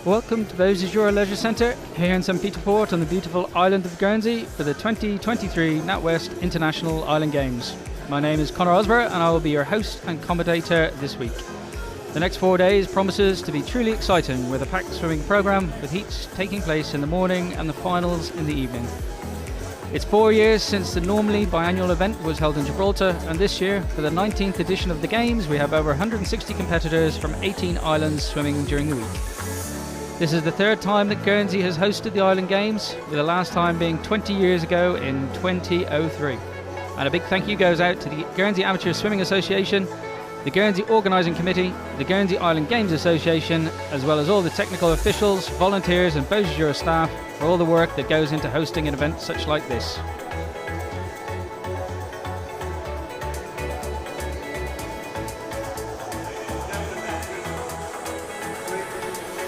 Welcome to Beauce Jour Leisure Centre here in St Peter Port on the beautiful island of Guernsey for the 2023 NatWest International Island Games. My name is Conor Osber and I will be your host and commentator this week. The next 4 days promises to be truly exciting with a packed swimming programme with heats taking place in the morning and the finals in the evening. It's 4 years since the normally biannual event was held in Gibraltar, and this year, for the 19th edition of the Games, we have over 160 competitors from 18 islands swimming during the week. This is the third time that Guernsey has hosted the Island Games, with the last time being 20 years ago in 2003. And a big thank you goes out to the Guernsey Amateur Swimming Association, the Guernsey Organising Committee, the Guernsey Island Games Association, as well as all the technical officials, volunteers and Beauce Jour staff for all the work that goes into hosting an event such like this.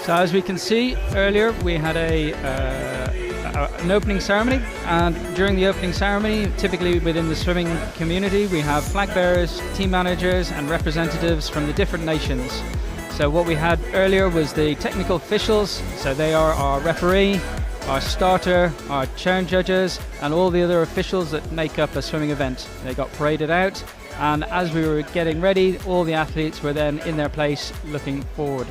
So as we can see earlier, we had an opening ceremony, and during the opening ceremony, typically within the swimming community, we have flag bearers, team managers and representatives from the different nations. So what we had earlier was the technical officials, so they are our referee, our starter, our churn judges and all the other officials that make up a swimming event. They got paraded out, and as we were getting ready, all the athletes were then in their place looking forward.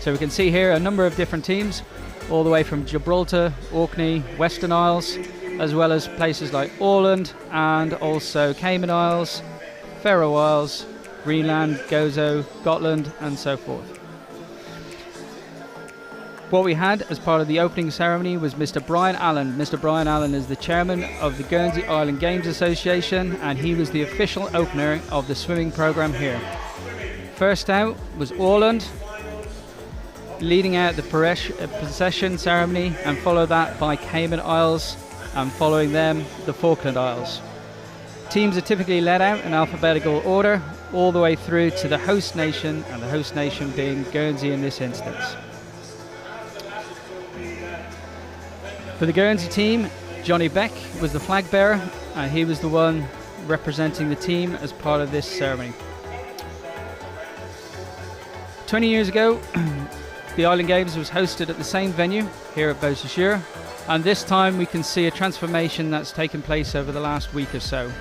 So we can see here a number of different teams, all the way from Gibraltar, Orkney, Western Isles, as well as places like Åland and also Cayman Isles, Faroe Isles, Greenland, Gozo, Gotland and so forth. What we had as part of the opening ceremony was Mr. Brian Allen. Mr. Brian Allen is the chairman of the Guernsey Island Games Association, and he was the official opener of the swimming programme here. First out was Åland, leading out the procession ceremony, and follow that by Cayman Isles, and following them the Falkland Isles. Teams are typically led out in alphabetical order all the way through to the host nation, and the host nation being Guernsey in this instance. For the Guernsey team, Johnny Beck was the flag bearer, and he was the one representing the team as part of this ceremony. 20 years ago, the Island Games was hosted at the same venue here at Beauce Jour, and this time we can see a transformation that's taken place over the last week or so.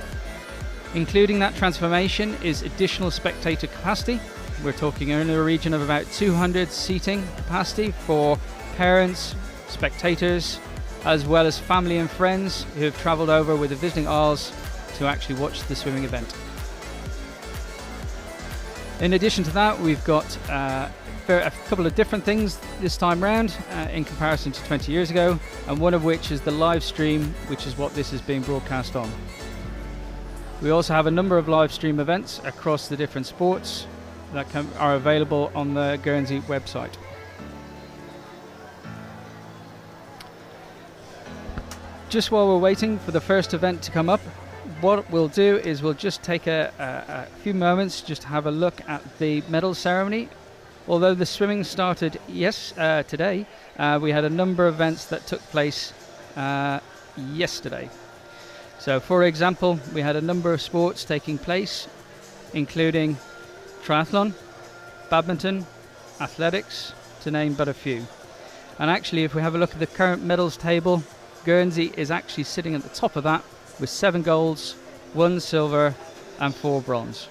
Including that transformation is additional spectator capacity. We're talking in a region of about 200 seating capacity for parents, spectators, as well as family and friends who have travelled over with the visiting Isles to actually watch the swimming event. In addition to that, we've got a couple of different things this time round in comparison to 20 years ago, and one of which is the live stream, which is what this is being broadcast on. We also have a number of live stream events across the different sports that are available on the Guernsey website. Just while we're waiting for the first event to come up, what we'll do is we'll just take a few moments just to have a look at the medal ceremony. Although the swimming started today, we had a number of events that took place yesterday. So for example, we had a number of sports taking place, including triathlon, badminton, athletics, to name but a few. And actually, if we have a look at the current medals table, Guernsey is actually sitting at the top of that with 7 golds, 1 silver and 4 bronze.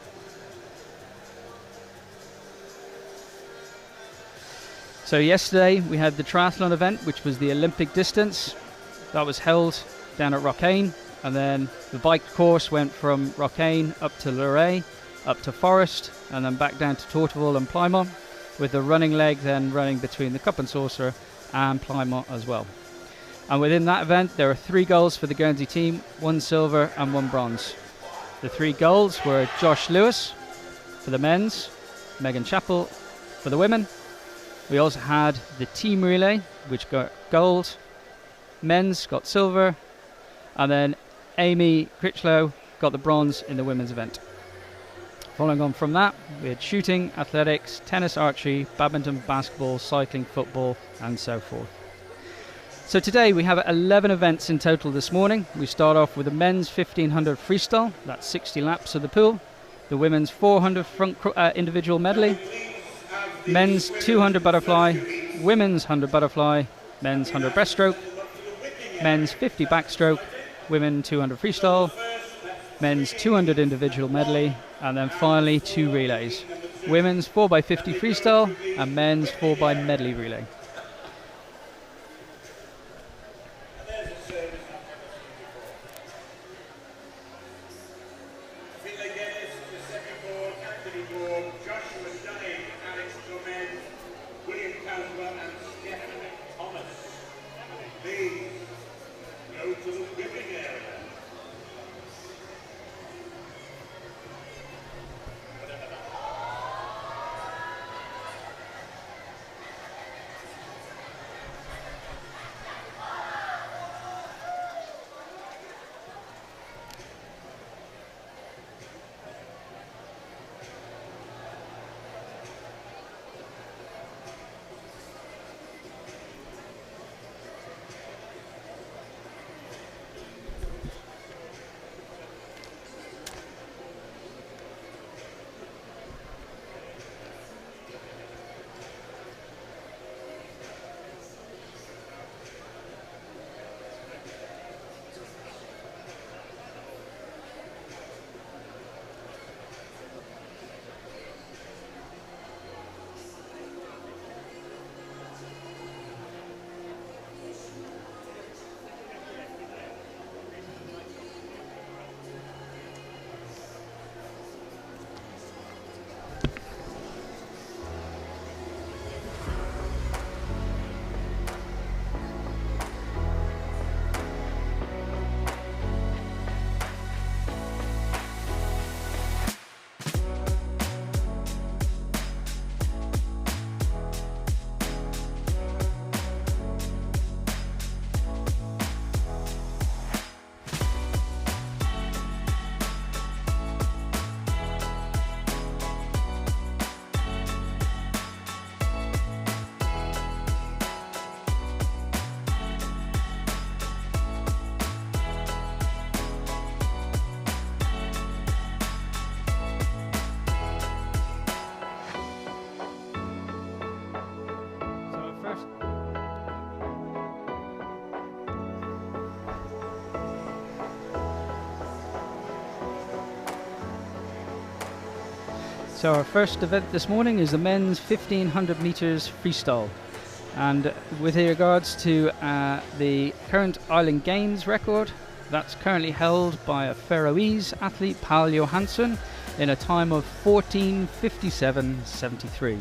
So yesterday we had the triathlon event, which was the Olympic distance. That was held down at Rockane, and then the bike course went from Rockane up to Luray, up to Forest, and then back down to Torteval and Plymouth, with the running leg then running between the Cup and Saucer and Plymouth as well. And within that event there are 3 golds for the Guernsey team, 1 silver and 1 bronze. The 3 golds were Josh Lewis for the men's, Megan Chappell for the women. We also had the team relay, which got gold, men's got silver, and then Amy Critchlow got the bronze in the women's event. Following on from that, we had shooting, athletics, tennis, archery, badminton, basketball, cycling, football, and so forth. So today we have 11 events in total this morning. We start off with the men's 1500 freestyle, that's 60 laps of the pool, the women's 400 front individual medley, men's 200 butterfly, women's 100 butterfly, men's 100 breaststroke, men's 50 backstroke, women 200 freestyle, men's 200 individual medley, and then finally 2 relays. Women's 4x50 freestyle and men's 4x medley relay. So our first event this morning is the men's 1500 meters freestyle, and with regards to the current Island Games record, that's currently held by a Faroese athlete, Pál Johannsson, in a time of 14:57.73.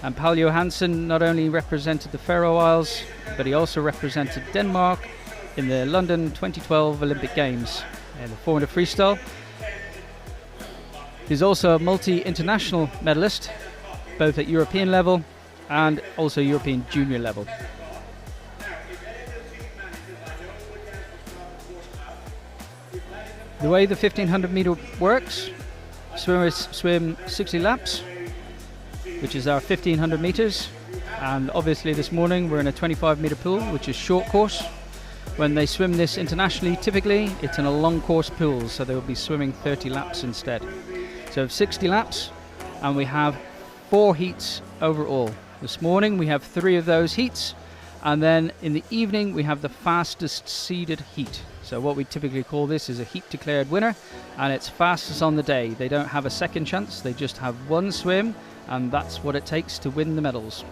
And Pál Johannsson not only represented the Faroe Isles, but he also represented Denmark in the London 2012 Olympic Games in the 400 freestyle. He's also a multi-international medalist, both at European level and also European junior level. The way the 1500 meter works, swimmers swim 60 laps, which is our 1500 meters. And obviously this morning we're in a 25 meter pool, which is short course. When they swim this internationally, typically it's in a long course pool, so they will be swimming 30 laps instead. So 60 laps, and we have 4 heats overall. This morning we have 3 of those heats, and then in the evening we have the fastest seeded heat. So what we typically call this is a heat declared winner, and it's fastest on the day. They don't have a second chance, they just have one swim, and that's what it takes to win the medals.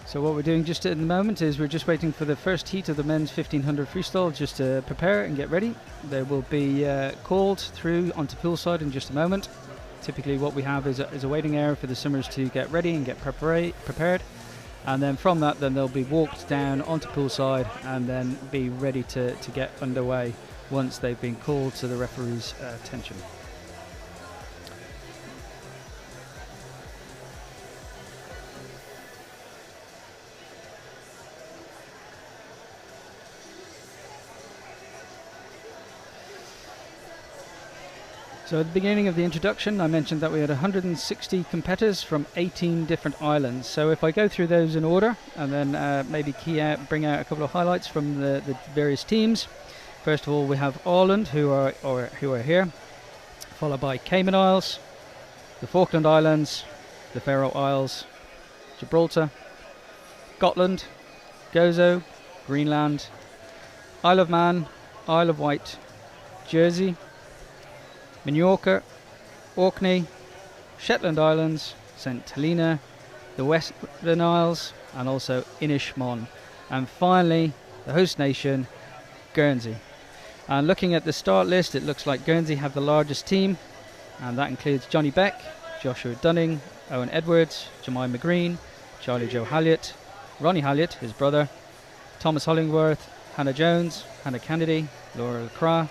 So what we're doing just at the moment is we're just waiting for the first heat of the men's 1500 freestyle just to prepare and get ready. They will be called through onto poolside in just a moment. Typically what we have is a waiting area for the swimmers to get ready and get prepared. And then from that, then they'll be walked down onto poolside and then be ready to get underway once they've been called to the referee's attention. So at the beginning of the introduction, I mentioned that we had 160 competitors from 18 different islands. So if I go through those in order and then maybe bring out a couple of highlights from the various teams. First of all, we have Ireland, who are here, followed by Cayman Isles, the Falkland Islands, the Faroe Isles, Gibraltar, Scotland, Gozo, Greenland, Isle of Man, Isle of Wight, Jersey, Minorca, Orkney, Shetland Islands, St Helena, the Western Isles, and also Inishmon. And finally, the host nation, Guernsey. And looking at the start list, it looks like Guernsey have the largest team, and that includes Johnny Beck, Joshua Dunning, Owen Edwards, Jemima Green, Charlie Joe Halliott, Ronnie Halliott, his brother, Thomas Hollingworth, Hannah Jones, Hannah Kennedy, Laura LaCroix,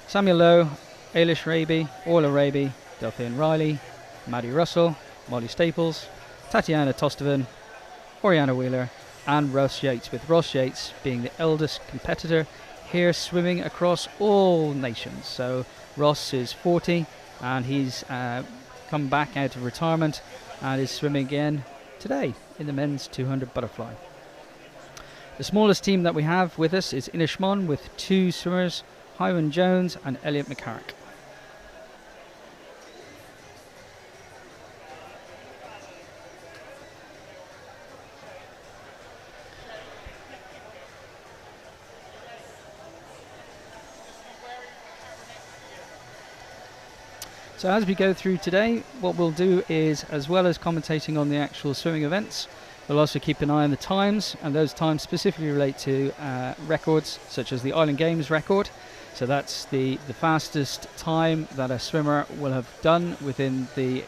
Samuel Lowe, Ailish Raby, Orla Raby, Delphine Riley, Maddie Russell, Molly Staples, Tatiana Tostovan, Oriana Wheeler, and Ross Yates, with Ross Yates being the eldest competitor here swimming across all nations. So Ross is 40 and he's come back out of retirement and is swimming again today in the men's 200 butterfly. The smallest team that we have with us is Inishmon with 2 swimmers, Hyman Jones and Elliot McCarrick. So as we go through today, what we'll do is, as well as commentating on the actual swimming events, we'll also keep an eye on the times, and those times specifically relate to records such as the Island Games record. So that's the fastest time that a swimmer will have done within the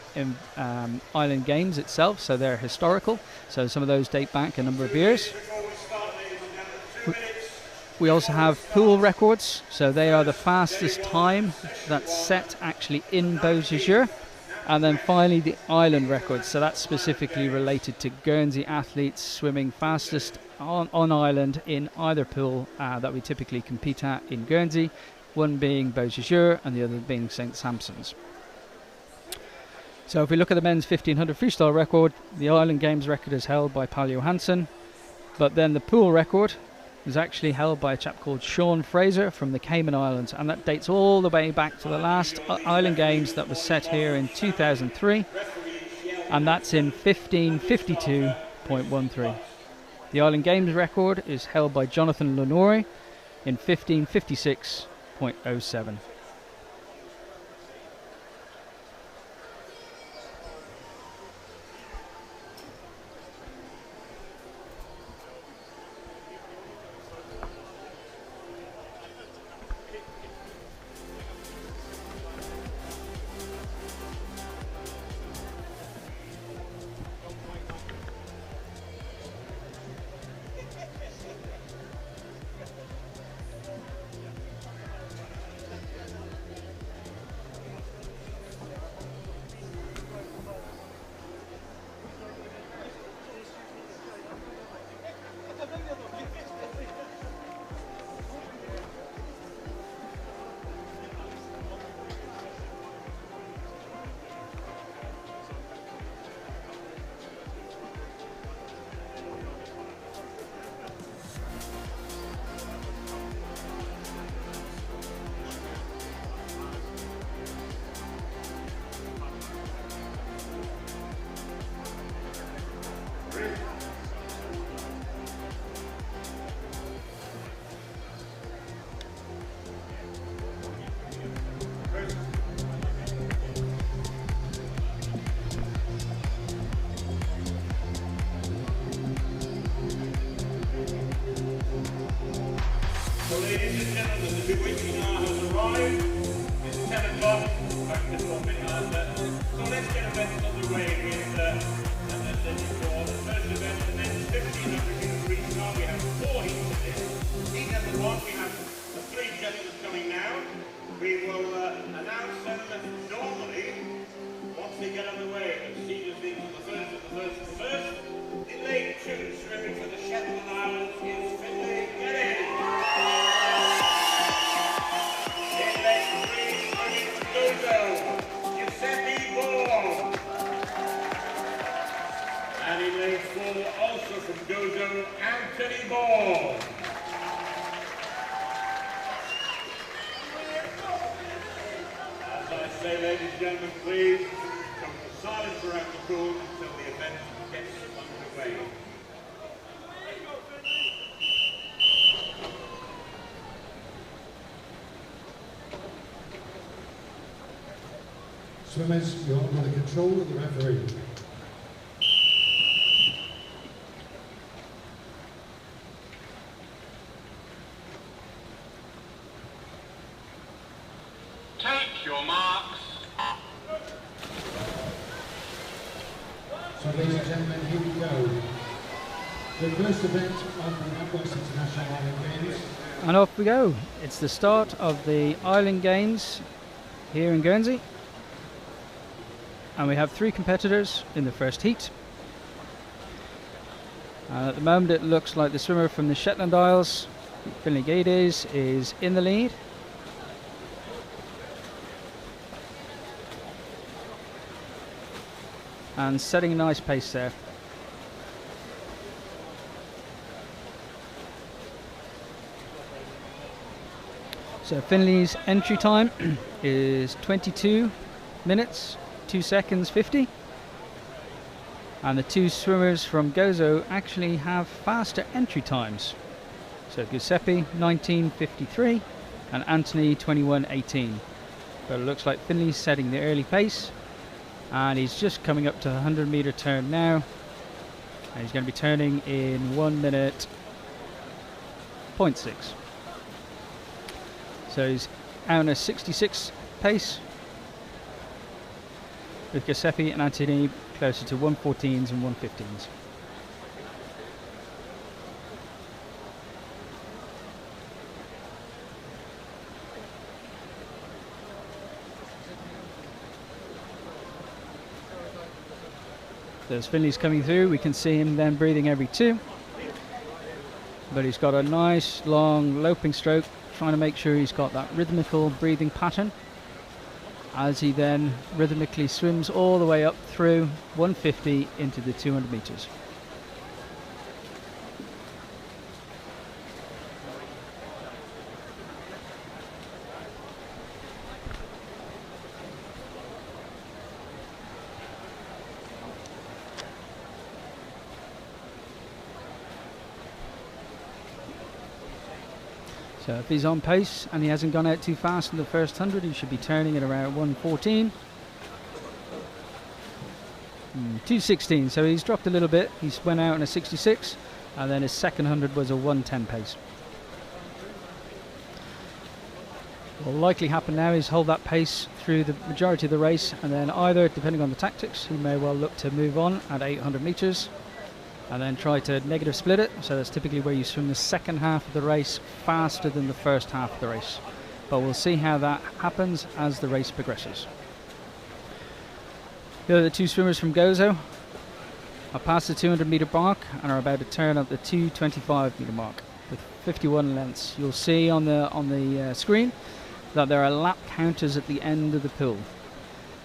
Island Games itself, so they're historical, so some of those date back a number of years. We also have pool records, so they are the fastest time that's set actually in Beausejour. And then finally the island records, so that's specifically related to Guernsey athletes swimming fastest on island in either pool that we typically compete at in Guernsey, one being Beausejour and the other being St Sampson's. So if we look at the men's 1500 freestyle record, the Island Games record is held by Paul Johansson, but then the pool record is actually held by a chap called Sean Fraser from the Cayman Islands, and that dates all the way back to the last Island Games that was set here in 2003, and that's in 1552.13. The Island Games record is held by Jonathan Lenore in 1556.07. the witching hour has arrived. It's 10 o'clock, back to 1 minute after. So let's get events underway with the first event, the next 1500 meter freestyle. We have 4 heats in this. Heat number 1, we have the 3 gentlemen coming now. We will announce them normally once they get underway. Procedures being from the first. In lane 2, swimming for the Shetland Islands is Finlay Getty. In lane 3, swimming for Gozo, Giuseppe Ball. And in lane 4, also from Gozo, Anthony Ball. As I say, ladies and gentlemen, please come to silence around the pool until the event gets underway. Swimmers, you're under the control of the referee. Take your marks. So ladies and gentlemen, here we go. The first event of the NatWest International Island Games. And off we go. It's the start of the Island Games here in Guernsey. And we have 3 competitors in the first heat. And at the moment it looks like the swimmer from the Shetland Isles, Finlay Geddes, is in the lead. And setting a nice pace there. So Finlay's entry time is 22 minutes, 2 seconds 50. And the 2 swimmers from Gozo actually have faster entry times. So Giuseppe 19:53 and Anthony 21:18. But it looks like Finlay's setting the early pace. And he's just coming up to the 100-meter turn now. And he's going to be turning in 1 minute 0.6. So he's out on a 66 pace, with Giuseppe and Anthony closer to 114s and 115s. As Finlay's coming through, we can see him then breathing every 2. But he's got a nice long loping stroke, trying to make sure he's got that rhythmical breathing pattern as he then rhythmically swims all the way up through 150 into the 200 meters. So if he's on pace and he hasn't gone out too fast in the first 100, he should be turning at around 114. 216, so he's dropped a little bit. He went out on a 66, and then his second 100 was a 110 pace. What will likely happen now is hold that pace through the majority of the race, and then either, depending on the tactics, he may well look to move on at 800 meters and then try to negative split it. So that's typically where you swim the second half of the race faster than the first half of the race. But we'll see how that happens as the race progresses. The other 2 swimmers from Gozo are past the 200 meter mark and are about to turn up the 225 meter mark with 51 lengths. You'll see on the screen that there are lap counters at the end of the pool.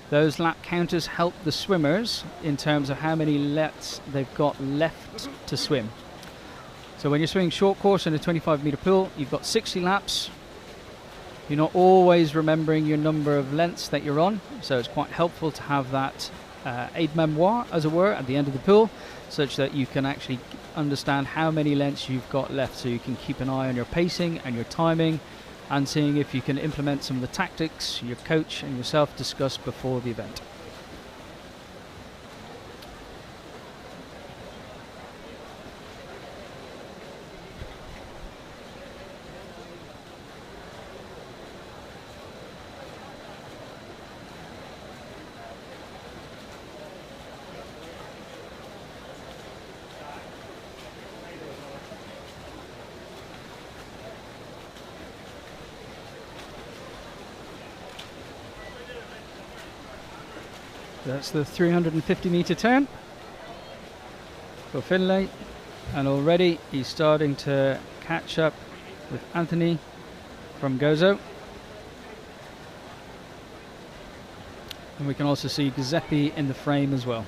Those lap counters help the swimmers in terms of how many lengths they've got left to swim. So when you're swimming short course in a 25 meter pool, you've got 60 laps. You're not always remembering your number of lengths that you're on, so it's quite helpful to have that aide-memoire, as it were, at the end of the pool, such that you can actually understand how many lengths you've got left, so you can keep an eye on your pacing and your timing, and seeing if you can implement some of the tactics your coach and yourself discussed before the event. That's the 350 meter turn for Finlay, and already he's starting to catch up with Anthony from Gozo. And we can also see Giuseppe in the frame as well.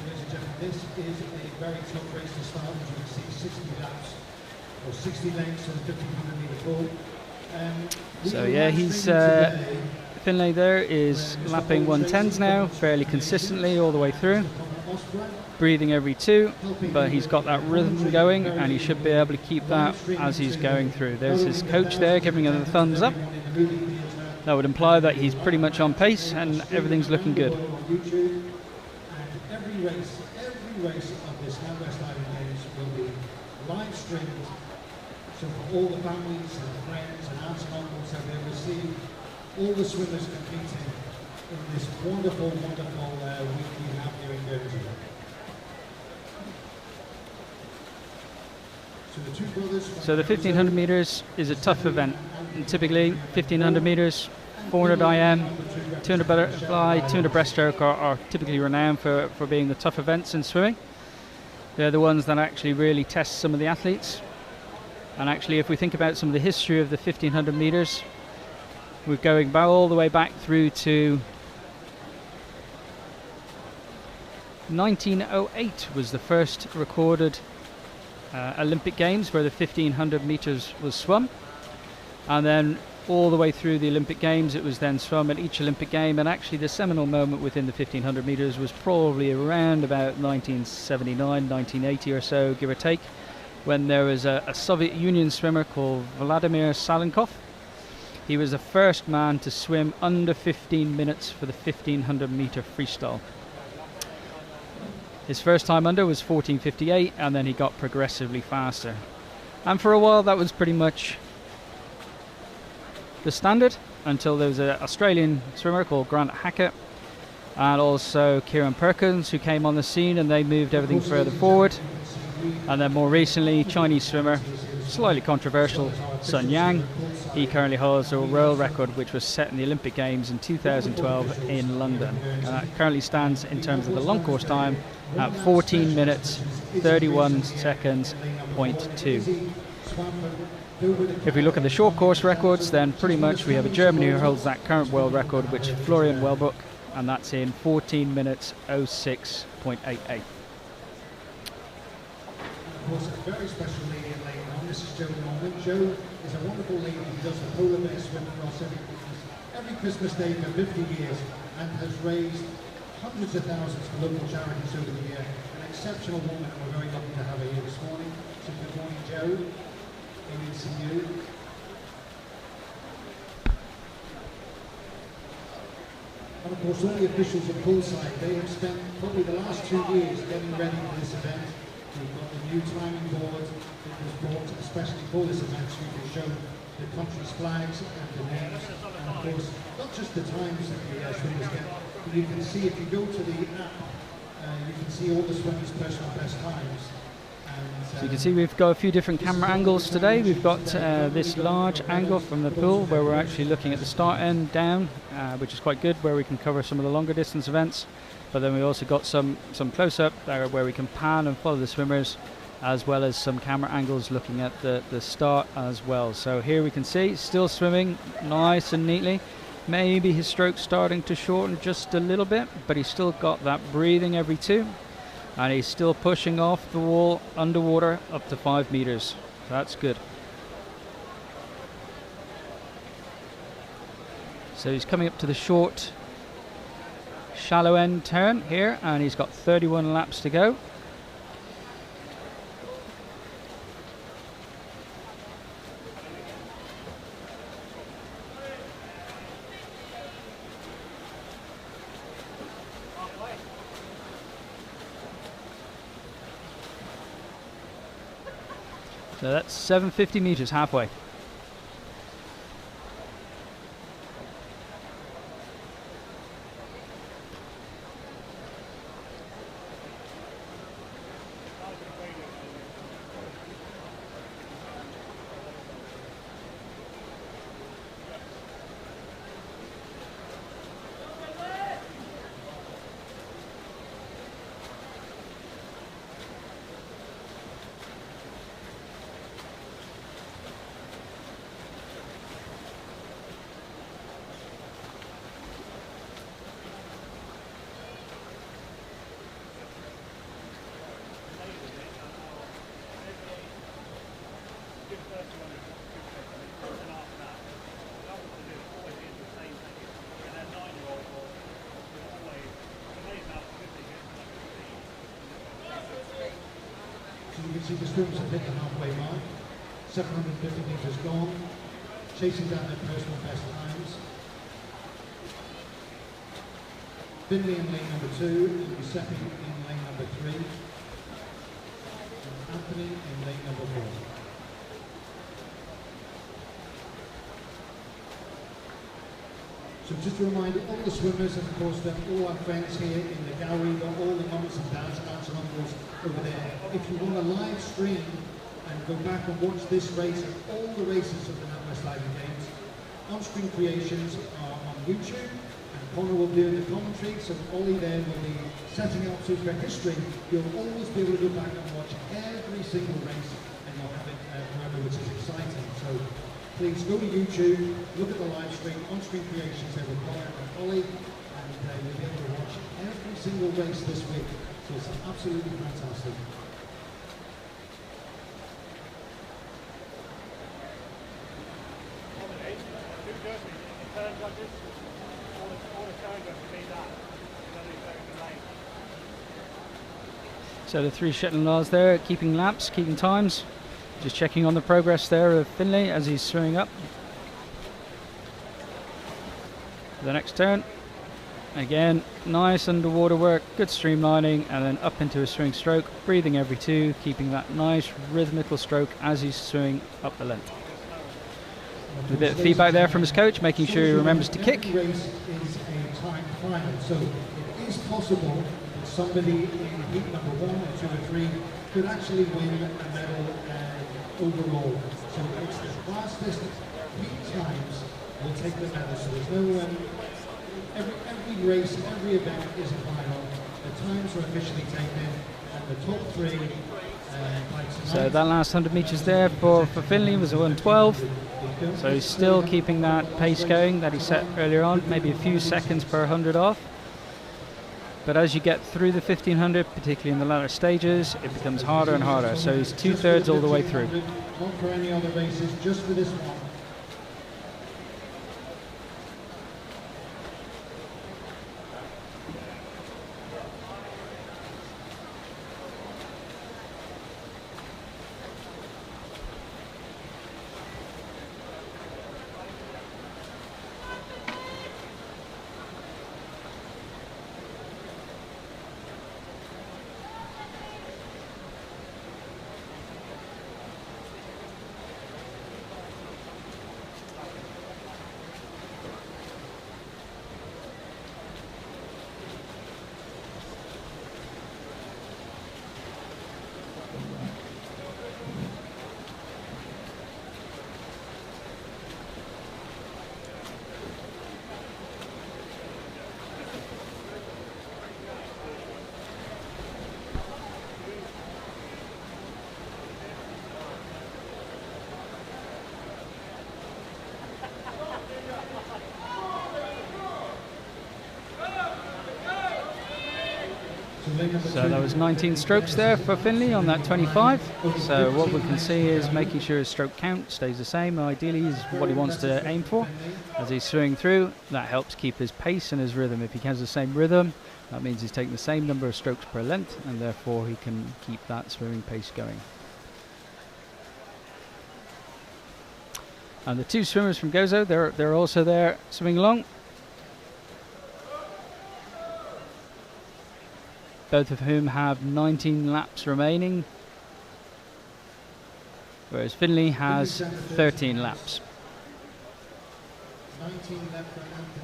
Ladies and gentlemen, this is a very tough race to start. As you can see, 60 laps or 60 lengths on the 1500 meter pool. So yeah, he's Finlay there is lapping 110s now, fairly consistently all the way through, breathing every two, but he's got that rhythm going, and he should be able to keep that as he's going through. There's his coach there giving him a thumbs up. That would imply that he's pretty much on pace and everything's looking good. Every race of this NatWest Island Games will be live streamed. So for all the families and friends and aunts and uncles that they receive, all the swimmers competing in this wonderful, wonderful week we have here in Guernsey. So the two brothers. So the 1500 meters is a tough event. And typically 1500 meters, 400 IM, 200 butterfly, 200 breaststroke are typically renowned for being the tough events in swimming. They're the ones that actually really test some of the athletes. And actually, if we think about some of the history of the 1500 meters, we're going all the way back through to 1908 was the first recorded Olympic Games where the 1500 meters was swum. And then all the way through the Olympic Games, it was then swum at each Olympic game. And actually, the seminal moment within the 1500 meters was probably around about 1979, 1980 or so, give or take, when there was a Soviet Union swimmer called Vladimir Salenkov. He was the first man to swim under 15 minutes for the 1500 meter freestyle. His first time under was 14:58, and then he got progressively faster. And for a while, that was pretty much the standard until there was an Australian swimmer called Grant Hackett and also Kieran Perkins who came on the scene, and they moved everything further forward. And then more recently, Chinese swimmer, slightly controversial, Sun Yang. He currently holds a world record which was set in the Olympic Games in 2012 in London. And that currently stands in terms of the long course time at 14 minutes 31 seconds 0.2. If we look at the short course records, then pretty much we have a German who holds that current world record, which is Florian Wellbrook, and that's in 14 minutes 06.88. Of course, a very special lady in Lane on. This is Jo Norman. Jo is a wonderful lady who does the polar bear swim across every Christmas Day for 50 years and has raised hundreds of thousands for local charities over the year. An exceptional woman, and we're very lucky to have her here this morning. So good morning, Jo. Good to see you. And of course, all the officials at Poolside, they have spent probably the last 2 years getting ready for this event. We've got the new timing board that was brought especially for this event, so you can show the country's flags and the names, and of course not just the times that the swimmers get, but you can see, if you go to the app, you can see all the swimmers' personal best times. So you can see we've got a few different camera angles today. We've got this large angle from the pool where we're actually looking at the start end down, which is quite good, where we can cover some of the longer distance events. But then we also got some close-up there where we can pan and follow the swimmers, as well as some camera angles looking at the start as well. So here we can see still swimming nice and neatly. Maybe his stroke's starting to shorten just a little bit, but he's still got that breathing every two, and he's still pushing off the wall underwater up to 5 meters. That's good. So he's coming up to the short shallow end turn here, and he's got 31 laps to go. So that's 750 meters, halfway. You can see the swimmers have hit the halfway mark. 750 metres gone, chasing down their personal best times. Finley in lane number 2, and Giuseppe in lane number 3, and Anthony in lane number 4. So just a reminder, all the swimmers, and of course then all our friends here in the gallery, all the mums and dads, aunts and uncles over there. If you want a live stream and go back and watch this race and all the races of the NatWest Diving Games, On-Screen Creations are on YouTube, and Connor will be doing the commentary, so Ollie there will be setting up super history. You'll always be able to go back and watch every single race, and you'll have it forever, which is exciting. So please go to YouTube, look at the live stream, On-Screen Creations there with Connor and Ollie, and you'll be able to watch every single race this week. So it's absolutely fantastic. So the 3 Shetland Lars there, keeping laps, keeping times. Just checking on the progress there of Finlay as he's swimming up. The next turn. Again, nice underwater work, good streamlining, and then up into a swimming stroke, breathing every 2, keeping that nice rhythmical stroke as he's swimming up the length. A bit of feedback there from his coach, making sure he remembers to kick. Every race is a time final, so it is possible that somebody in heat number 1 or 2 or 3 could actually win a medal overall. So it's the fastest heat times will take the medal. So there's no every race, every event is a final. The times are officially taken, and the top 3. So that last 100 metres there for Finlay was a 1:12. So he's still keeping that pace going that he set earlier on, maybe a few seconds per 100 off. But as you get through the 1500, particularly in the latter stages, it becomes harder and harder. So he's 2/3 all the way through. Not for any other races, just for this one. So that was 19 strokes there for Finlay on that 25. So what we can see is making sure his stroke count stays the same. Ideally is what he wants to aim for. As he's swimming through, that helps keep his pace and his rhythm. If he has the same rhythm, that means he's taking the same number of strokes per length, and therefore he can keep that swimming pace going. And the 2 swimmers from Gozo, they're also there swimming along. Both of whom have 19 laps remaining, whereas Finlay has 13 laps. 19 left for Anthony.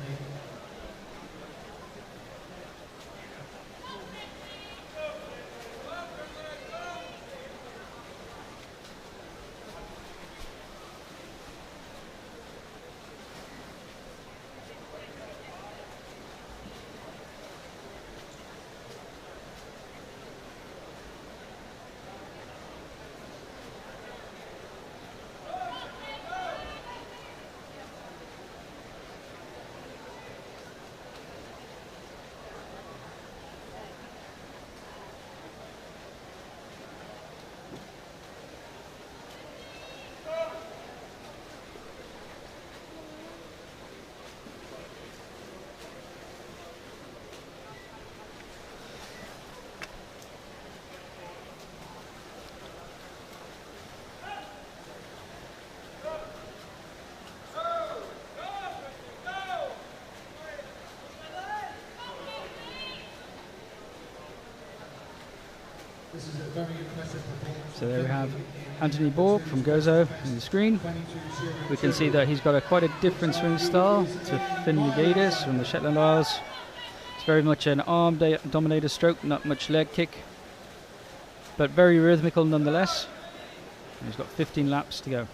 This is a very impressive performance. So there we have Anthony Borg from Gozo on the screen. We can see that he's got quite a different swing style to Finlay Gaitis from the Shetland Isles. It's very much an arm-dominated stroke, not much leg kick, but very rhythmical nonetheless. And he's got 15 laps to go.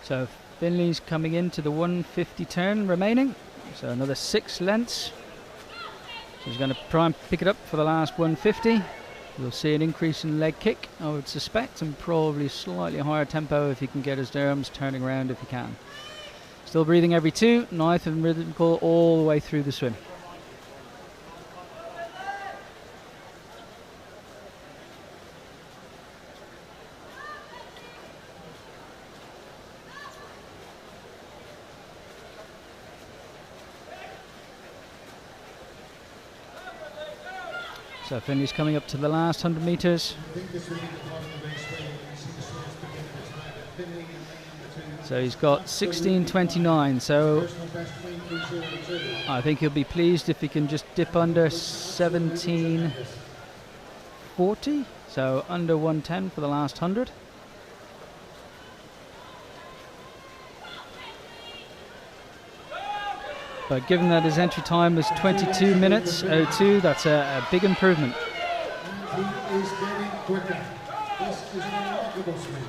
So Finley's coming into the 150 turn remaining, so another 6 lengths. So he's going to try and pick it up for the last 150. We'll see an increase in leg kick, I would suspect, and probably slightly higher tempo if he can get his arms turning around if he can. Still breathing every 2, nice and rhythmical all the way through the swim. So Finley's coming up to the last 100 metres. So he's got 16:29, so I think he'll be pleased if he can just dip under 17:40, so under 110 for the last 100. But given that his entry time was 22 minutes 02, that's a big improvement. And he is getting quicker. This is a remarkable swing.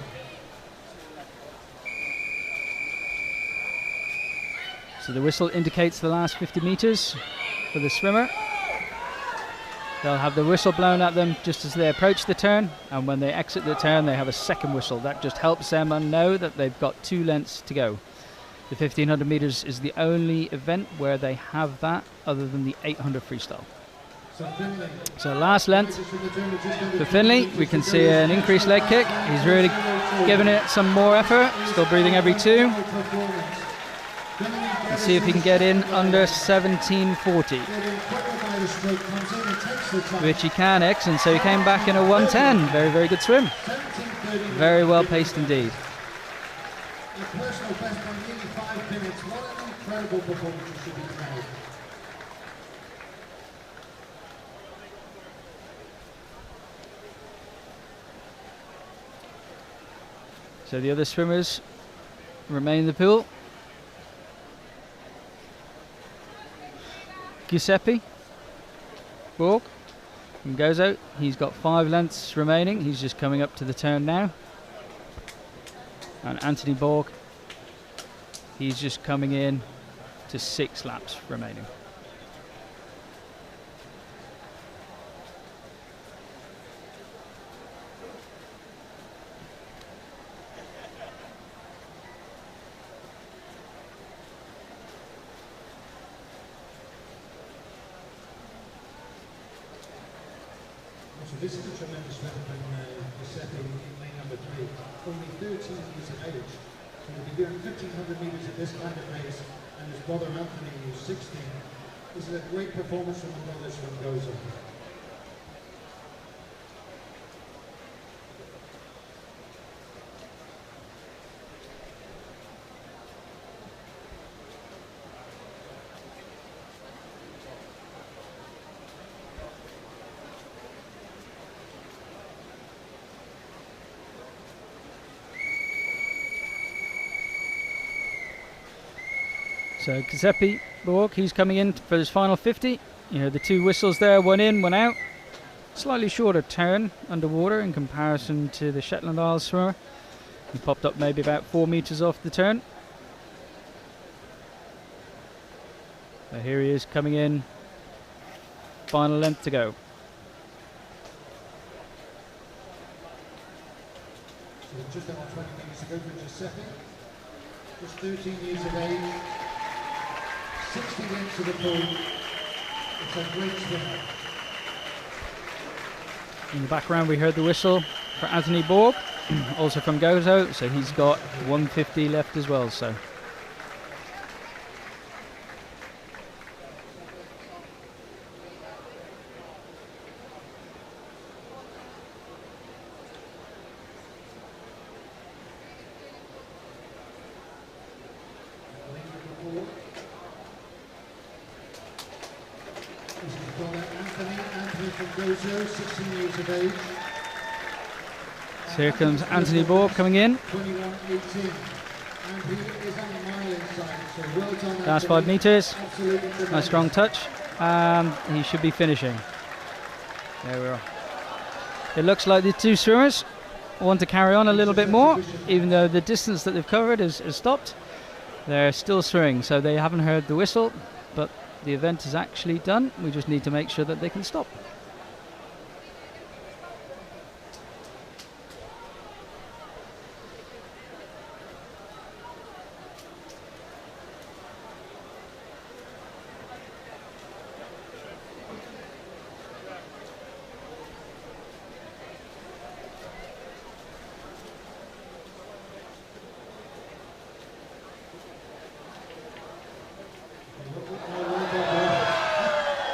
So the whistle indicates the last 50 metres for the swimmer. They'll have the whistle blown at them just as they approach the turn, and when they exit the turn they have a second whistle. That just helps them know that they've got 2 lengths to go. The 1500 metres is the only event where they have that other than the 800 freestyle. So last length for Finlay, we can see an increased leg kick. He's really giving it some more effort, still breathing every 2. Let's see if he can get in under 17:40, which he can, excellent. So he came back in a 110. Very, very good swim. Very well paced indeed. A personal best by nearly 5 minutes. What an incredible performance you should be proud. So the other swimmers remain in the pool. Giuseppe Borg from Gozo, he's got 5 lengths remaining. He's just coming up to the turn now. And Anthony Borg, he's just coming in to 6 laps remaining. So this is a tremendous swim from Giuseppe in lane number 3. Only 13 years of age. So he'll be doing 1500 metres at this kind of pace, and his brother Anthony, who's 16. This is a great performance from the brothers from Gozo. So Giuseppe Borg, he's coming in for his final 50. You know, the 2 whistles there, 1 in, 1 out. Slightly shorter turn underwater in comparison to the Shetland Isles swimmer. He popped up maybe about 4 metres off the turn. So here he is coming in. Final length to go. So just about 20 minutes to go for Giuseppe. Just 13 years of age. 60 lengths of the pool. It's a great swimmer. In the background we heard the whistle for Anthony Borg. also from Gozo, so he's got 150 left as well. So This is brother Anthony from Gozo, 16 years of age. here comes Anthony Bohr coming in. 21.18. And he is on the mile inside, so well done. Last Anthony. 5 meters. Absolutely tremendous. Nice strong touch. And he should be finishing. There we are. It looks like the two swimmers want to carry on a little bit more, even though the distance that they've covered is stopped. They're still swimming, so they haven't heard the whistle, but the event is actually done. We just need to make sure that they can stop.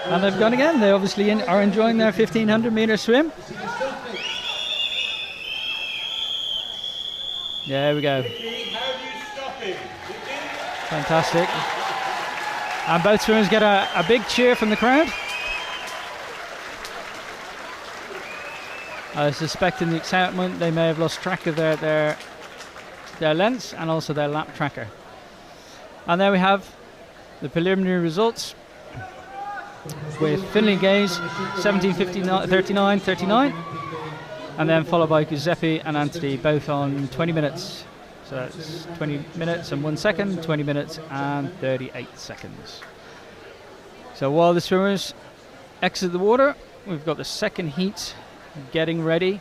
And they've gone again. They obviously are enjoying their 1500 meter swim. There we go. How do you stop him? Fantastic. And both swimmers get a big cheer from the crowd. I suspect in the excitement they may have lost track of their lengths and also their lap tracker. And there we have the preliminary results, with Finley Gaze 17:39, and then followed by Giuseppe and Anthony, both on 20 minutes. So that's 20 minutes and 1 second, 20 minutes and 38 seconds. So while the swimmers exit the water, we've got the second heat getting ready.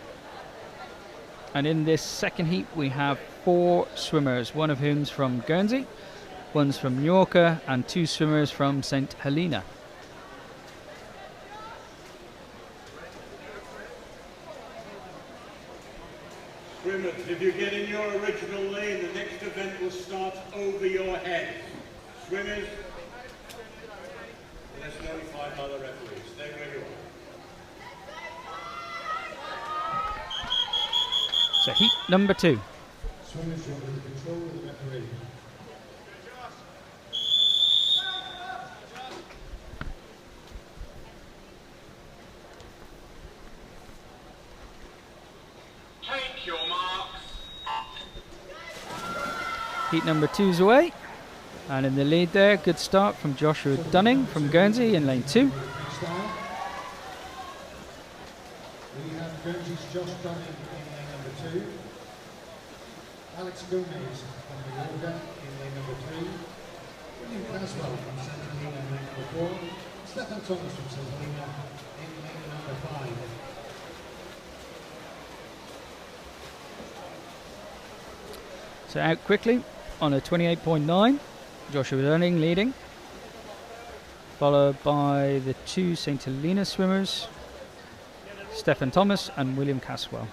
And in this second heat we have 4 swimmers, one of whom's from Guernsey, one's from Mallorca, and 2 swimmers from St. Helena. Swimmers, if you get in your original lane, the next event will start over your head. Swimmers, let's notify other referees. Stay where you are. So heat number 2. Swimmers are under the control of the referee. Take your marks. Heat number 2's away. And in the lead there, good start from Joshua Dunning from Guernsey in lane 2. Freestyle. We have Guernsey's Josh Dunning in lane number 2. Alex Gomez from Mallorca in lane number 3. William Caswell from St. Helena in lane number 4. Stefan Thomas from St. Helena in lane number 5. So out quickly on a 28.9. Joshua Dunning leading, followed by the 2 St. Helena swimmers, Stefan Thomas and William Caswell.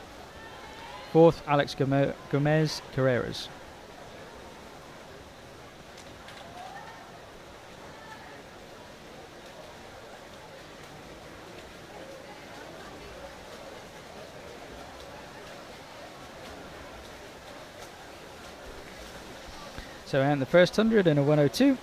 4th, Alex Gomez Carreras. So out in the first 100 in a 102.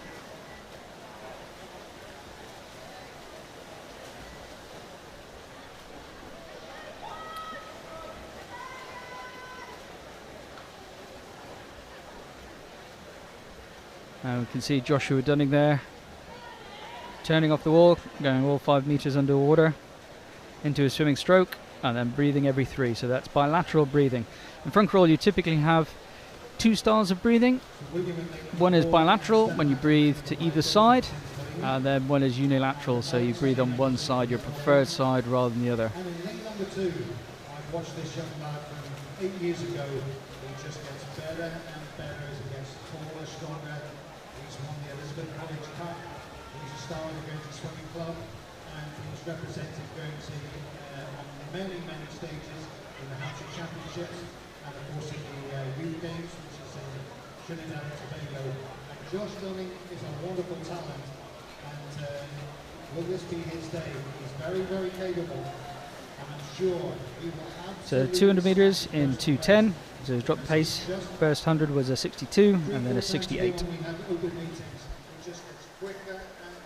And we can see Joshua Dunning there, turning off the wall, going all 5 meters underwater into a swimming stroke, and then breathing every 3. So that's bilateral breathing. In front crawl, you typically have 2 styles of breathing. One is bilateral, when you breathe to either side, and then one is unilateral, so you breathe on one side, your preferred side, rather than the other. And in lane number 2, I've watched this young lad from 8 years ago. He just gets better and better as he gets taller, stronger. He's won the Elizabeth College Cup. He's a star of the Guernsey Swimming Club, and he's represented Guernsey on many stages in the Hampshire Championships. and of course in the Youth Games, which is in Trinidad and Tobago. And Josh Dunning is a wonderful talent, and will this be his day? He's very, very capable, and I'm sure he will So absolutely 200 meters in smash the 2:10. So his drop pace. First 100 was a 62 and then a 68. When we have open meetings, it just gets quicker and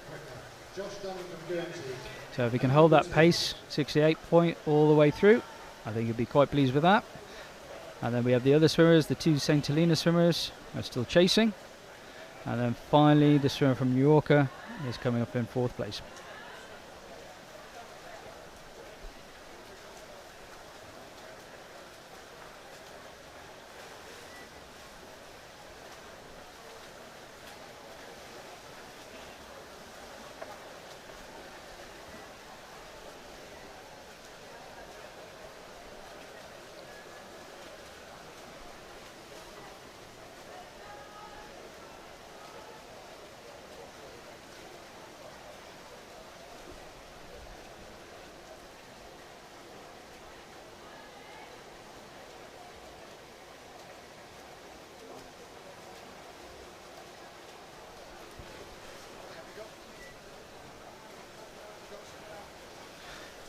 quicker. Josh Dunning from Guernsey. So if he can hold that pace, 68 point all the way through, I think he'll be quite pleased with that. And then we have the other swimmers, the two St. Helena swimmers are still chasing. And then finally the swimmer from Mallorca is coming up in 4th place.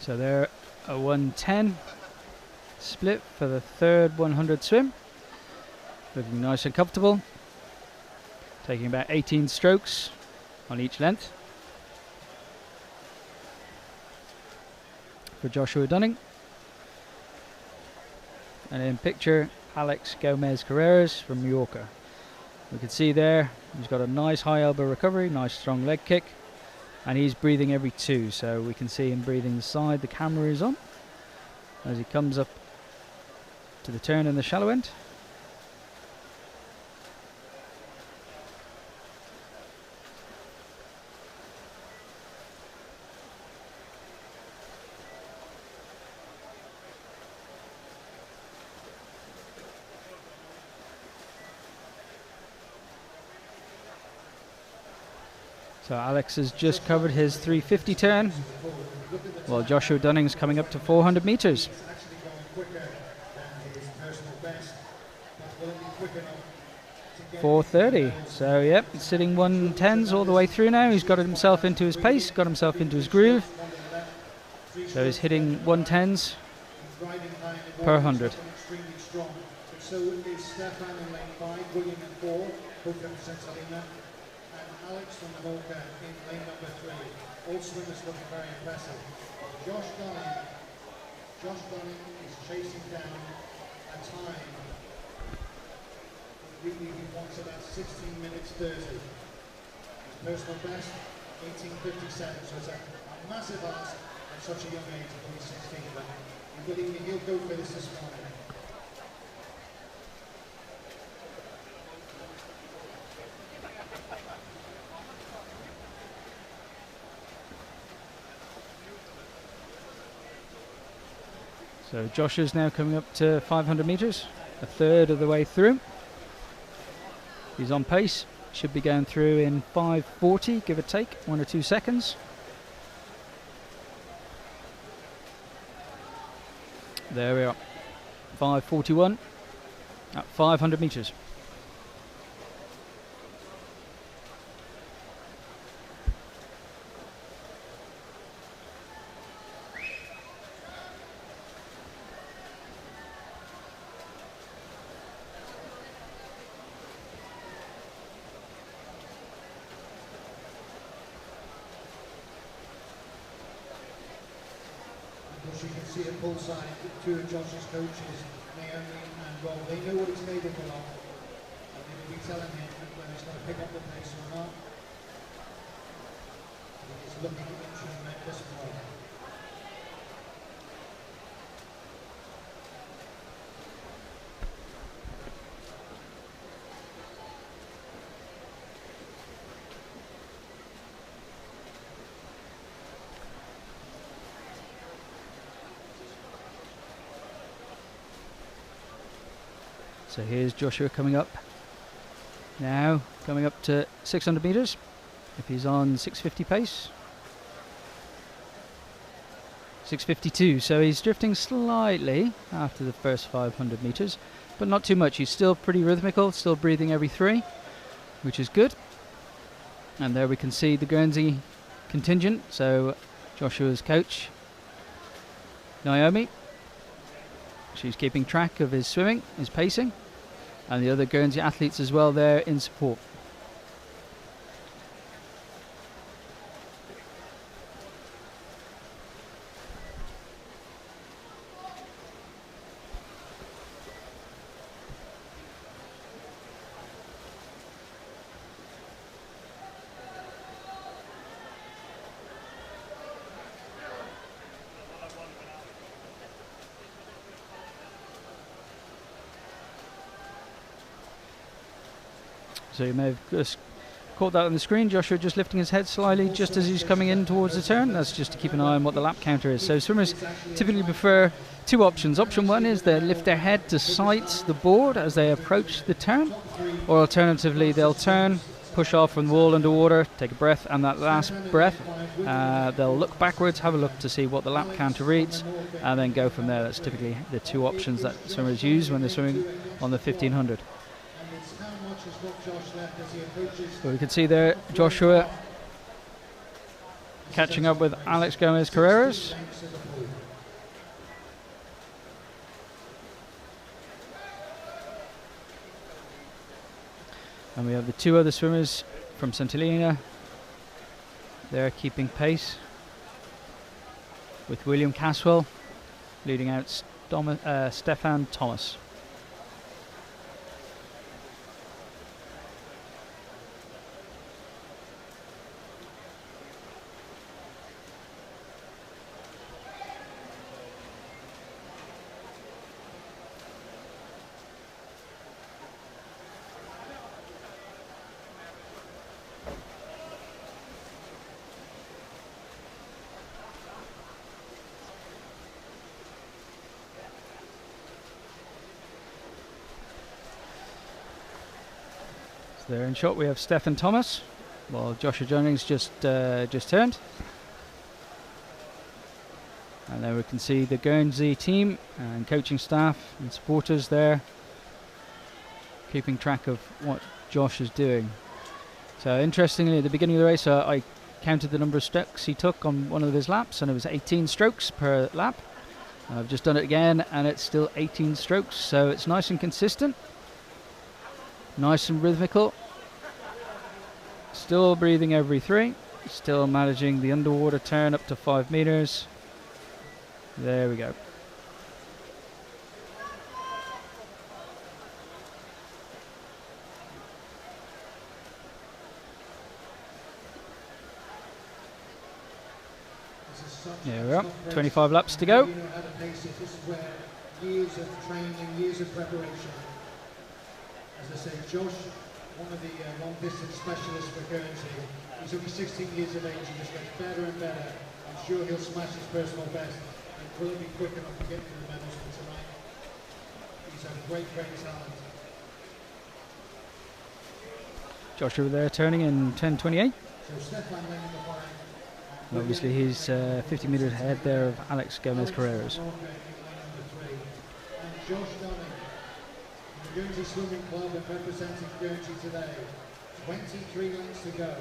So they're a 110 split for the third 100 swim. Looking nice and comfortable. Taking about 18 strokes on each length for Joshua Dunning. And in picture, Alex Gomez Carreras from Mallorca. We can see there, he's got a nice high elbow recovery, nice strong leg kick. And he's breathing every 2, so we can see him breathing the side the camera is on as he comes up to the turn in the shallow end. So Alex has just covered his 350 turn, while Joshua Dunning's coming up to 400 meters. 4:30. So yep, sitting 110s all the way through now. He's got himself into his pace, got himself into his groove. So he's hitting 110s per 100. So is Stefan in lane 5, William in 4, both from St. Helena, and Alex from Mallorca in lane number 3. All swimmers looking very impressive. Josh Dunning is chasing down a time. Really, he wants about 16 minutes 30. His personal best, 18:57. So it's a massive ask at such a young age, only 16. But you believe me, he'll go for this morning. So Josh is now coming up to 500 meters, a third of the way through. He's on pace, should be going through in 5:40, give or take 1 or 2 seconds. There we are, 5:41 at 500 meters. You can see at poolside, two of Josh's coaches, Naomi and Rob, they know what he's capable of. And they will be telling him whether he's going to pick up the pace or not. He's looking at tremendous form. So here's Joshua coming up now, coming up to 600 meters. If he's on 650 pace, 6:52. So he's drifting slightly after the first 500 meters, but not too much. He's still pretty rhythmical, still breathing every 3, which is good. And there we can see the Guernsey contingent. So Joshua's coach, Naomi, she's keeping track of his swimming, his pacing, and the other Guernsey athletes as well there in support. So you may have just caught that on the screen. Joshua just lifting his head slightly just as he's coming in towards the turn. That's just to keep an eye on what the lap counter is. So swimmers typically prefer 2 options. Option 1 is they lift their head to sight the board as they approach the turn, or alternatively they'll turn, push off from the wall underwater, take a breath, and that last breath they'll look backwards, have a look to see what the lap counter reads, and then go from there. That's typically the 2 options that swimmers use when they're swimming on the 1500. So we can see there Joshua catching up with Alex Gomez Carreras. And we have the 2 other swimmers from St Helena. They're keeping pace with William Caswell leading out Stefan Thomas. There in shot we have Stefan Thomas, while Joshua Jennings just turned. And there we can see the Guernsey team and coaching staff and supporters there keeping track of what Josh is doing. So interestingly, at the beginning of the race I counted the number of strokes he took on one of his laps, and it was 18 strokes per lap. And I've just done it again and it's still 18 strokes, so it's nice and consistent. Nice and rhythmical, still breathing every 3, still managing the underwater turn up to 5 meters. There we go. There we are, 25 laps to go. This is where years of training, years of preparation. As I say, Josh, one of the long-distance specialists for Guernsey, he's over 16 years of age. He just gets better and better. I'm sure he'll smash his personal best and will be quick enough to get to the medals for tonight. He's a great talent. Joshua there turning in 10:28. So Stefan Lang in the flag. Obviously he's 50 metres ahead there of Alex Gomez Carreras. And Josh Dunning, the Guernsey Swimming Club, and representing Guernsey today. 23 laps to go.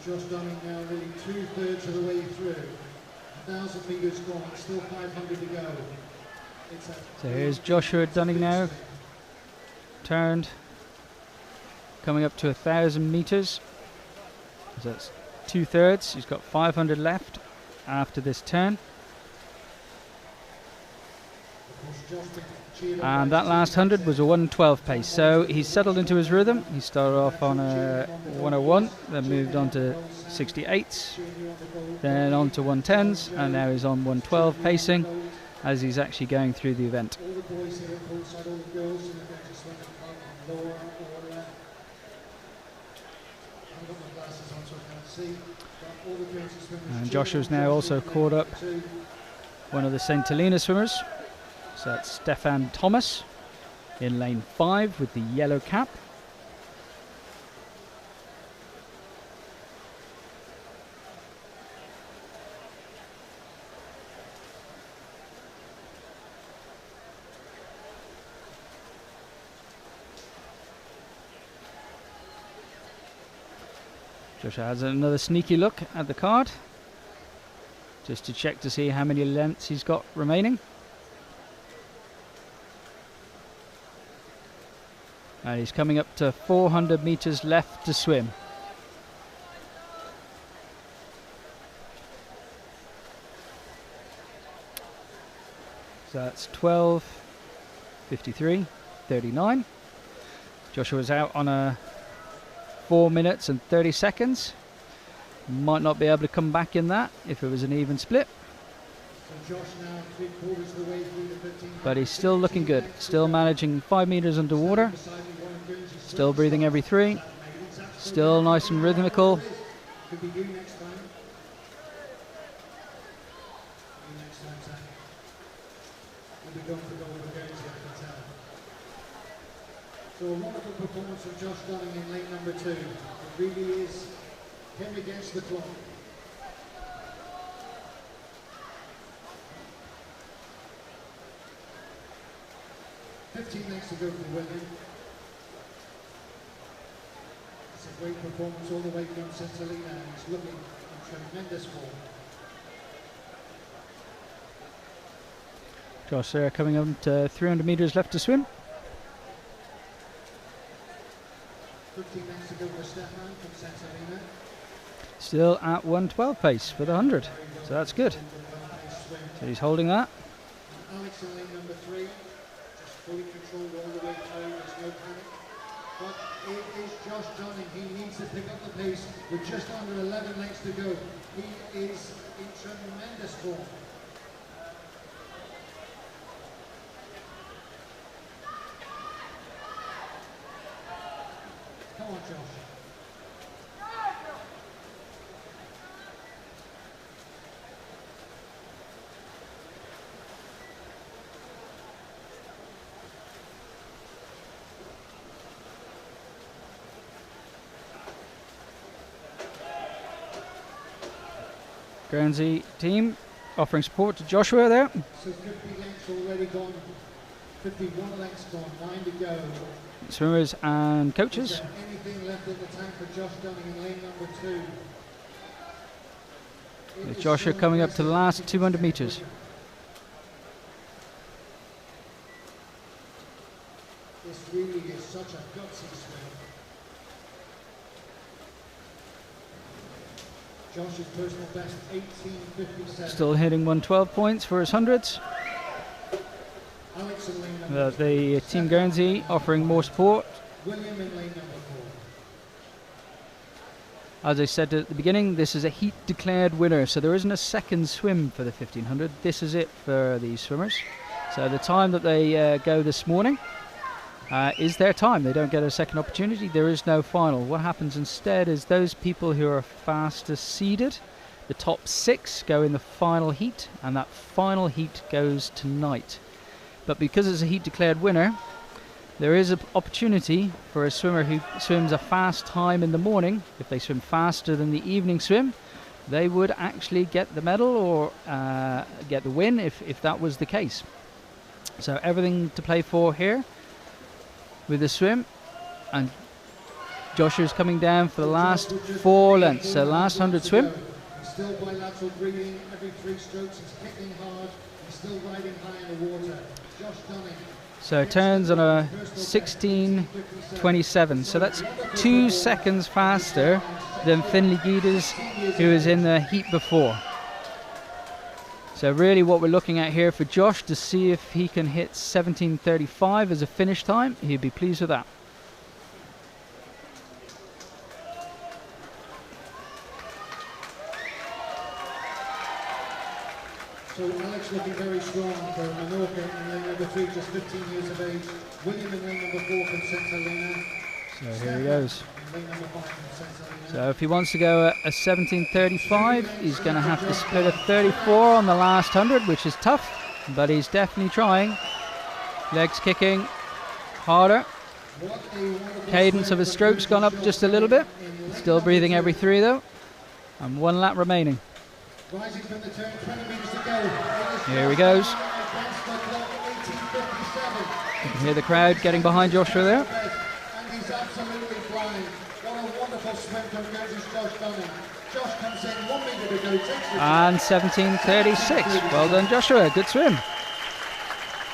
Josh Dunning now really 2/3 of the way through. 1,000 metres gone, still 500 to go. So here's Joshua Dunning now, turned, coming up to 1,000 metres. So that's 2/3. He's got 500 left after this turn. And that last 100 was a 1:12 pace. So he's settled into his rhythm. He started off on a 1:01, then moved on to 68s, then on to 1:10s, and now he's on 1:12 pacing as he's actually going through the event. All the boys here at poolside, all the girls, and they're going to swim at lower or I've got my glasses on so I can't see. But all the girls are swimming. And Joshua's now also caught up one of the St. Helena swimmers. So that's Stefan Thomas in lane 5 with the yellow cap. Joshua has another sneaky look at the card just to check to see how many lengths he's got remaining. And he's coming up to 400 meters left to swim. So that's 12:53:39. Joshua's out on a 4 minutes and 30 seconds. Might not be able to come back in that if it was an even split. But he's still looking good. Still managing 5 meters underwater. Still breathing every 3. Still nice and rhythmical. So a wonderful performance from Josh Dunning in lane number 2. It really is him against the clock. 15 lengths to go for William. It's a great performance all the way from St. Helena, and he's looking in tremendous form. Josh there coming up to 300 meters left to swim. 15 lengths to go for Stefan from St. Helena. Still at 1:12 pace for the 100, so that's good. So he's holding that. And Alex in lane number 3, just fully controlled all the way through, there's no panic. But it is Josh Dunning, he needs to pick up the pace with just under 11 lengths to go. He is in tremendous form. Come on, Josh. Guernsey team offering support to Joshua there. So 50 lengths already gone, 51 lengths gone, 9 to go. Swimmers and Is coaches. there anything left in the tank for Josh Dunning in lane number 2? With Joshua coming up to the last 200 meters. This really is such a gutsy swim. Josh's personal best, 18:57. Still hitting 112 points for his hundreds. Alex in lane number The Team Guernsey offering more support. William in lane number 4. As I said at the beginning, this is a heat declared winner, so there isn't a second swim for the 1500. This is it for these swimmers. So the time that they go this morning is their time. They don't get a second opportunity. There is no final. What happens instead is those people who are fastest seeded, the top 6, go in the final heat, and that final heat goes tonight. But because it's a heat declared winner, there is an opportunity for a swimmer who swims a fast time in the morning. If they swim faster than the evening swim, they would actually get the medal or get the win if that was the case. So everything to play for here with the swim. And Joshua's coming down for the last 4 lengths. So last 100 swim. He's still bilateral breathing every 3 strokes. He's kicking hard. He's still riding high in the water. Josh Dunning. So turns on a 16:27. So that's 2 seconds faster than Finley Gieders, who was in the heat before. So really what we're looking at here for Josh, to see if he can hit 17:35 as a finish time, he'd be pleased with that. So Alex looking very strong for Menorca in lane number 3, just 15 years of age. William in lane number 4 from St. Helena. So here he goes. In lane number 5 from St. Helena. So if he wants to go a 17:35, he's going to have to split a 34 on the last 100, which is tough, but he's definitely trying. Legs kicking harder. Cadence of his stroke's gone up just a little bit. Still breathing every 3 though. And 1 lap remaining. Rising from the turn, 20 metres to go. Here he goes. You can hear the crowd getting behind Joshua there. And he's absolutely flying. What a wonderful swim from Guernsey's Josh Dunning. Josh comes in 1 metre to go, takes the And 17:36. Well done, Joshua. Good swim.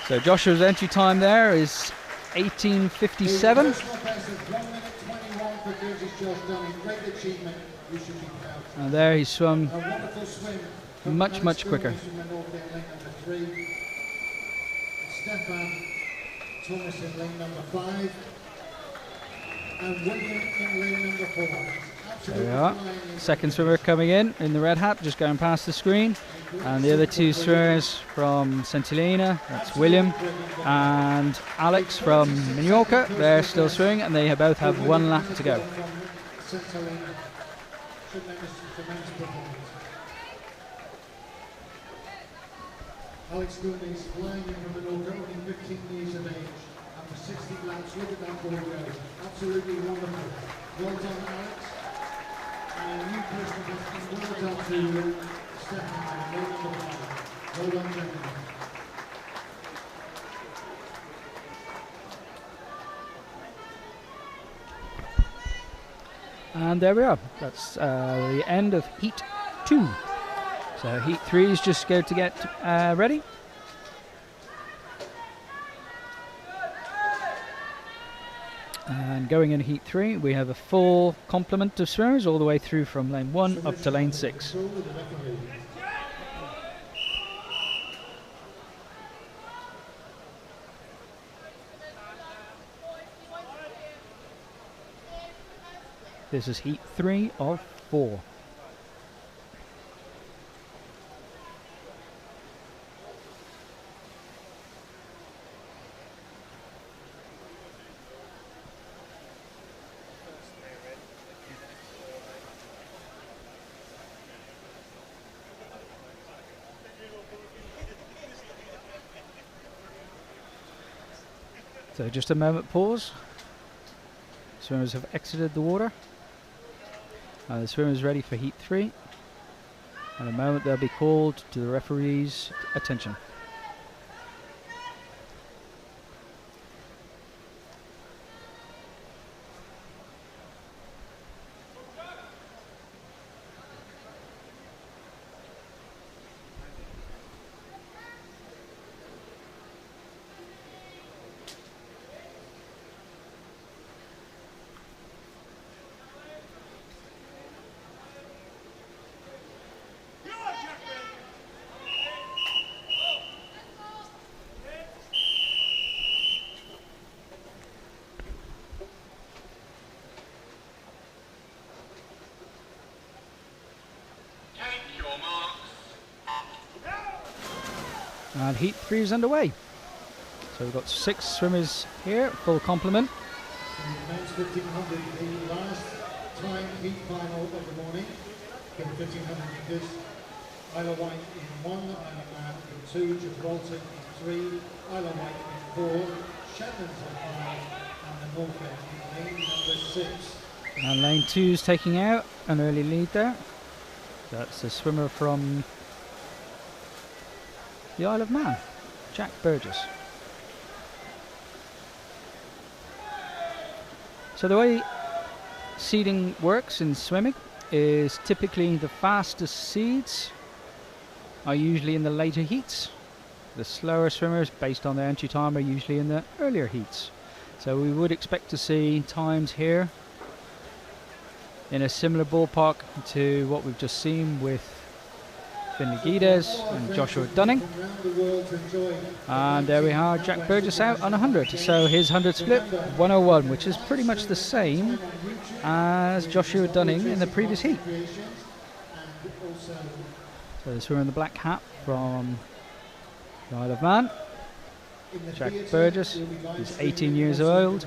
So Joshua's entry time there is 18:57. personal best is 1 minute 21 for Guernsey's Josh Dunning. Great achievement. You should be proud. And there he swum A wonderful swim. from much, Alex much quicker. Gomez in Menorca in lane number 3. Stefan Thomas in lane number 5. And William in lane number 4. There we are. Second swimmer coming in the red hat, just going past the screen. And the other 2 swimmers from St. Helena, that's William and Alex from Menorca. They're still swimming and they both have 1 lap to go. St. Helena. Tremendous performance. Alex Gomez flying in from Menorca, only 15 years of age. After 60 laps, look at that ball go. Absolutely wonderful. Well done, Alex. And a new personal best. Well done to Stefan and lane number 5. Well done, gentlemen. And there we are. That's the end of Heat 2. So Heat 3 is just going to get ready. And going in Heat 3, we have a full complement of swimmers all the way through from lane 1 up to lane 6. This is Heat 3 of 4. So just a moment pause. Swimmers have exited the water. The swimmer's ready for Heat 3. In a moment they'll be called to the referee's attention. And Heat 3 is underway. So we've got 6 swimmers here, full complement. Men's 1500, the last time heat final of the morning for the 1500 meters. Isla White in 1, Isla Man in 2, Gibraltar in 3, Isla White in 4, Shetlands in 5, and Menorca in lane number 6. And lane 2 is taking out an early lead there. That's a swimmer from the Isle of Man, Jack Burgess. So the way seeding works in swimming is typically the fastest seeds are usually in the later heats. The slower swimmers, based on their entry time, are usually in the earlier heats. So we would expect to see times here in a similar ballpark to what we've just seen with Finley Guides and Joshua Dunning. And there we are, Jack Burgess out on 100. So his 100 split, 101, which is pretty much the same as Joshua Dunning in the previous heat. So the swimmer in the black hat from the Isle of Man, Jack Burgess. He's 18 years old.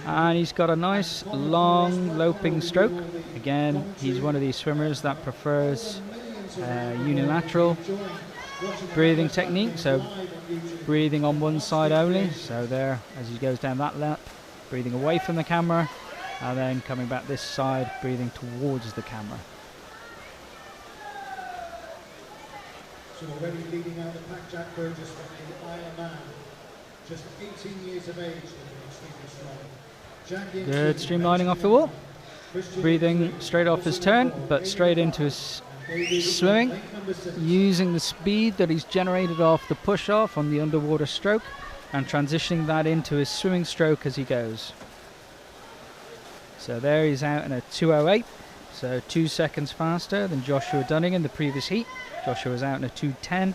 And he's got a nice long loping stroke. Again, he's one of these swimmers that prefers unilateral breathing technique, so breathing on one side only. So there, as he goes down that lap, breathing away from the camera, and then coming back this side, breathing towards the camera. So already leading out the pack, Jack Burgess from the Isle of Man, just 18 years of age, extremely strong. Good streamlining off the wall, breathing straight off his turn, but straight into his swimming, using the speed that he's generated off the push-off on the underwater stroke and transitioning that into his swimming stroke as he goes. So there he's out in a 2:08, so 2 seconds faster than Joshua Dunning in the previous heat. Joshua was out in a 2:10.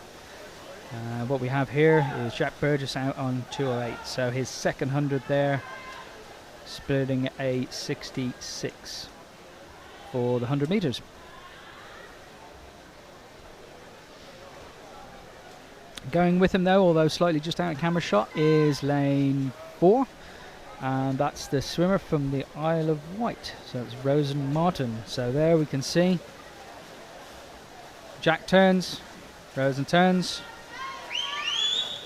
What we have here is Jack Burgess out on 2:08, so his second 100 there, splitting a 66 for the 100 meters. Going with him though, although slightly just out of camera shot, is lane 4, and that's the swimmer from the Isle of Wight, so it's Rosen Martin. So there we can see Jack turns, Rosen turns,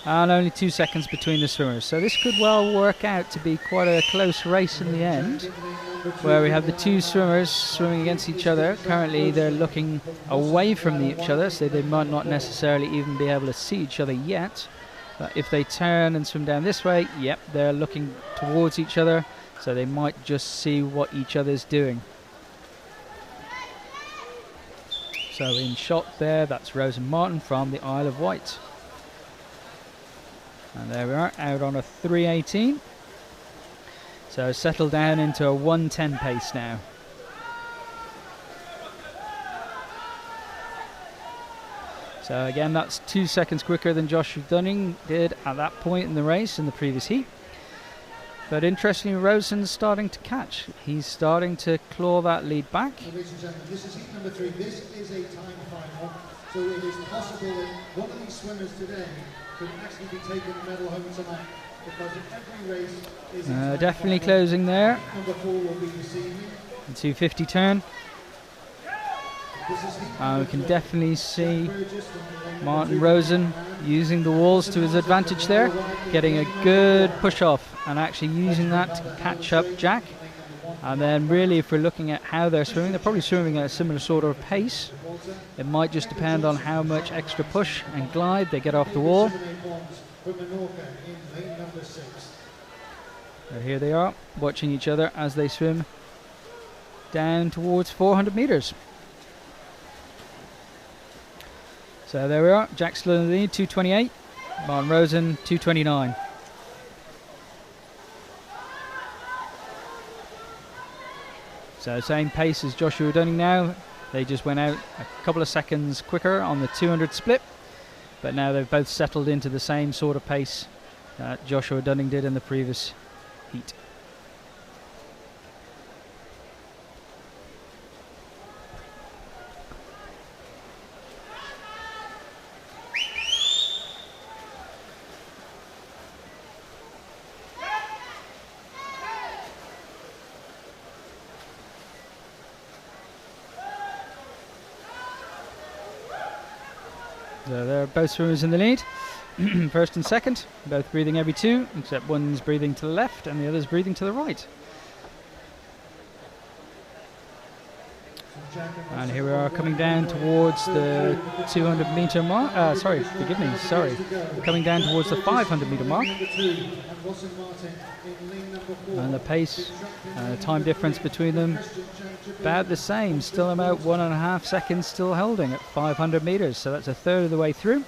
and only 2 seconds between the swimmers. So this could well work out to be quite a close race in the end, where we have the two swimmers swimming against each other. Currently they're looking away from each other, so they might not necessarily even be able to see each other yet. But if they turn and swim down this way, yep, they're looking towards each other, so they might just see what each other's doing. So in shot there, that's Rosen Martin from the Isle of Wight. And there we are, out on a 3:18. So settled down into a 1:10 pace now. So again, that's 2 seconds quicker than Joshua Dunning did at that point in the race in the previous heat. But interestingly, Rosen's starting to catch. He's starting to claw that lead back. Ladies and gentlemen, this is heat number 3. This is a time final. So it is possible that one of these swimmers today could actually be taking the medal home tonight, because every race is definitely closing there. Number 4 will be this evening. The 250 turn. We can definitely see Martin Rosen using the walls to his advantage there, getting a good push off and actually using that to catch up Jack. And then really, if we're looking at how they're swimming, they're probably swimming at a similar sort of pace. It might just depend on how much extra push and glide they get off the wall. So here they are, watching each other as they swim down towards 400 meters. So there we are, Jack still in the lead, 2:28, Martin Rosen, 2:29. So same pace as Joshua Dunning now. They just went out a couple of seconds quicker on the 200 split, but now they've both settled into the same sort of pace that Joshua Dunning did in the previous heat. So they're both swimmers in the lead, first and second, both breathing every 2, except one's breathing to the left and the other's breathing to the right. And here we are coming down towards the 200 meter mark. Coming down towards the 500 meter mark. And the pace, the time difference between them, about the same, still about 1.5 seconds still holding at 500 meters. So that's a third of the way through.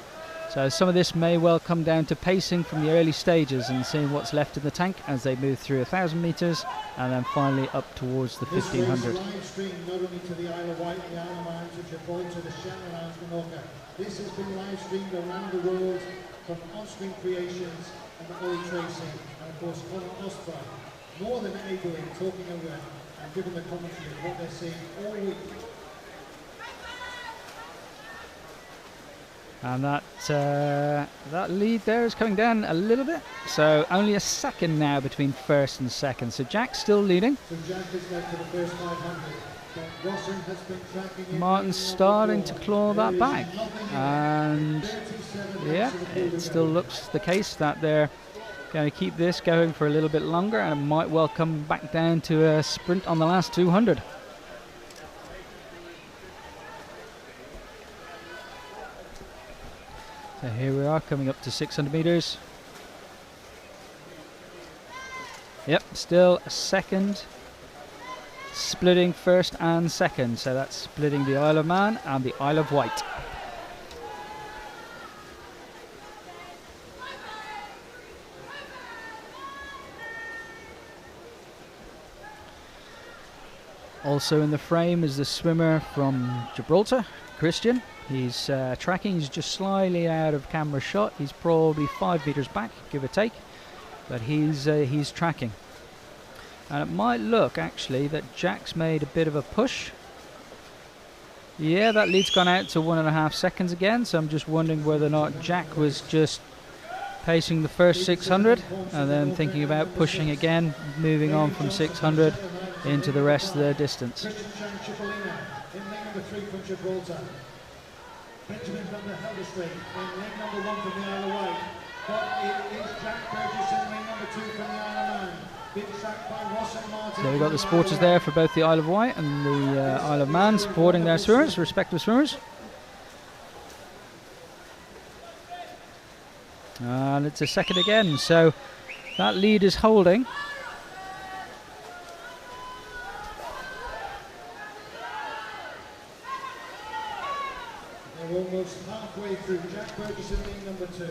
So some of this may well come down to pacing from the early stages and seeing what's left in the tank as they move through 1,000 metres and then finally up towards the 1,500. This race live streamed not only to the Isle of Wight, the Isle of Man, to Gibraltar, the Shetland Islands, Menorca. This has been live streamed around the world from On-Screen Creations and the Oil Tracing, and of course Conor Osborne, more than able in talking over and giving the commentary of what they're seeing all week. And that lead there is coming down a little bit, so only a second now between first and second. So Jack's still leading. So Jack is left for the first 500. But Rosson has been tracking in. Martin's starting to claw that back, and yeah, it still looks the case that they're going to keep this going for a little bit longer, and it might well come back down to a sprint on the last 200. So here we are coming up to 600 metres. Yep, still a second, splitting first and second. So that's splitting the Isle of Man and the Isle of Wight. Also in the frame is the swimmer from Gibraltar, Christian. He's tracking, he's just slightly out of camera shot. He's probably 5 meters back, give or take, but he's tracking. And it might look actually that Jack's made a bit of a push. Yeah, that lead's gone out to 1.5 seconds again, so I'm just wondering whether or not Jack was just pacing the first 600 and then thinking about pushing again, moving on from 600 into the rest of the distance. Christian Cipollina in lane number 3 from Gibraltar. Benjamin van der Helderstreek in lane number 1 from the Isle of Wight. But it is Jack Burgess in lane number 2 from the Isle of Man. Big track by Rosson Martin. So we've got the supporters there for both the Isle of Wight and the Isle of Man supporting their swimmers, respective swimmers. And it's a second again, so that lead is holding. They're almost halfway through. Jack Burgess in lane number 2.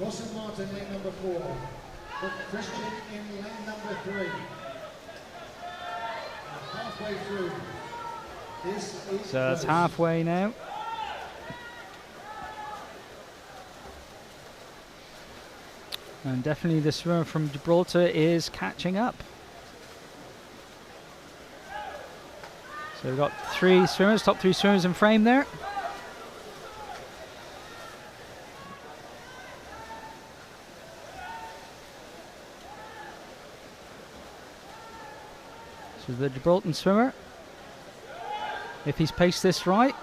Rosson Martin lane number 4. But Christian in lane number 3. Halfway through. This is So that's close. halfway now. And definitely the swimmer from Gibraltar is catching up. So we've got 3 swimmers, top 3 swimmers in frame there. So the Gibraltar swimmer, if he's paced this right,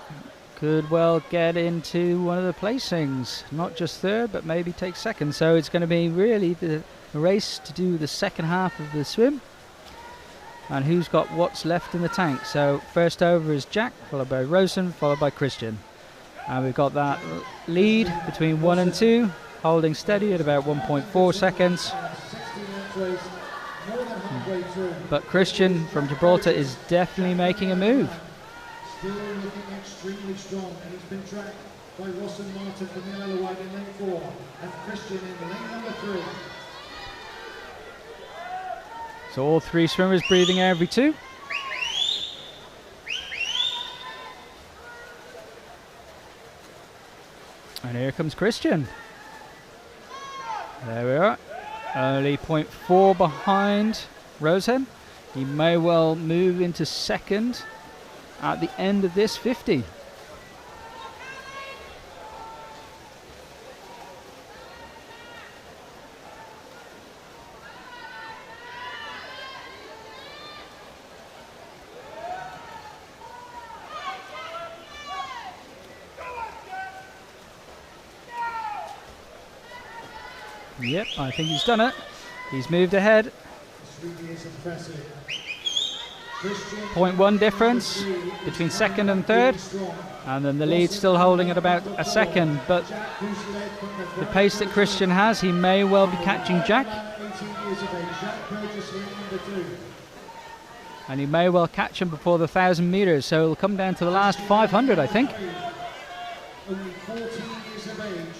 could well get into one of the placings. Not just third, but maybe take second. So it's going to be really the race to do the second half of the swim. And who's got what's left in the tank. So first over is Jack, followed by Rosson, followed by Christian. And we've got that lead between 1 and 2, holding steady at about 1.4 seconds. But Christian from Gibraltar is definitely making a move. Still looking extremely strong, and he's been tracked by Rosson Martin from the Isle of Wight in lane 4, and Christian in lane number 3. So all 3 swimmers breathing air every 2. And here comes Christian. There we are. Only 0.4 behind Rosehead. He may well move into second at the end of this 50. Yep, I think he's done it. He's moved ahead. This really is impressive. 0.1 difference between second and third, and then the lead still holding at about a second. But the pace that Christian has, he may well be catching Jack, and he may well catch him before the 1,000 meters. So it'll come down to the last 500, I think. only 14 years of age.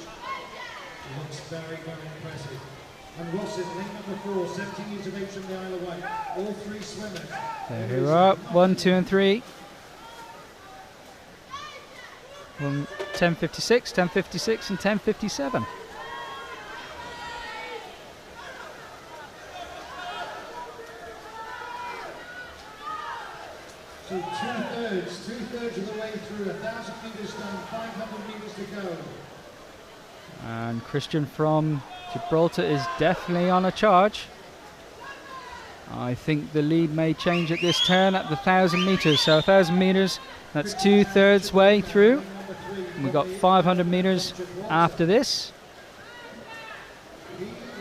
Looks very, very impressive. And Wilson, lane number 4, 17 years of age from the Isle of Wight. All 3 swimmers. There we are. 1, 2, and 3. 10:56, 10:56, and 10:57. So two-thirds of the way through, 1,000 metres done, 500 metres to go. And Christian from Gibraltar is definitely on a charge. I think the lead may change at this turn at the 1,000 metres. So 1,000 metres, that's 2/3 way through. And we've got 500 metres after this.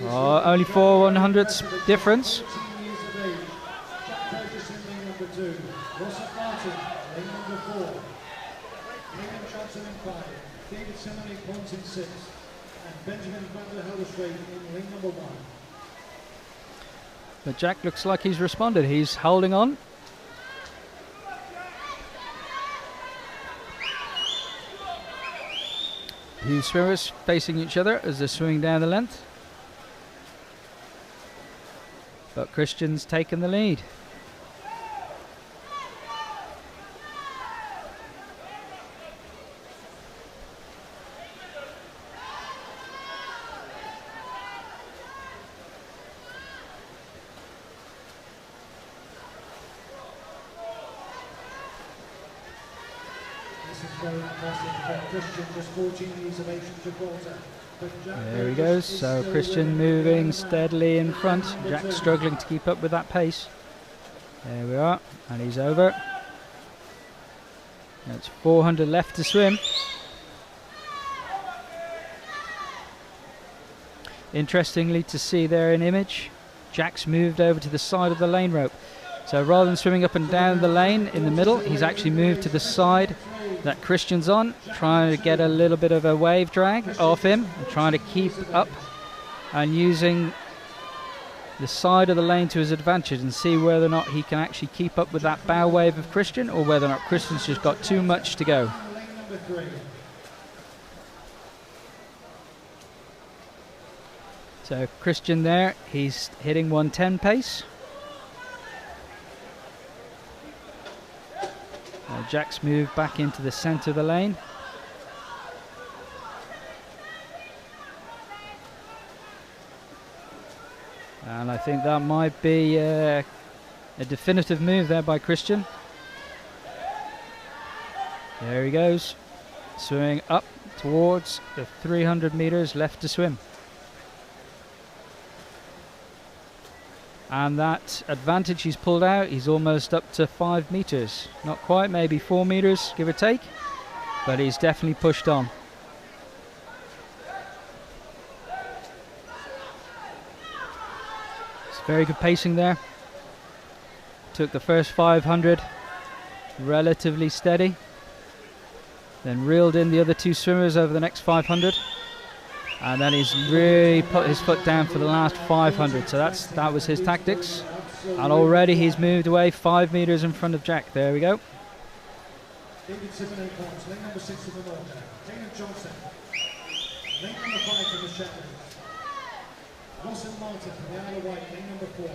Oh, only 4 100ths difference. 14 years of age. Jack Burgess in lane number 2. Russell Martin, lane number 4. Liam Johnson in 5. David Simon in points in 6. And Benjamin van der Helderstreek in lane number 1. But Jack looks like he's responded. He's holding on. Two swimmers facing each other as they're swimming down the length. But Christian's taken the lead. This is very impressive for Christian, just 14 years of age from Gibraltar. But Jack There he Burgess goes. is So still Christian winning. moving steadily in front. Jack struggling to keep up with that pace. There we are. And he's over. That's 400 left to swim. Interestingly to see there in image, Jack's moved over to the side of the lane rope. So rather than swimming up and down the lane in the middle, he's actually moved to the side that Christian's on, trying to get a little bit of a wave drag off him, and trying to keep up and using the side of the lane to his advantage and see whether or not he can actually keep up with that bow wave of Christian, or whether or not Christian's just got too much to go. Lane number 3. So Christian there, he's hitting 110 pace. Jack's moved back into the centre of the lane. And I think that might be a definitive move there by Christian. There he goes, swimming up towards the 300 metres left to swim. And that advantage he's pulled out, he's almost up to 5 metres. Not quite, maybe 4 metres, give or take. But he's definitely pushed on. It's very good pacing there. Took the first 500 relatively steady. Then reeled in the other 2 swimmers over the next 500. And then he's really put his foot down for the last 500. So that was his tactics. And already he's moved away 5 metres in front of Jack. There we go. David Simon in points, lane number 6 from the North. Dana Johnson, lane number 5 from the Shetlands. Wilson Martin from the Isle of Wight, lane number 4.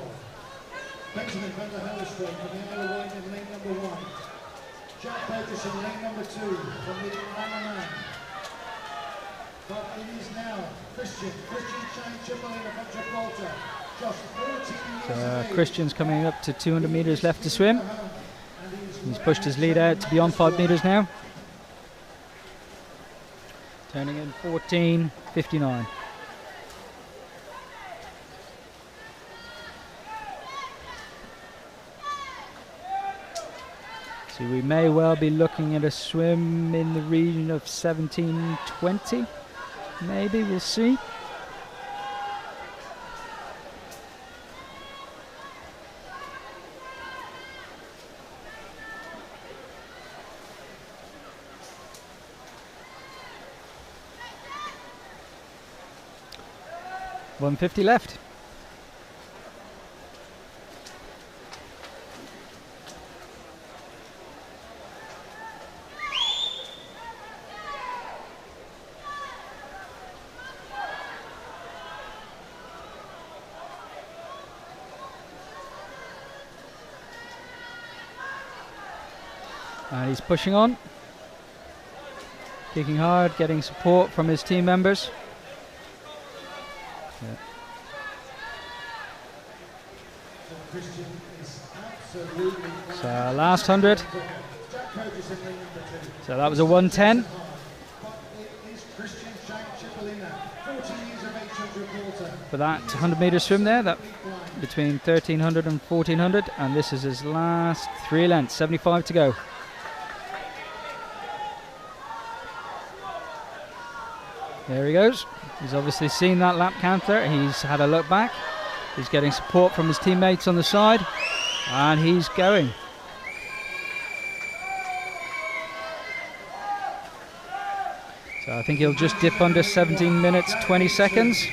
Benjamin van der Helderstreek from the Isle of Wight in lane number 1. Jack Burgess in lane number 2 from the Isle of Man. But it is now Christian Chamberlain from Gibraltar. Just 14 years of age. Christian's coming up to 200 metres left to swim. He's pushed his lead out to beyond 5 metres now. Turning in 14:59. So we may well be looking at a swim in the region of 17:20. Maybe, we'll see. $150 left. And he's pushing on, kicking hard, getting support from his team members. Yeah. So last 100. So that was a 110. For that 100-meter swim there, that between 1300 and 1400, and this is his last 3 lengths, 75 to go. There he goes. He's obviously seen that lap counter. He's had a look back. He's getting support from his teammates on the side, and he's going. So I think he'll just dip under 17 minutes 20 seconds,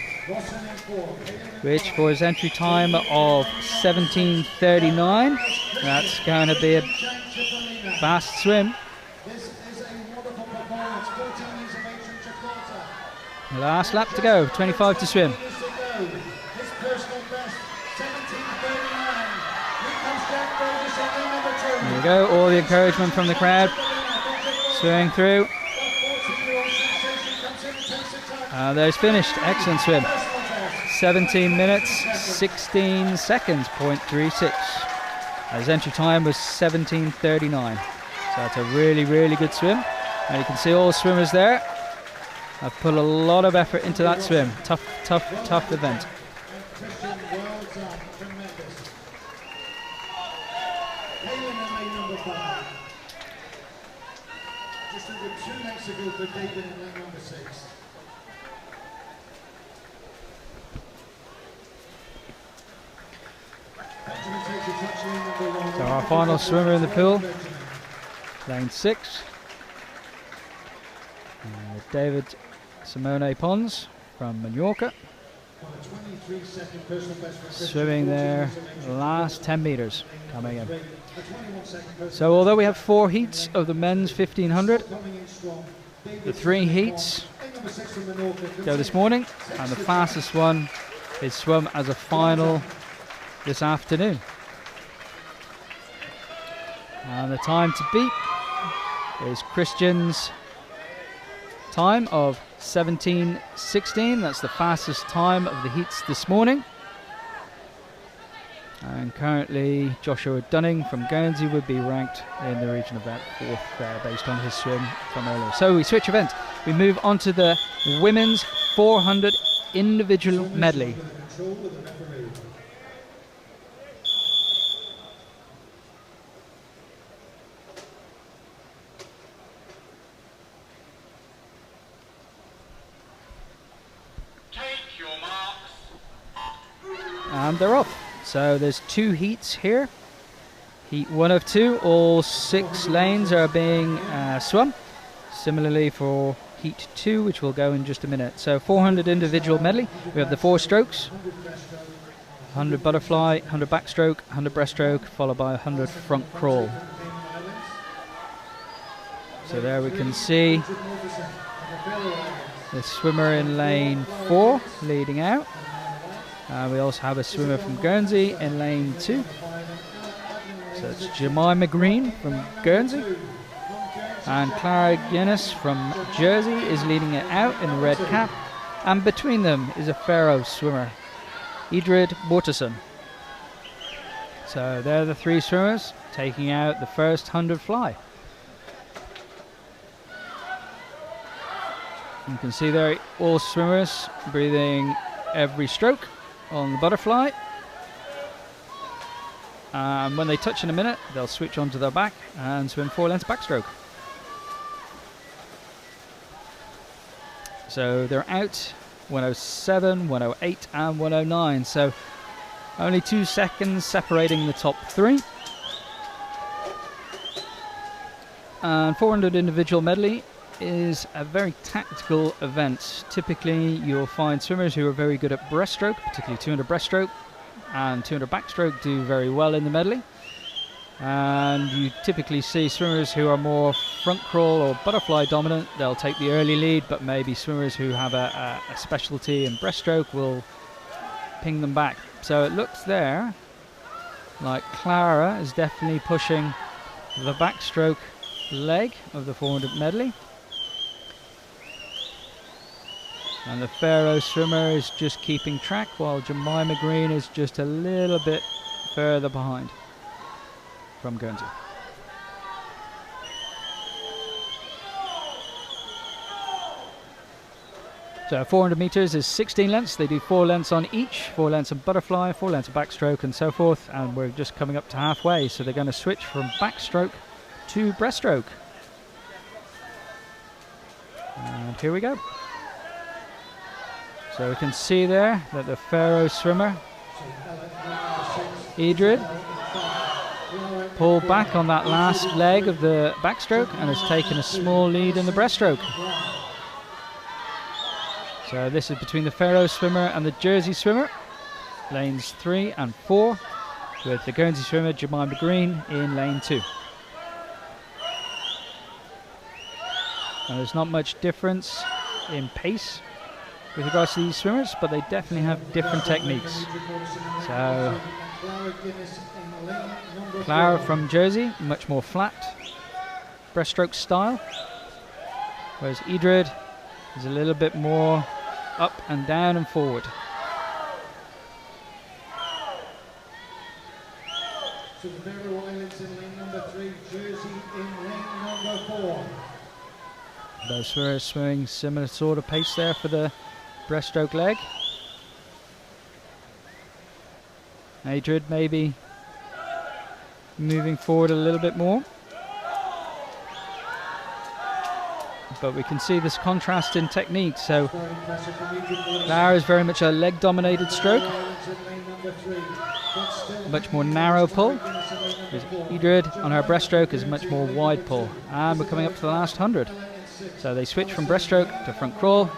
which for his entry time of 17:39, that's going to be a fast swim. Last lap to go, 25 to swim. There we go, all the encouragement from the crowd. Swimming through. There's finished, excellent swim. 17 minutes, 16 seconds, 0.36. His entry time was 17:39. So that's a really, really good swim. And you can see all the swimmers there. I've put a lot of effort into that swim. Tough, tough, tough event. Just under 2 lengths ago for David in lane number 6. So our final swimmer in the pool, lane 6. David Simone Pons from Mallorca, swimming their last 10 meters coming in. So although we have 4 heats of the men's 1500, the 3 heats go this morning, and the fastest one is swum as a final this afternoon. And the time to beat is Christian's time of 17:16. That's the fastest time of the heats this morning. And currently Joshua Dunning from Guernsey would be ranked in the region of about 4th based on his swim from earlier. So we switch event. We move on to the women's 400 individual medley. And they're off. So there's 2 heats here. Heat 1 of 2, all 6 lanes are being swum. Similarly for heat 2, which will go in just a minute. So 400 individual medley. We have the 4 strokes, 100 butterfly, 100 backstroke, 100 breaststroke, followed by 100 front crawl. So there we can see the swimmer in lane 4 leading out. We also have a swimmer from Guernsey in lane 2. So it's Jemima Green from Guernsey. And Clara Guinness from Jersey is leading it out in the red cap. And between them is a Faroe swimmer, Idrid Mortensen. So they're the 3 swimmers taking out the first 100 fly. You can see there all swimmers breathing every stroke on the butterfly, and when they touch in a minute they'll switch onto their back and swim 4 lengths backstroke. So they're out 107, 108 and 109, so only 2 seconds separating the top 3. And 400 individual medley is a very tactical event. Typically you'll find swimmers who are very good at breaststroke, particularly 200 breaststroke and 200 backstroke do very well in the medley. And you typically see swimmers who are more front crawl or butterfly dominant, they'll take the early lead, but maybe swimmers who have a specialty in breaststroke will ping them back. So it looks there like Clara is definitely pushing the backstroke leg of the 400 medley. And the Pharaoh swimmer is just keeping track while Jemima Green is just a little bit further behind from Guernsey. So 400 meters is 16 lengths. They do 4 lengths on each, 4 lengths of butterfly, 4 lengths of backstroke and so forth. And we're just coming up to halfway. So they're going to switch from backstroke to breaststroke. And here we go. So we can see there that the Pharaoh swimmer, Idrid, pulled back on that last leg of the backstroke and has taken a small lead in the breaststroke. So this is between the Pharaoh swimmer and the Jersey swimmer, lanes 3 and 4, with the Guernsey swimmer Jemima Green in lane 2. And there's not much difference in pace with regards to these swimmers, but they definitely have different techniques. So Clara from Jersey, much more flat breaststroke style, whereas Idrid is a little bit more up and down and forward. So the Faroe Islands in lane number 3, Jersey in lane number 4. Both swimmers swimming similar sort of pace there for the breaststroke leg. Idrid maybe moving forward a little bit more. But we can see this contrast in technique. So Clara is very much a leg dominated stroke, much more narrow pull. Idrid on her breaststroke is much more wide pull. And we're coming up to the last 100. So they switch from breaststroke to front crawl.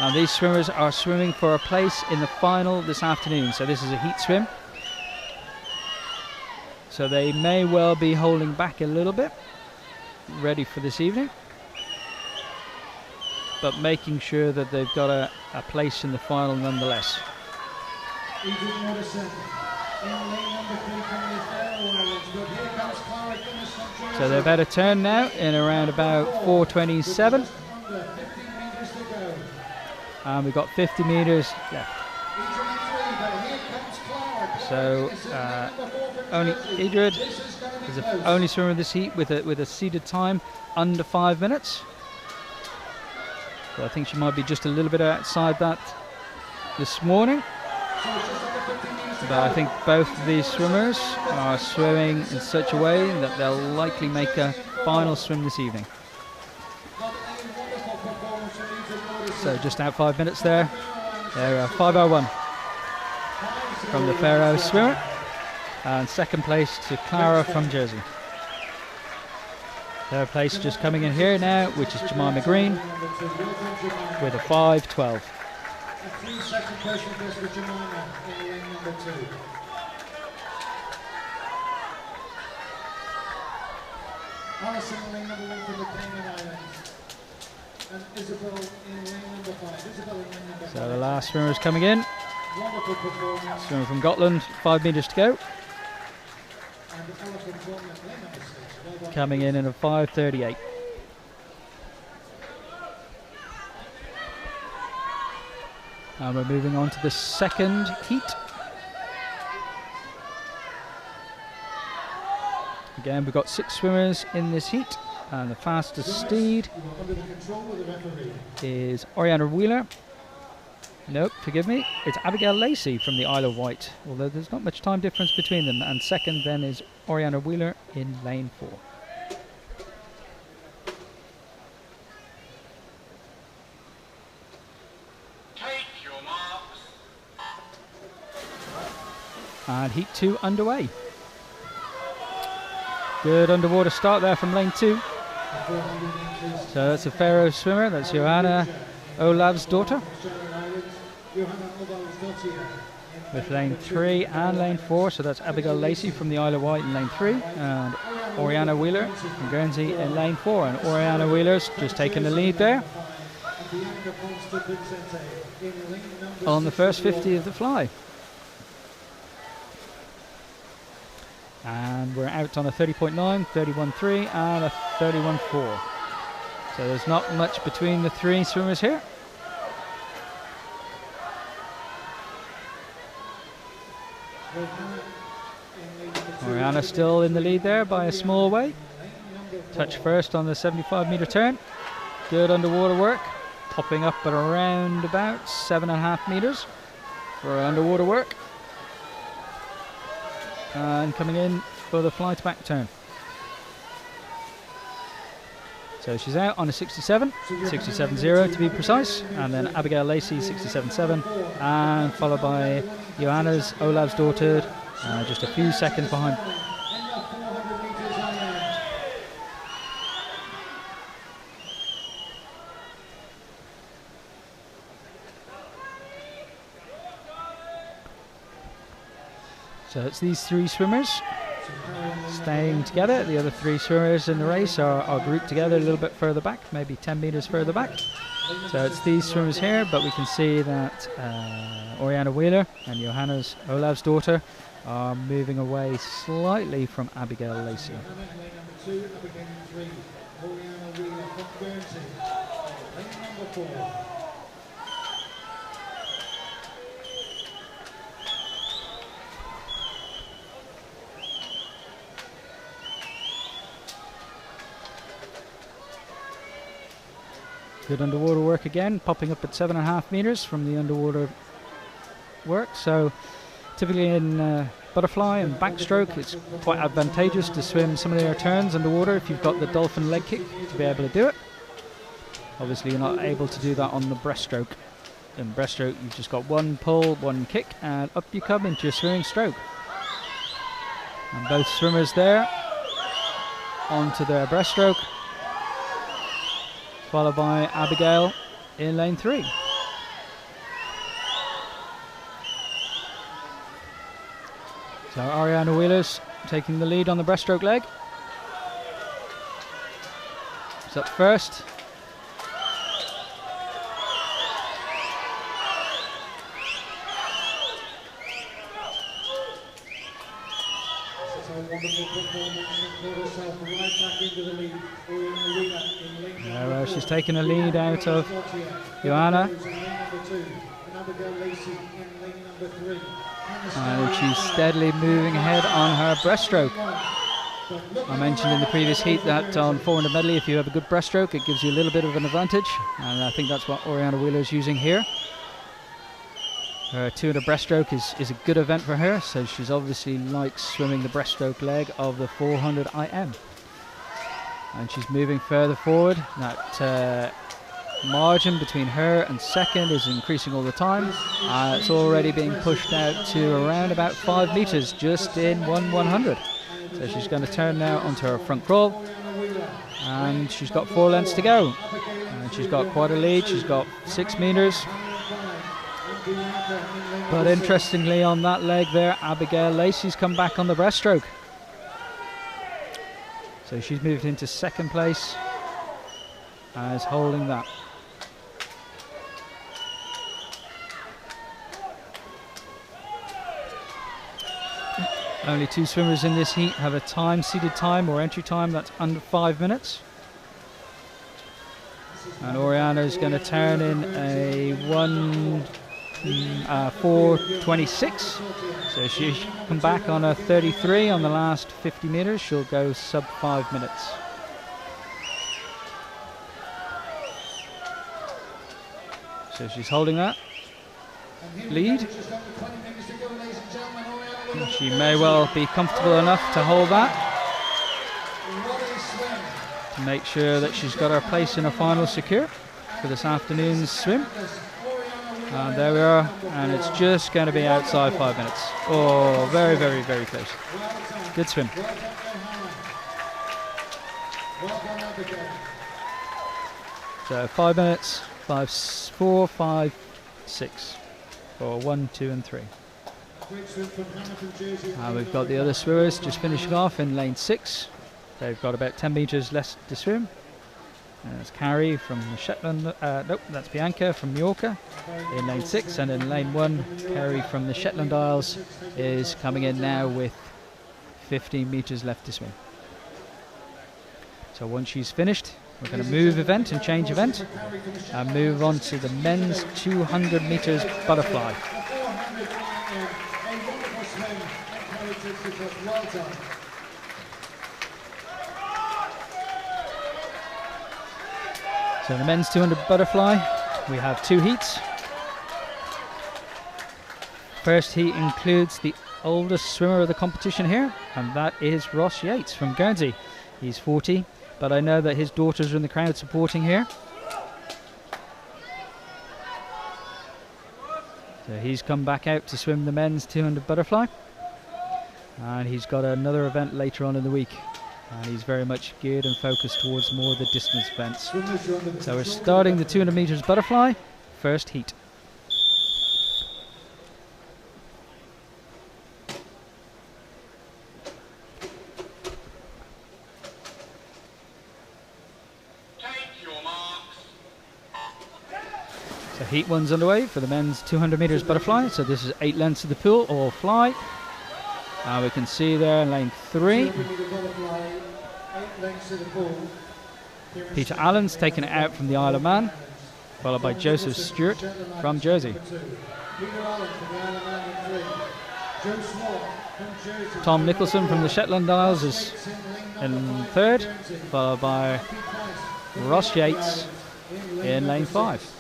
And these swimmers are swimming for a place in the final this afternoon. So this is a heat swim. So they may well be holding back a little bit, ready for this evening, but making sure that they've got a place in the final nonetheless. So they've had a turn now in around about 4:27, and we've got 50 meters left. So only Idrid is the only swimmer in this heat with a seeded time under 5 minutes. So I think she might be just a little bit outside that this morning. But I think both of these swimmers are swimming in such a way that they'll likely make a final swim this evening. So just out 5 minutes there. There, 5:01 from the Pharaoh swimmer. And second place to Clara from Jersey. Third place just coming in here now, which is Jemima Green with a 5:12. A 3-second question goes for Jemima in lane number 2. Alison in lane number 1 from the Cayman Islands. And Isabel in lane number 5. Isabel in lane number 5. So the last swimmer is coming in. Wonderful performance. Swimmer from Gotland, 5 meters to go. Coming in a 5:38. And we're moving on to the second heat. Again, we've got 6 swimmers in this heat, and the fastest steed is Oriana Wheeler. Nope, forgive me. It's Abigail Lacey from the Isle of Wight, although there's not much time difference between them. And second then is Oriana Wheeler in lane 4. Take your marks. And heat 2 underway. Good underwater start there from lane 2. So that's a Pharaoh swimmer, that's Johanna Olav's daughter. With lane 3 and lane 4, so that's Abigail Lacey from the Isle of Wight in lane 3, and Oriana Wheeler from Guernsey in lane 4. And Oriana Wheeler's just taking the lead there on the first 50 of the fly. And we're out on a 30.9, 31.3 and a 31.4. So there's not much between the three swimmers here. Oriana still in the lead there by a small way. Touch first on the 75-meter turn. Good underwater work. Popping up at around about 7.5 meters for underwater work. And coming in for the flight back turn. So she's out on a 67, 67.0 to be precise, and then Abigail Lacey 67.7, and followed by Johannes Olavsdottir, just a few seconds behind. So it's these three swimmers staying together. The other three swimmers in the race are grouped together a little bit further back, maybe 10 meters further back. So it's these swimmers here, but we can see that Oriana Wheeler and Johannes Olavsdottir are moving away slightly from Abigail Lacey. Good underwater work again, popping up at 7.5 meters from the underwater work. So typically in butterfly and backstroke, it's quite advantageous to swim some of their turns underwater if you've got the dolphin leg kick to be able to do it. Obviously you're not able to do that on the breaststroke. In breaststroke you've just got one pull, one kick, and up you come into your swimming stroke. And both swimmers there onto their breaststroke, followed by Abigail in lane 3. So Oriana Wheeler's taking the lead on the breaststroke leg. She's up first. She's taken a lead out of Johanna. And she's steadily moving ahead on her breaststroke. I mentioned in the previous heat that on 400 medley, if you have a good breaststroke, it gives you a little bit of an advantage. And I think that's what Oriana Wheeler is using here. Her 200 breaststroke is a good event for her, so she's obviously likes swimming the breaststroke leg of the 400 IM. And she's moving further forward. That margin between her and second is increasing all the time. It's already being pushed out to around about 5 meters just in 1/100. So she's going to turn now onto her front crawl, and she's got 4 lengths to go. And she's got quite a lead. She's got 6 meters. But interestingly, on that leg there, Abigail Lacey's come back on the breaststroke. So she's moved into second place as holding that. Only 2 swimmers in this heat have a seated time or entry time that's under 5 minutes. And Oriana is going to turn in a 4:26. So she'll come back on a 33 on the last 50 meters. She'll go sub 5 minutes. So she's holding that lead. And she may well be comfortable enough to hold that, to make sure that she's got her place in her final secure for this afternoon's swim. And there we are, and it's just going to be outside 5 minutes. Oh, very, very, very close. Good swim. So 5 minutes, 5, 4, 5, 6 for 1, 2 and 3. We've got the other swimmers just finishing off in lane 6. They've got about 10 meters less to swim. That's Carrie from the Shetland, nope, that's Bianca from Mallorca in lane 6, and in lane 1, Carrie from the Shetland Isles is coming in now with 15 meters left to swim. So once she's finished, we're going to move event and change event and move on to the men's 200 meters butterfly. So the men's 200 butterfly, we have 2 heats. First heat includes the oldest swimmer of the competition here, and that is Ross Yates from Guernsey. He's 40, but I know that his daughters are in the crowd supporting here. So he's come back out to swim the men's 200 butterfly, and he's got another event later on in the week, and he's very much geared and focused towards more of the distance events. So we're starting the 200 meters butterfly, first heat. So heat 1's underway for the men's 200 meters butterfly. So this is 8 lengths of the pool or fly. We can see there in lane 3. Peter Allen's taken it out from the Isle of Man, followed by Joseph Stewart from Jersey. Tom Nicholson from the Shetland Isles is in 3rd, followed by Ross Yates in lane 5.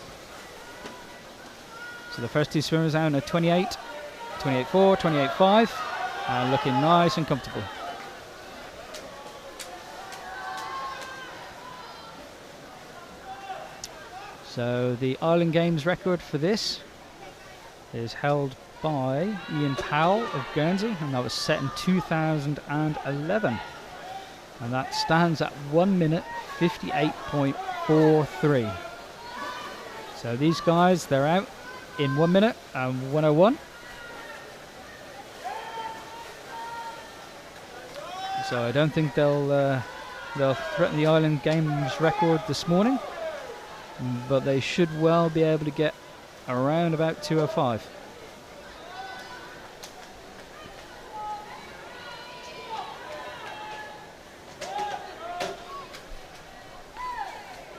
So the first 2 swimmers out at 28, 28.4, 28.5, and looking nice and comfortable. So the Island Games record for this is held by Ian Powell of Guernsey, and that was set in 2011. And that stands at 1 minute 58.43. So these guys, they're out in 1 minute and 101. So I don't think they'll threaten the Island Games record this morning, but they should well be able to get around about 2:05.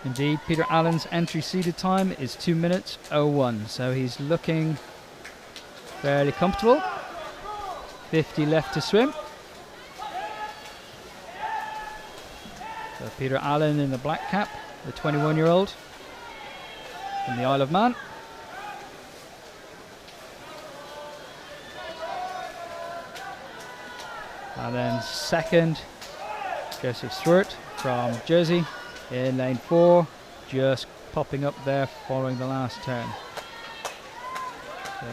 Indeed, Peter Allen's entry seeded time is 2 minutes 01, so he's looking fairly comfortable. 50 left to swim. So Peter Allen in the black cap, the 21-year-old from the Isle of Man. And then second, Joseph Stewart from Jersey in lane 4, just popping up there following the last turn. So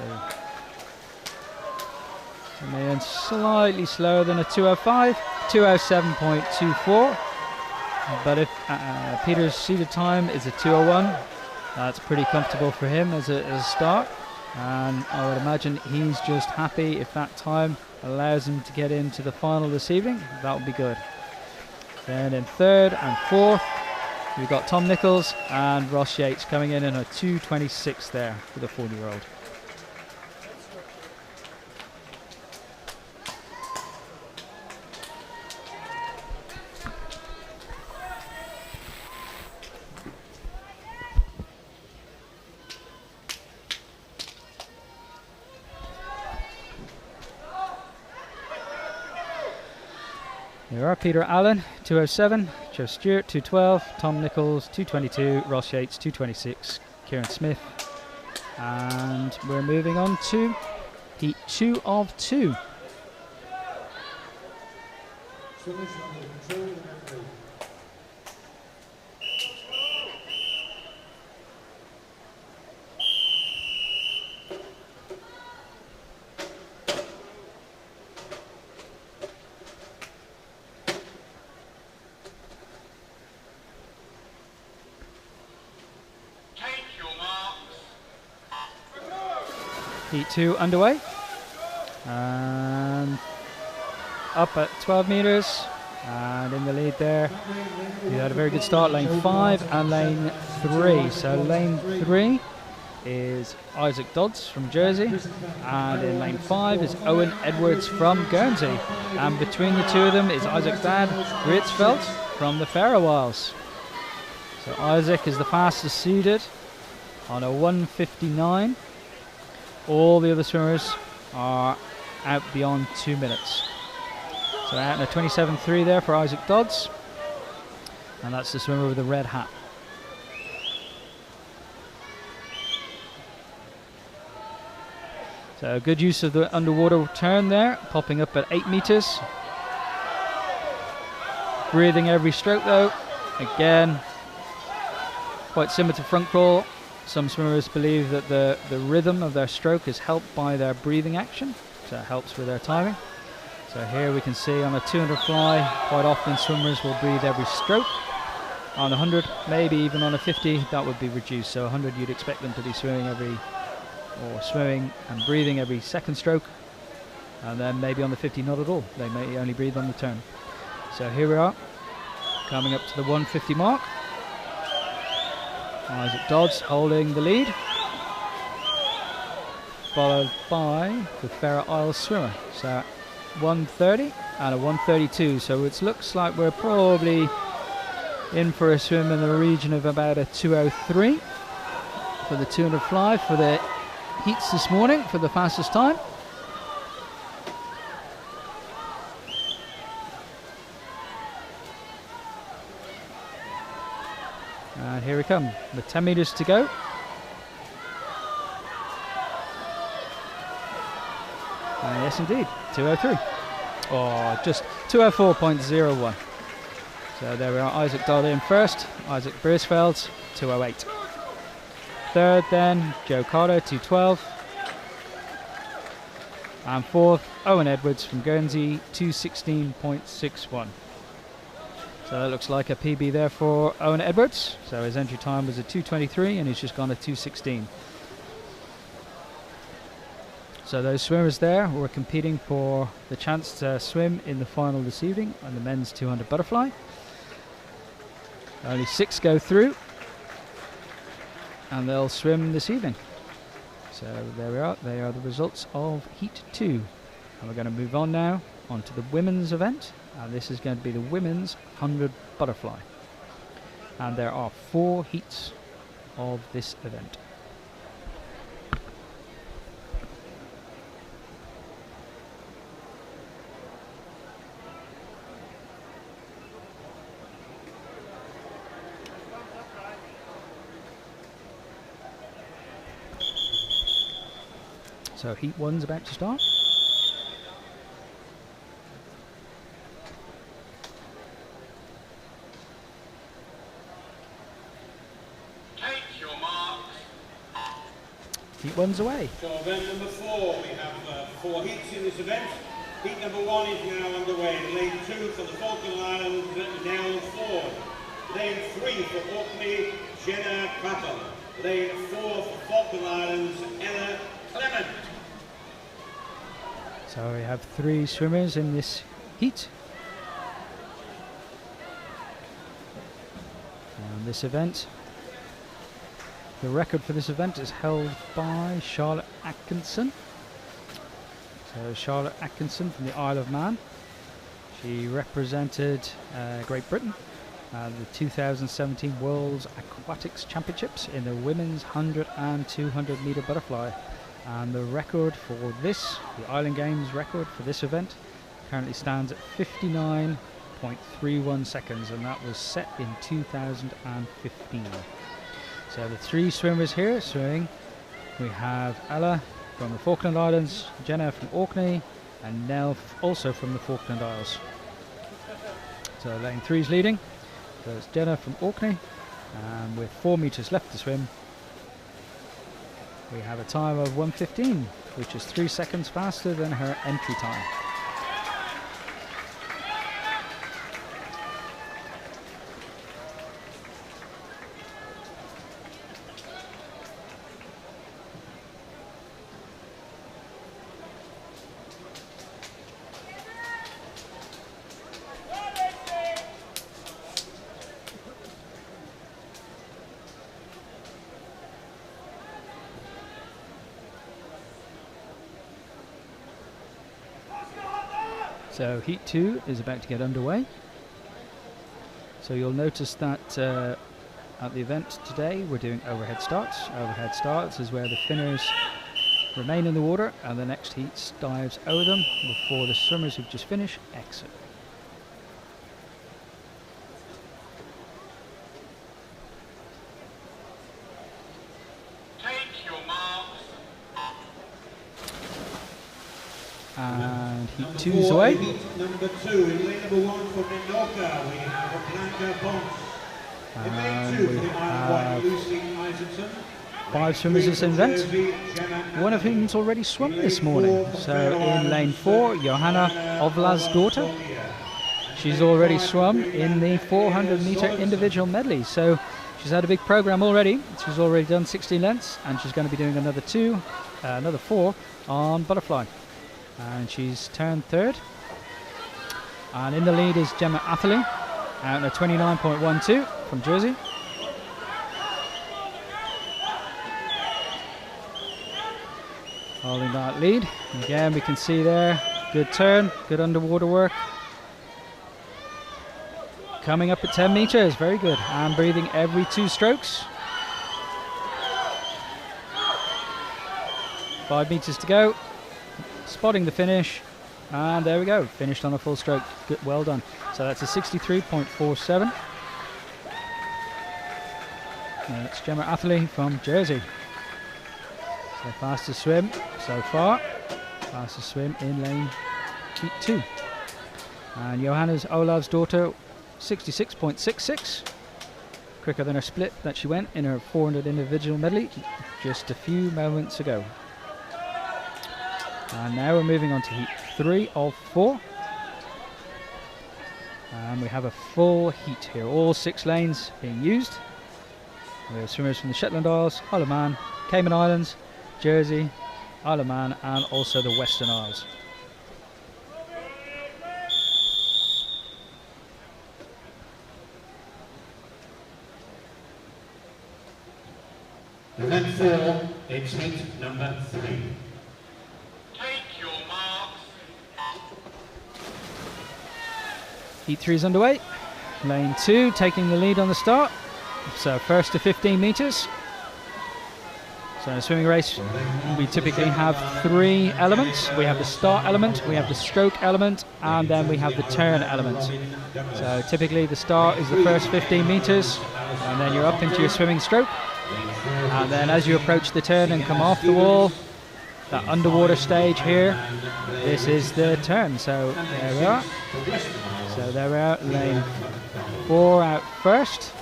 coming in slightly slower than a 2:05, 2:07.24. But if Peter's seeded time is a 2:01, that's pretty comfortable for him as a start. And I would imagine he's just happy if that time allows him to get into the final this evening. That would be good. Then in 3rd and 4th, we've got Tom Nichols and Ross Yates coming in a 2:26 there for the 40-year-old. There are Peter Allen, 2:07, Joe Stewart, 2:12, Tom Nichols, 2:22, Ross Yates, 2:26, Kieran Smith. And we're moving on to heat 2 of 2. Heat 2 underway, and up at 12 meters, and in the lead there we had a very good start, lane 5 and lane 3. So lane 3 is Isaac Dodds from Jersey, and in lane 5 is Owen Edwards from Guernsey, and between the two of them is Isaac's dad, Rietzfeldt, from the Faroe Isles. So Isaac is the fastest seeded on a 1:59. All the other swimmers are out beyond 2 minutes. So out in a 27.3 there for Isaac Dodds, and that's the swimmer with the red hat. So good use of the underwater turn there, popping up at 8 meters. Breathing every stroke though. Again, quite similar to front crawl. Some swimmers believe that the rhythm of their stroke is helped by their breathing action, so it helps with their timing. So here we can see on a 200 fly, quite often swimmers will breathe every stroke. On 100, maybe even on a 50, that would be reduced. So 100, you'd expect them to be swimming and breathing every second stroke, and then maybe on the 50 not at all. They may only breathe on the turn. So here we are, coming up to the 150 mark. Isaac Dodds holding the lead, followed by the Faroe Isles swimmer. So 130 and a 132. So it looks like we're probably in for a swim in the region of about a 203 for the 200 fly for the heats this morning for the fastest time. And here we come with 10 meters to go. And yes indeed, 203. Or just 204.01. So there we are, Isaac Dodd in first, Isaac Brisfeld, 208. Third then, Joe Carter, 212. And fourth, Owen Edwards from Guernsey, 216.61. So that looks like a PB there for Owen Edwards. So his entry time was a 2:23 and he's just gone a 2:16. So those swimmers there were competing for the chance to swim in the final this evening on the men's 200 butterfly. Only 6 go through, and they'll swim this evening. So there we are. They are the results of Heat 2. And we're going to move on now onto the women's event. And this is going to be the women's 100 butterfly. And there are 4 heats of this event. So Heat 1's about to start. Heat 1's away. So event number 4, we have 4 heats in this event. Heat number 1 is now underway. Lane 2 for the Falkland Islands, Nell Ford. Lane 3 for Orkney, Jenna Cratton. Lane 4 for Falkland Islands, Ella Clement. So we have 3 swimmers in this heat. And this event, the record for this event is held by Charlotte Atkinson. So Charlotte Atkinson from the Isle of Man. She represented Great Britain at the 2017 World Aquatics Championships in the women's 100 and 200 meter butterfly. And the record for this, the Island Games record for this event, currently stands at 59.31 seconds, and that was set in 2015. So the 3 swimmers here swimming, we have Ella from the Falkland Islands, Jenna from Orkney, and Nell also from the Falkland Isles. So lane 3's leading. So it's Jenna from Orkney, and with 4 meters left to swim, we have a time of 1:15, which is 3 seconds faster than her entry time. So heat 2 is about to get underway. So you'll notice that at the event today we're doing overhead starts. Overhead starts is where the spinners remain in the water and the next heat dives over them before the swimmers who've just finished exit. And heat 2 is away. Heat number 2 in lane number 1 for Menorca, we have Blanca Pons. In lane 2 for the Isle White, Lucy Isaacson. 5 swimmers in this event, one of whom's already swum this morning. So in lane 4, Johanna Ovlas' daughter. She's already swum in the 400 meter individual medley. So she's had a big program already. She's already done 16 lengths and she's going to be doing another 4 on butterfly. And she's turned 3rd. And in the lead is Gemma Atherley out in a 29.12 from Jersey. Holding that lead. Again, we can see there, good turn, good underwater work. Coming up at 10 meters, very good. And breathing every 2 strokes. 5 meters to go. Spotting the finish. And there we go, finished on a full stroke. Good, well done. So that's a 63.47. That's Gemma Atherley from Jersey. So fastest swim so far. Fastest swim in lane heat 2. And Johanna's Olav's daughter, 66.66. Quicker than her split that she went in her 400 individual medley just a few moments ago. And now we're moving on to heat 3 of 4. And we have a full heat here, all 6 lanes being used. We have swimmers from the Shetland Isles, Isle of Man, Cayman Islands, Jersey, Isle of Man, and also the Western Isles. Event 4, it's heat number 3. Heat 3 is underway. Lane 2 taking the lead on the start. So first to 15 meters. So in a swimming race, we typically have 3 elements. We have the start element, we have the stroke element, and then we have the turn element. So typically the start is the first 15 meters, and then you're up into your swimming stroke. And then as you approach the turn and come off the wall, that underwater stage here, this is the turn. So there we are. So there we are, lane 4 out first.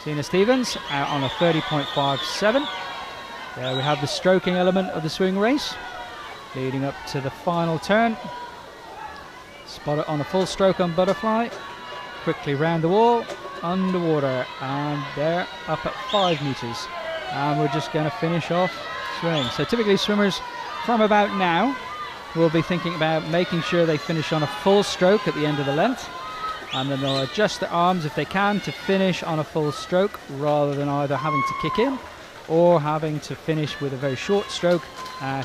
Sina Stevens out on a 30.57. There we have the stroking element of the swing race, leading up to the final turn. Spot it on a full stroke on butterfly. Quickly round the wall, underwater, and they're up at 5 meters. And we're just going to finish off swimming. So typically swimmers from about now will be thinking about making sure they finish on a full stroke at the end of the length, and then they'll adjust their arms if they can to finish on a full stroke rather than either having to kick in or having to finish with a very short stroke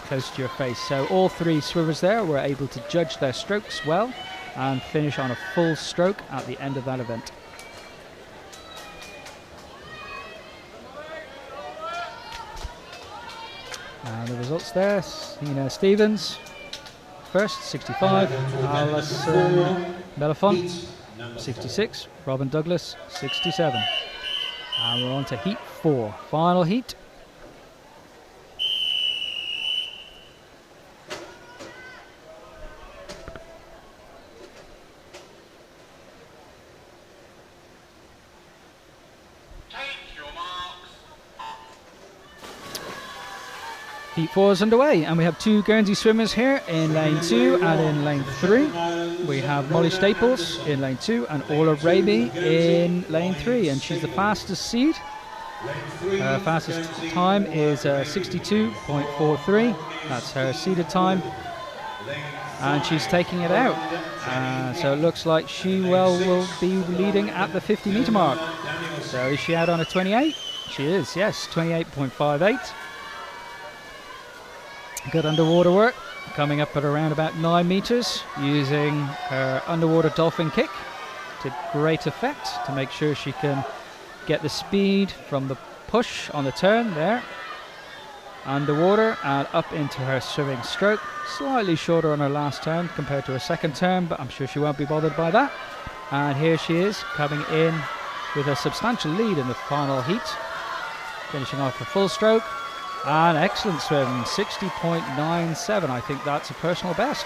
close to your face. So all 3 swimmers there were able to judge their strokes well and finish on a full stroke at the end of that event. And the results there, Sina Stevens first, 65, Alison Melafont, 66, Robin Douglas, 67. And we're on to heat 4, final heat. Heat 4 is underway, and we have 2 Guernsey swimmers here in lane 2 and in lane 3. We have Molly Staples in lane 2 and Orla Raby in lane 3, and she's the fastest seed. Her fastest time is 62.43. That's her seeded time, and she's taking it out. So it looks like she will be leading at the 50 meter mark. So is she out on a 28? She is, yes, 28.58. Good underwater work, coming up at around about 9 meters, using her underwater dolphin kick to great effect to make sure she can get the speed from the push on the turn there, underwater and up into her swimming stroke. Slightly shorter on her last turn compared to her second turn, but I'm sure she won't be bothered by that. And here she is coming in with a substantial lead in the final heat, finishing off the full stroke. An excellent swim, 60.97. I think that's a personal best.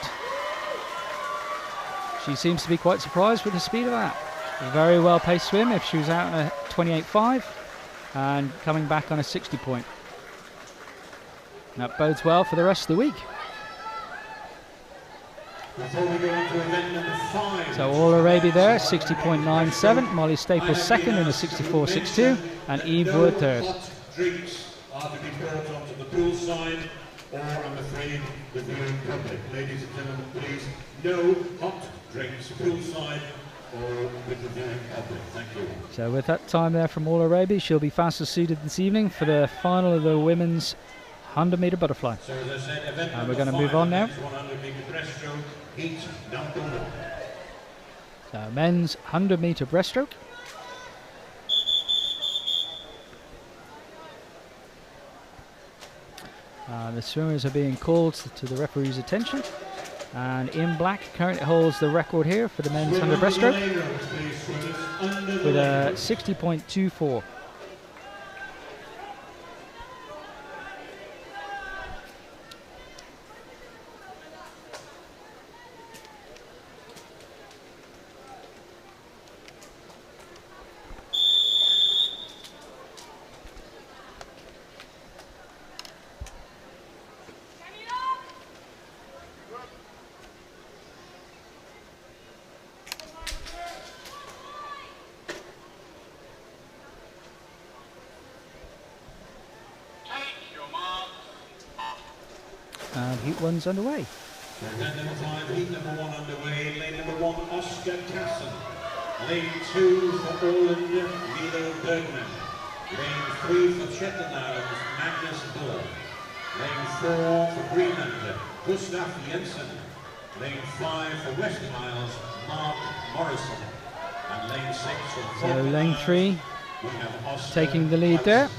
She seems to be quite surprised with the speed of that. A very well paced swim if she was out in a 28.5 and coming back on a 60 point. That bodes well for the rest of the week. Before we go on to event number 5. So All Arabi there, 60.97. Molly Staples second in a 64.62, and Eve Wood third. Hot drinks are to be brought onto the poolside, or I'm afraid the viewing public. Ladies and gentlemen, please, no hot drinks poolside or with the viewing public. Thank you. So with that time there from All Arabi, she'll be fastest suited this evening for the final of the women's 100-meter butterfly. So as I said, event And we're number going to move 5, on now. 100-meter breaststroke, heat number 1. So men's 100-meter breaststroke. The swimmers are being called to the referee's attention, and in black currently holds the record here for the men's 100 breaststroke with a 60.24. And heat one's underway. Event number 5, heat number 1 underway. Lane number 1, Oscar Casson. Lane 2 for Orland, Milo Bergman. Lane 3 for Shetland Islands, Magnus Bull. Lane 4 for Greenland, Gustav Jensen. Lane 5 for West Isles, Mark Morrison. And lane 6 for So lane 3 we have Oscar taking the lead Hudson. there.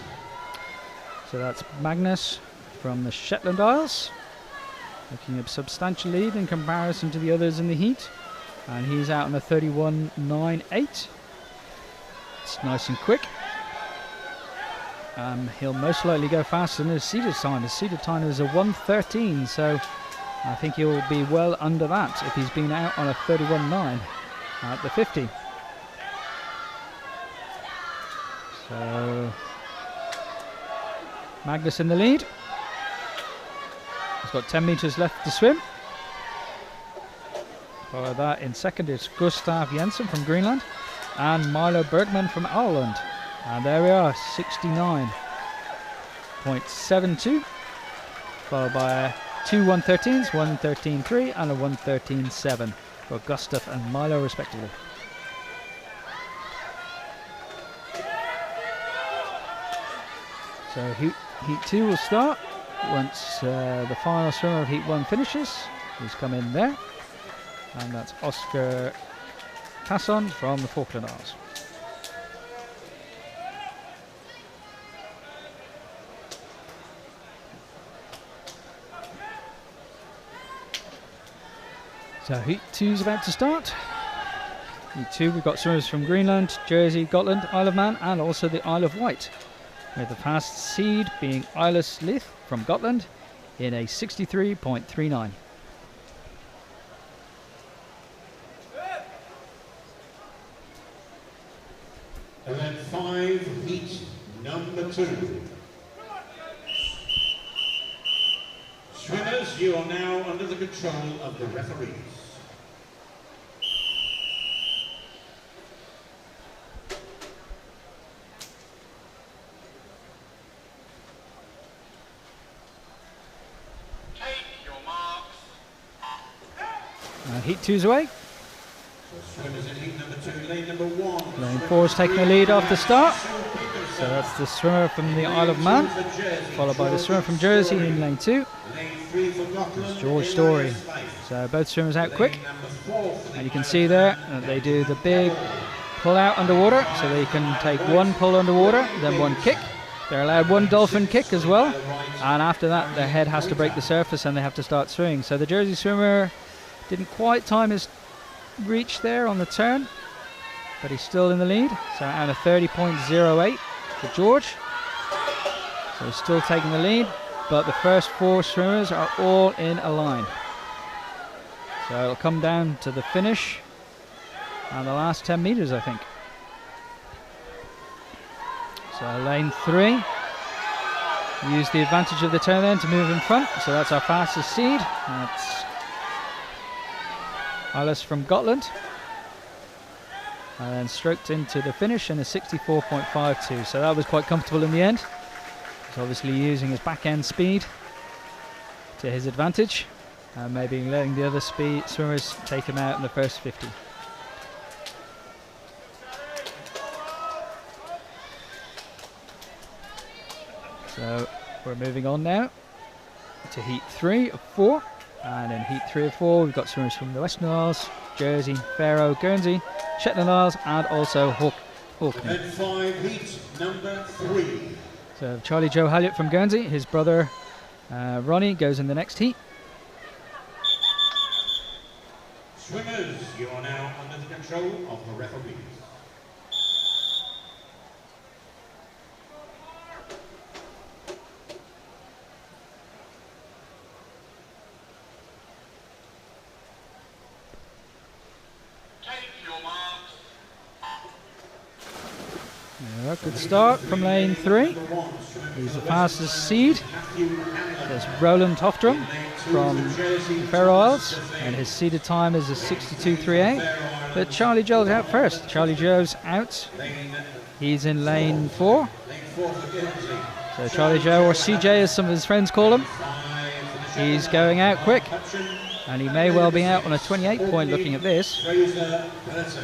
So that's Magnus from the Shetland Isles, taking a substantial lead in comparison to the others in the heat, and he's out on a 31.98. It's nice and quick. He'll most likely go faster than his seated time. His seated time is a 1:13, so I think he'll be well under that if he's been out on a 31.9 at the 50. So Magnus in the lead. He's got 10 meters left to swim. Follow that in second is Gustav Jensen from Greenland and Milo Bergman from Ireland. And there we are, 69.72. Followed by two 113s, 113.3 and a 113.7 for Gustav and Milo respectively. So heat 2 will start once the final swimmer of heat 1 finishes. He's come in there, and that's Oscar Casson from the Falkland Isles. So heat 2 is about to start. Heat 2, we've got swimmers from Greenland, Jersey, Gotland, Isle of Man, and also the Isle of Wight, with the fastest seed being Isla Slith from Gotland in a 63.39. And then 5, heat number 2. Swimmers, you are now under the control of the referees. Heat 2's away. So swimmers in heat number 2, lane number 1. Lane 4 is taking the lead off the start. So that's the swimmer from the Isle of Man, followed by the swimmer from Jersey in lane 2. Lane 3 for It's George Story. So both swimmers out quick. And you can see there that they do the big pull out underwater. So they can take one pull underwater, then one kick. They're allowed one dolphin kick as well. And after that, their head has to break the surface and they have to start swimming. So the Jersey swimmer didn't quite time his reach there on the turn, but he's still in the lead. So out of 30.08 for George. So he's still taking the lead, but the first four swimmers are all in a line. So it'll come down to the finish and the last 10 meters, I think. So lane 3. Use the advantage of the turn then to move in front. So that's our fastest seed. That's Alice from Gotland. And then stroked into the finish in a 64.52. So that was quite comfortable in the end. He's obviously using his back end speed to his advantage. And maybe letting the other swimmers take him out in the first 50. So we're moving on now to heat 3 of 4. And in heat 3 of 4, we've got swimmers from the Western Isles, Jersey, Faroe, Guernsey, Shetland Isles, and also Orkney. Event 5, heat number 3. So Charlie Joe Halliot from Guernsey, his brother Ronnie goes in the next heat. Swimmers, you are now under the control of the referees. Yeah, good start from lane 3. He's the fastest seed. There's Roland Hoftrum from the Faroe Isles, and his seeded time is a 62.38. But Charlie Joe's out first. Charlie Joe's out. He's in lane 4. So Charlie Joe, or CJ as some of his friends call him, he's going out quick. And he may well be out on a 28 point looking at this.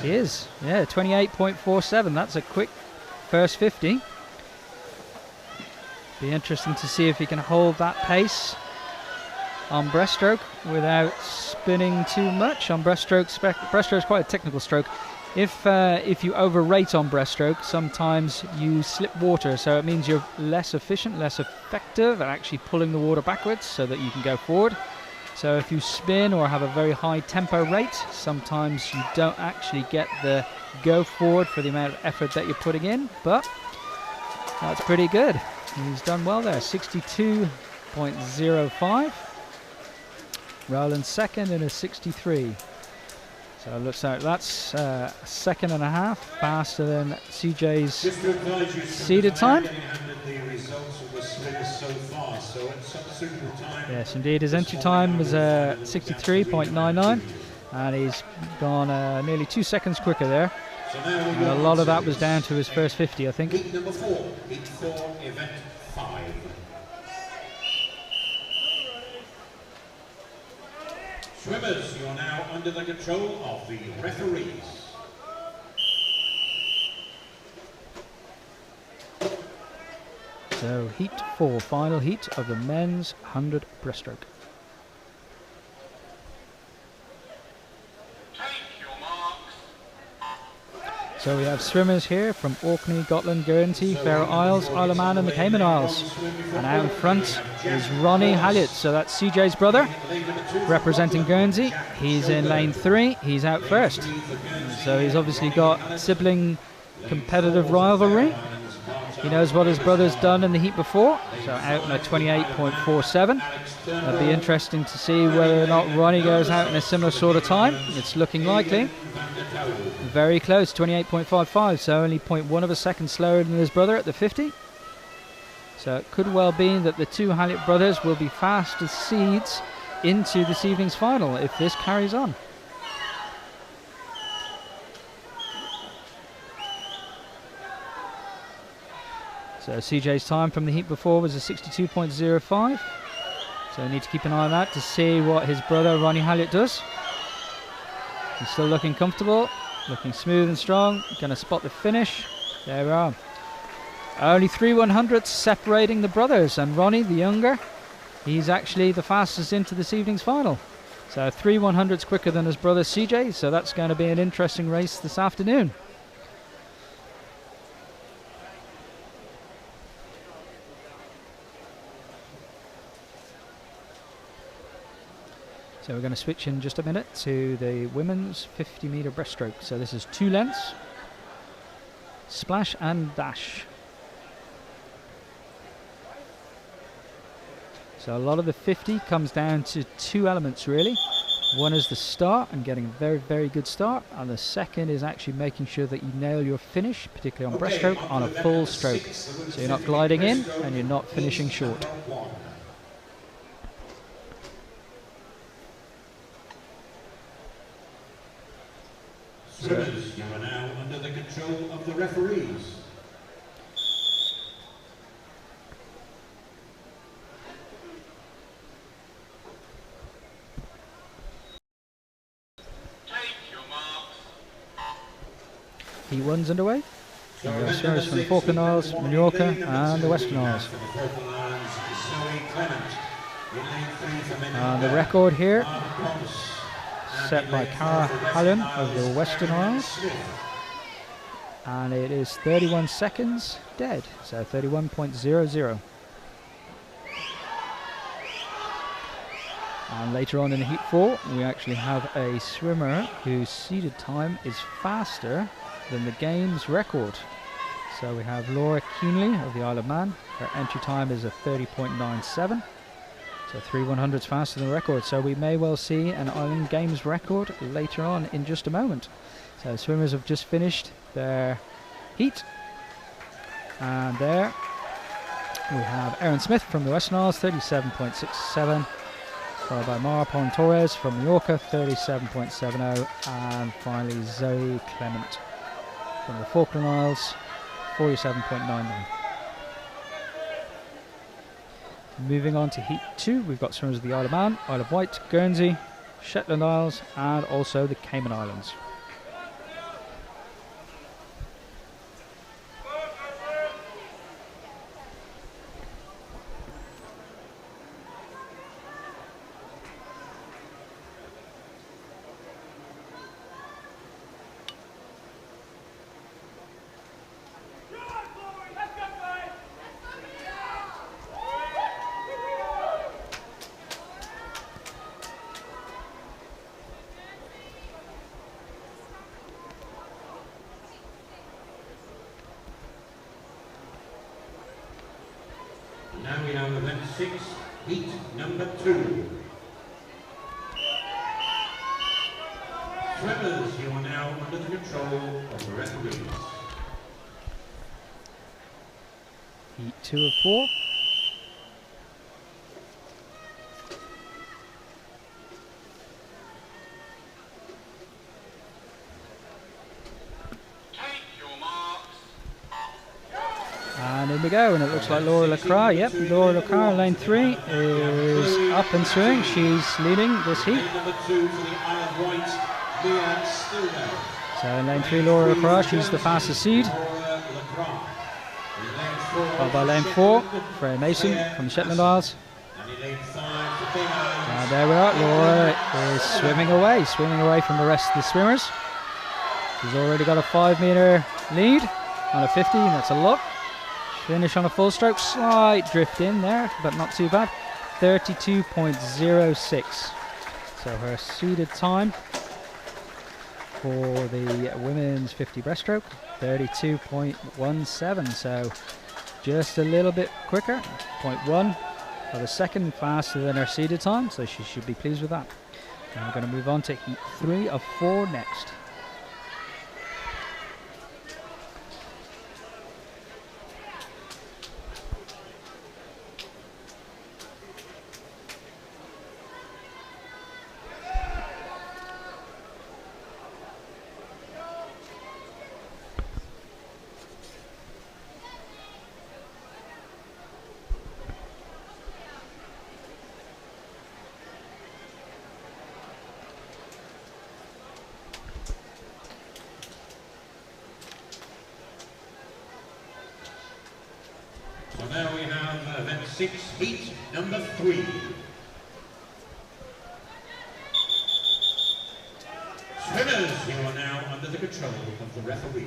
He is, yeah, 28.47. That's a quick first 50. Be interesting to see if he can hold that pace on breaststroke without spinning too much. On breaststroke, breaststroke is quite a technical stroke. If you overrate on breaststroke, sometimes you slip water, so it means you're less efficient, less effective at actually pulling the water backwards so that you can go forward. So if you spin or have a very high tempo rate, sometimes you don't actually get the go forward for the amount of effort that you're putting in, but that's pretty good. He's done well there, 62.05. Roland second in a 63. So it looks like that's a second and a half faster than CJ's seeded time. Yes, indeed. His entry time was 63.99, and he's gone nearly 2 seconds quicker there. And a lot of that was down to his first 50, I think. Heat number 4, heat 4, event 5. Swimmers, you are now under the control of the referees. So heat 4, final heat of the men's 100 breaststroke. So we have swimmers here from Orkney, Gotland, Guernsey, Faroe Isles, Isle of Man and the Cayman Isles. And out in front is Ronnie Halliot, so that's CJ's brother, representing Guernsey. He's in lane 3, he's out first. So he's obviously got sibling competitive rivalry. He knows what his brother's done in the heat before, so out in a 28.47. It'll be interesting to see whether or not Ronnie goes out in a similar sort of time. It's looking likely. Very close, 28.55, so only 0.1 of a second slower than his brother at the 50. So it could well be that the two Halliot brothers will be fastest seeds into this evening's final if this carries on. So CJ's time from the heat before was a 62.05. So we need to keep an eye on that to see what his brother Ronnie Halliot does. He's still looking comfortable, looking smooth and strong. Going to spot the finish. There we are. Only 3 100ths separating the brothers, and Ronnie, the younger, He's actually the fastest into this evening's final. So 3 100s quicker than his brother CJ, so that's going to be an interesting race this afternoon. So we're going to switch in just a minute to the women's 50-meter breaststroke. So this is 2 lengths, splash and dash. So a lot of the 50 comes down to 2 elements really. One is the start and getting a very, very good start, and the second is actually making sure that you nail your finish, particularly on breaststroke, on a full stroke. So you're not gliding in and you're not finishing short. Swimmers, you are now under the control of the referees. Heat 1's underway. So we have swimmers from the Falkland Isles, Mallorca and the Western Isles. And the record here set by Cara Hallen of the Western Isles, and it is 31 seconds dead, so 31.00. And later on in the Heat 4 we actually have a swimmer whose seeded time is faster than the game's record. So we have Laura Keenley of the Isle of Man. Her entry time is a 30.97. So 3 100s faster than the record. So we may well see an Island Games record later on in just a moment. So swimmers have just finished their heat. And there we have Erin Smith from the Western Isles, 37.67. Followed by Mara Pon Torres from Mallorca, 37.70. And finally Zoe Clement from the Falkland Isles, 47.99. Moving on to Heat 2, we've got swimmers of the Isle of Man, Isle of Wight, Guernsey, Shetland Isles, and also the Cayman Islands. Now we have event 6, heat number 2. Swimmers, you are now under the control of the referees. Heat 2 of 4. And in we go, and it looks like Laura Lacroix. Yep, Laura Lacroix, lane 3, is up and swimming. She's leading this heat. Number 2 for the Isle of Wight, Leah Stilwell. So in lane 3, Laura Lacroix, she's the fastest seed. Laura Lacroix. In lane 4, Followed by lane 4, Freya Mason from the Shetland Isles. and in lane 5, the Cayman Islands. And there we are, Laura is swimming away from the rest of the swimmers. She's already got a 5-meter lead on a 50, and that's a lot. Finish on a full stroke, slight drift in there, but not too bad. 32.06. So her seeded time for the women's 50 breaststroke, 32.17. So just a little bit quicker, 0.1 of a second faster than her seeded time. So she should be pleased with that. And we're going to move on to heat 3 of 4 next. 6, heat number 3. Swimmers, you are now under the control of the referees.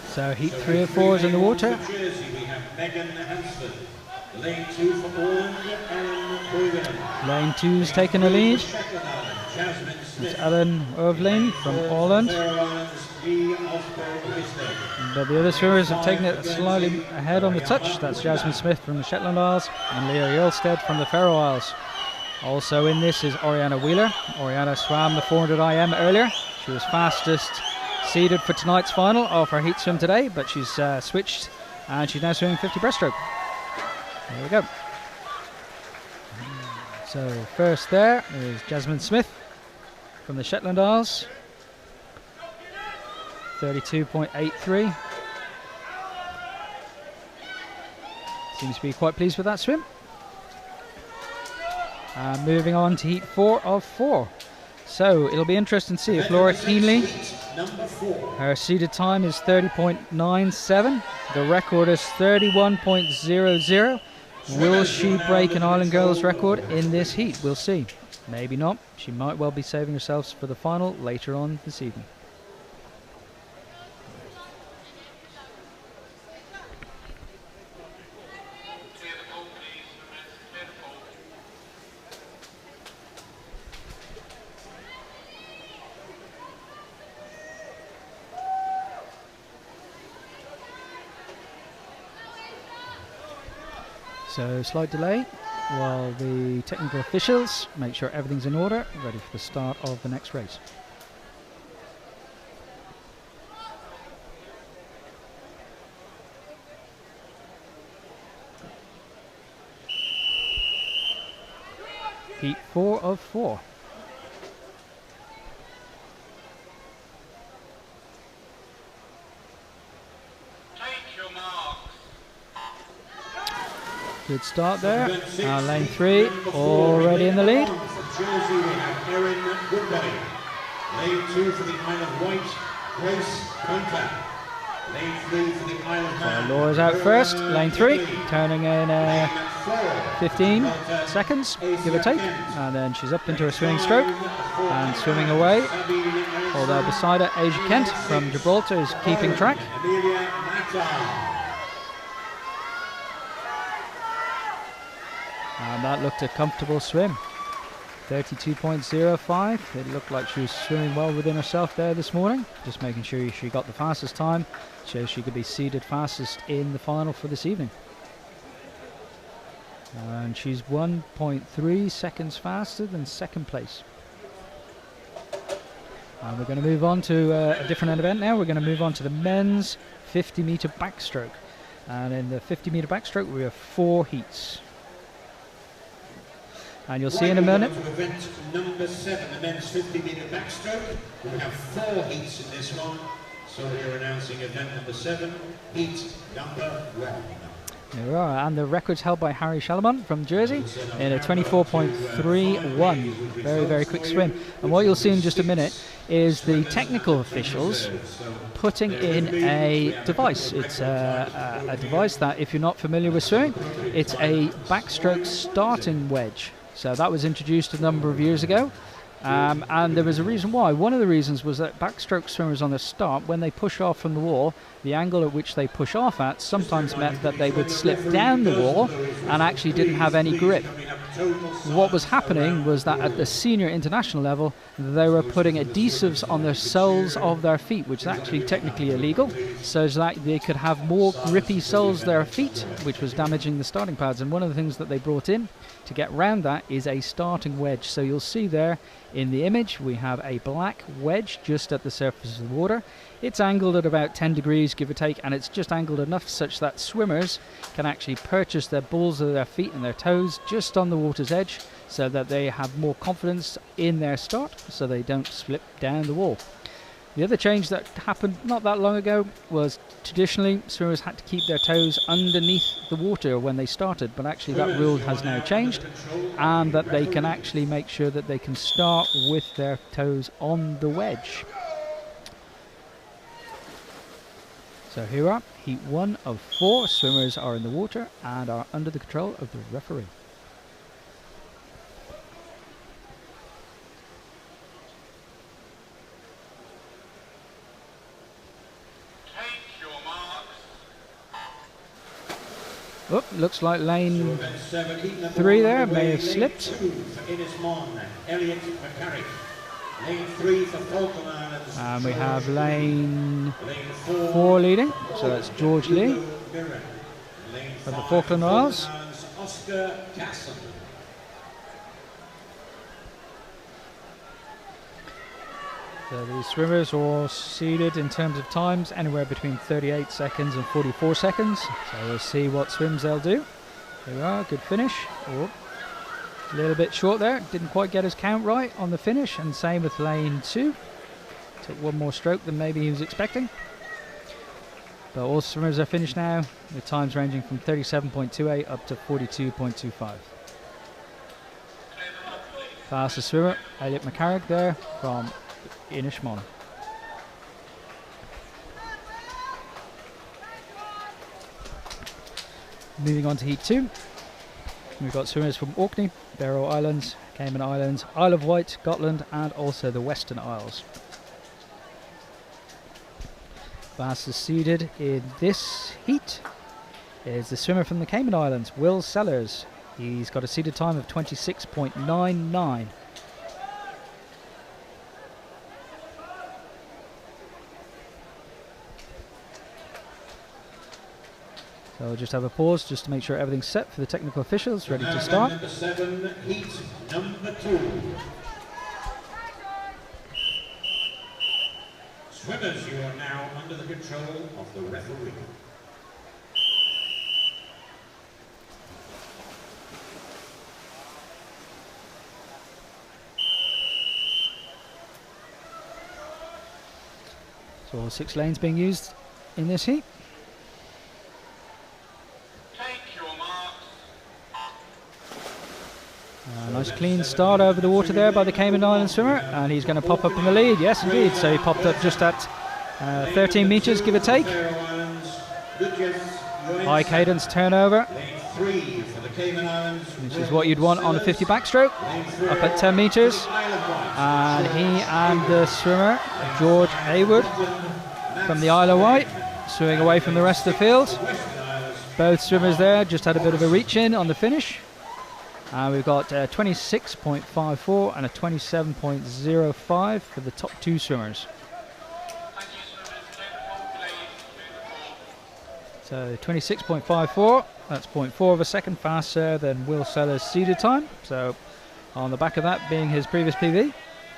So heat 3 of 4 is in the water. For Jersey, we have Megan Hansford. Lane 2 for Orland, Ellen Bruggen. Lane 2's taken the lead. Shetland Island, Jasmine Smith. It's Ellen Irvling from Orland. Faroe Islands, Lee Osborne-Wisted. But the other swimmers have taken it slightly ahead on the touch. That's Jasmine Smith from the Shetland Isles and Leah Yolstead from the Faroe Isles. Also in this is Oriana Wheeler. Oriana swam the 400 IM earlier. She was fastest seeded for tonight's final of her heat swim today, but she's switched and she's now swimming 50 breaststroke. There we go. So first there is Jasmine Smith from the Shetland Isles. 32.83. Seems to be quite pleased with that swim. Moving on to heat 4 of 4. So it'll be interesting to see if Laura Keenley, her seeded time is 30.97. The record is 31.00. Will she break an Island Girls record in this heat? We'll see. Maybe not. She might well be saving herself for the final later on this evening. So slight delay while the technical officials make sure everything's in order, ready for the start of the next race. Heat 4 of 4. Good start there. Lane 3 already in the lead. For Jersey, we have Erin Goodbody. Lane 2 for the Isle of Wight, Grace Pointer. Lane 3 for the Isle of Man. Laura's out first. Lane 3 turning in 15 seconds, give or take. And then she's up into her swimming stroke and swimming away. Although beside her, Asia Kent from Gibraltar is keeping track. Amelia Mata. And that looked a comfortable swim. 32.05. It looked like she was swimming well within herself there this morning. Just making sure she got the fastest time so she could be seeded fastest in the final for this evening. And she's 1.3 seconds faster than second place. And we're going to move on to a different event now. We're going to move on to the men's 50-meter backstroke. And in the 50-meter backstroke, we have 4 heats. And you'll see in a minute. To event number 7, the men's 50-meter backstroke. We have 4 heats in this one. So we're announcing event number 7, heat number 1. There we are, and the record's held by Harry Shalamon from Jersey in a 24.31. Very, very quick swim. And what you'll see in just a minute is the technical officials putting in a device. It's a device that, if you're not familiar with swimming, it's a backstroke starting wedge. So that was introduced a number of years ago. And there was a reason why. One of the reasons was that backstroke swimmers on the start, when they push off from the wall, the angle at which they push off at sometimes meant that they would slip down the wall and actually didn't have any grip. What was happening was that at the senior international level, they were putting adhesives on the soles of their feet, which is actually technically illegal, so that they could have more grippy soles of their feet, which was damaging the starting pads. And one of the things that they brought in to get around that is a starting wedge. So you'll see there in the image we have a black wedge just at the surface of the water. It's angled at about 10 degrees, give or take, and it's just angled enough such that swimmers can actually purchase their balls of their feet and their toes just on the water's edge, so that they have more confidence in their start, so they don't slip down the wall. The other change that happened not that long ago was traditionally swimmers had to keep their toes underneath the water when they started, but actually that rule has now changed, and that they can actually make sure that they can start with their toes on the wedge. So here we are, heat 1 of 4. Swimmers are in the water and are under the control of the referee. Oh, looks like lane 3 there may have slipped. And we have lane 4 leading, so that's George Lee from the Falkland Isles. So the swimmers are all seeded in terms of times, anywhere between 38 seconds and 44 seconds. So we'll see what swims they'll do. There we are, good finish. Oh, a little bit short there, didn't quite get his count right on the finish, and same with lane 2. Took one more stroke than maybe he was expecting. But all swimmers are finished now, with times ranging from 37.28 up to 42.25. Fastest swimmer, Elliot McCarrick there from Inishmon. Moving on to Heat 2, we've got swimmers from Orkney, Barrow Islands, Cayman Islands, Isle of Wight, Gotland, and also the Western Isles. Fastest seeded in this heat is the swimmer from the Cayman Islands, Will Sellers. He's got a seeded time of 26.99. So we'll just have a pause just to make sure everything's set for the technical officials, ready to start. Number 7, heat number 2. Swimmers, you are now under the control of the referee. So all 6 lanes being used in this heat. Nice clean start over the water there by the Cayman Islands swimmer, and he's going to pop up in the lead. Yes, indeed. So he popped up just at 13 metres, give or take. High cadence turnover, which is what you'd want on a 50 backstroke. Up at 10 metres, and he and the swimmer George Hayward from the Isle of Wight swimming away from the rest of the field. Both swimmers there just had a bit of a reach in on the finish. We've got 26.54 and a 27.05 for the top 2 swimmers. So 26.54, that's 0.4 of a second faster than Will Sellers' seeded time. So on the back of that being his previous PB,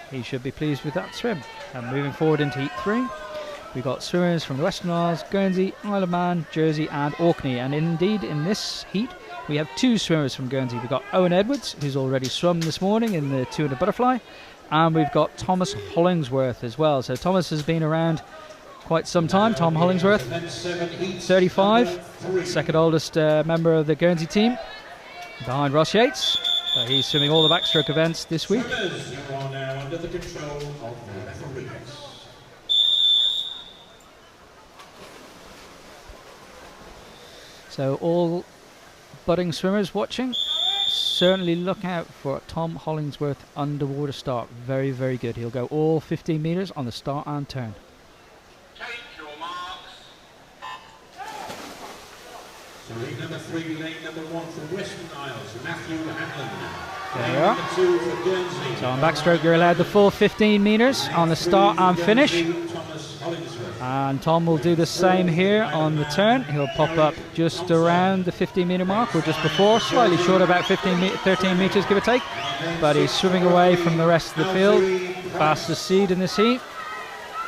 he should be pleased with that swim. And moving forward into Heat 3, we've got swimmers from the Western Isles, Guernsey, Isle of Man, Jersey and Orkney. And indeed in this heat, we have 2 swimmers from Guernsey. We've got Owen Edwards, who's already swum this morning in the 200 butterfly, and we've got Thomas Hollingsworth as well. So Thomas has been around quite some time. Tom Hollingsworth, 35, second oldest member of the Guernsey team, behind Ross Yates. So he's swimming all the backstroke events this week. You are now under the control of the referees. So all budding swimmers watching, certainly look out for Tom Hollingsworth underwater start. Very, very good. He'll go all 15 metres on the start and turn. Take your marks. So lane number 3, lane number 1 from Western Isles, Matthew Hanlon. There we are. Number 2 for Guernsey. So on backstroke you're allowed the full 15 metres on the start and finish. Thomas Hollingsworth. And Tom will do the same here on the turn. He'll pop up just around the 15 metre mark, or just before, slightly short, about 13 metres give or take. But he's swimming away from the rest of the field. Fastest seed in this heat.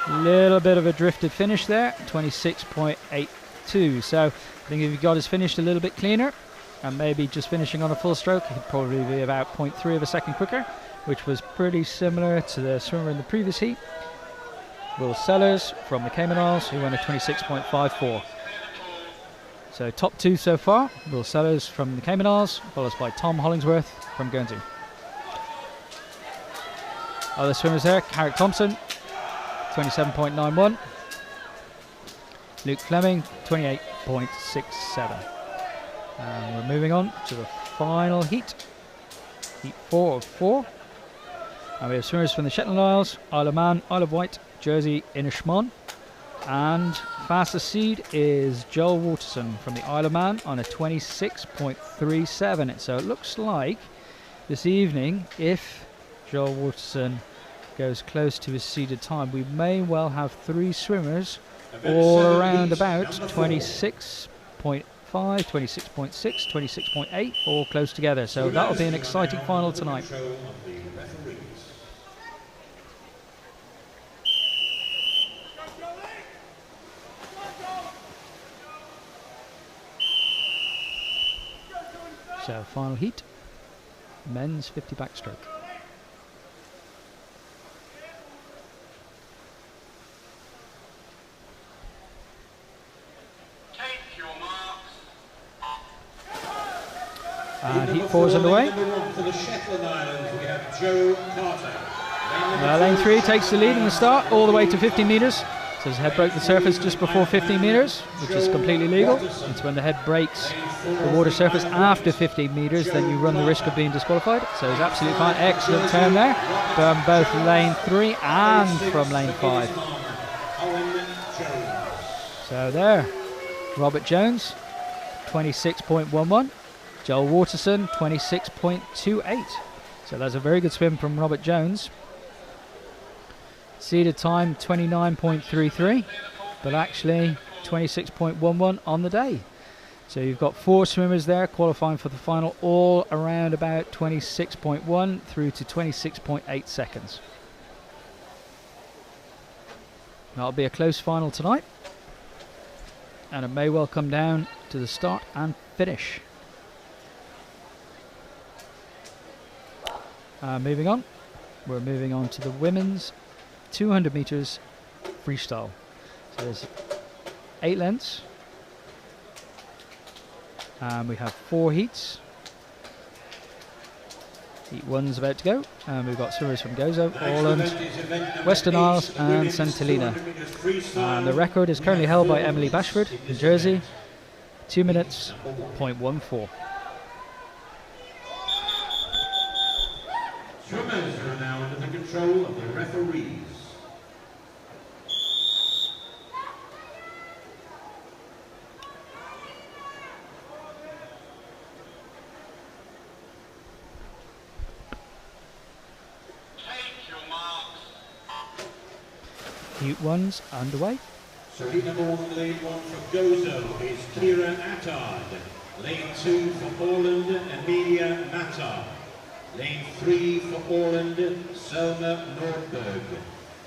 Little bit of a drifted finish there, 26.82. So I think if he got his finish a little bit cleaner, and maybe just finishing on a full stroke, he'd probably be about 0.3 of a second quicker, which was pretty similar to the swimmer in the previous heat. Will Sellers from the Cayman Islands, who won a 26.54. So top two so far, Will Sellers from the Cayman Islands, followed by Tom Hollingsworth from Guernsey. Other swimmers there, Carrick Thompson, 27.91. Luke Fleming, 28.67. And we're moving on to the final heat. Heat 4 of 4. And we have swimmers from the Shetland Isles, Isle of Man, Isle of Wight, Jersey, Inishmon. And fastest seed is Joel Waterson from the Isle of Man on a 26.37. So it looks like this evening, if Joel Waterson goes close to his seeded time, we may well have 3 swimmers all around about 26.5, 26.6, 26.8, all close together. So that'll be an exciting final tonight. So final heat, men's 50 backstroke. And heat 4 is underway. For the Shetland Islands, we have Joe Carter. Lane 3 takes the lead in the start, all the way to 50 metres. So his head broke the surface just before 50 metres, which is completely legal. It's when the head breaks the water surface after 50 metres, then you run the risk of being disqualified. So he's absolutely fine. Excellent turn there from both lane 3 and from lane 5. So there, Robert Jones, 26.11. Joel Waterson, 26.28. So that's a very good swim from Robert Jones. Seeded time, 29.33, but actually 26.11 on the day. So you've got 4 swimmers there qualifying for the final, all around about 26.1 through to 26.8 seconds. That'll be a close final tonight, and it may well come down to the start and finish. Moving on, we're moving on to the women's 200 metres freestyle. So there's 8 lengths, and we have 4 heats. Heat 1's about to go, and we've got swimmers from Gozo, Orland, Western Isles and St Helena. And the record is currently held by Emily Bashford in Jersey, 2 minutes, 0.14. Swimmers are now under the control of the referees. Heat 1's underway. So heat number 1, lane 1 for Gozo is Kira Attard. Lane 2 for Orland, Emilia Matar. Lane 3 for Orland, Selma Nordberg.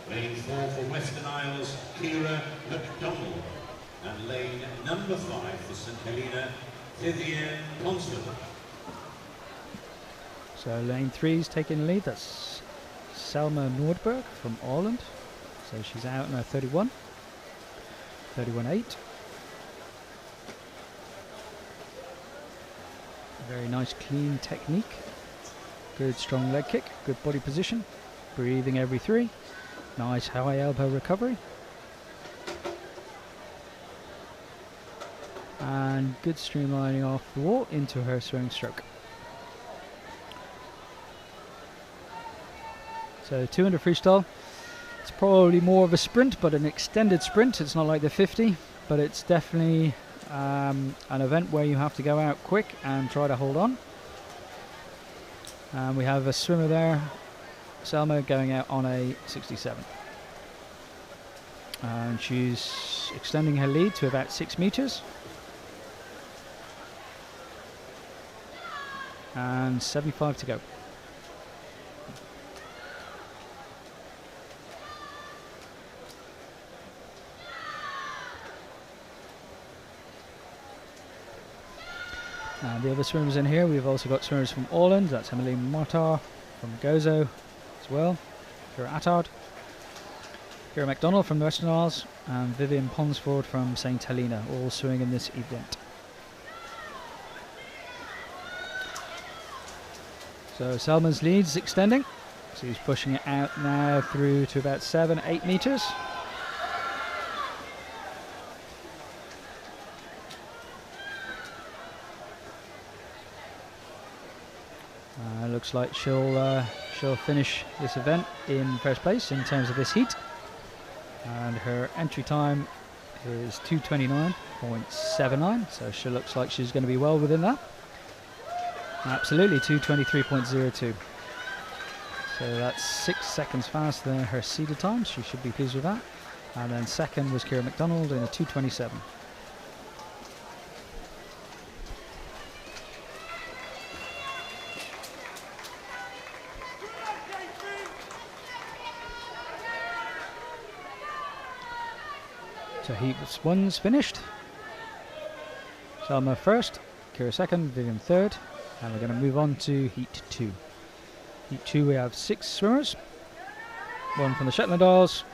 Lane 4 for Western Isles, Kira McDonald. And lane number 5 for St Helena, Vivienne Ponsford. So lane 3's taking the lead. That's Selma Nordberg from Orland. So she's out in her 31. 31.8. Very nice clean technique. Good strong leg kick, good body position, breathing every 3. Nice high elbow recovery. And good streamlining off the wall into her swimming stroke. So 200 freestyle. It's probably more of a sprint, but an extended sprint. It's not like the 50, but it's definitely an event where you have to go out quick and try to hold on. And we have a swimmer there, Selma, going out on a 67. And she's extending her lead to about 6 metres. And 75 to go. And the other swimmers in here, we've also got swimmers from Orland, that's Emily Martar, from Gozo as well, Kira Attard. Kira MacDonald from the Western Isles and Vivian Ponsford from St Helena, all swimming in this event. So Selman's lead's extending, so he's pushing it out now through to about 7-8 metres. Looks like she'll finish this event in first place in terms of this heat, and her entry time is 2:29.79, so she looks like she's going to be well within that. Absolutely, 2:23.02. So that's 6 seconds faster than her seeded time. She should be pleased with that. And then second was Kira MacDonald in a 2:27. So heat 1's finished. Selma first, Kira second, Vivian third, and we're going to move on to heat 2. Heat 2 we have 6 swimmers. One from the Shetland Isles,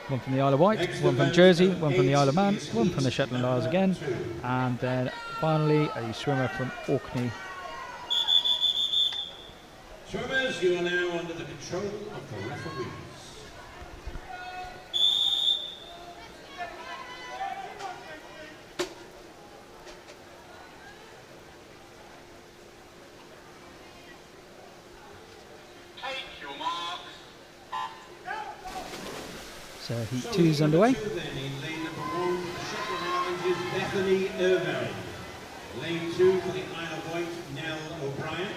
one from the Isle of Wight, one from Jersey, one from the Isle of Man, one from the Shetland Isles again, and then finally a swimmer from Orkney. Swimmers, you are now under the control of the referees. So heat 2 is underway. Then in lane number 1, the Shetland Islands is Bethany Irvine. Lane 2 for the Isle of Wight, Nell O'Brien.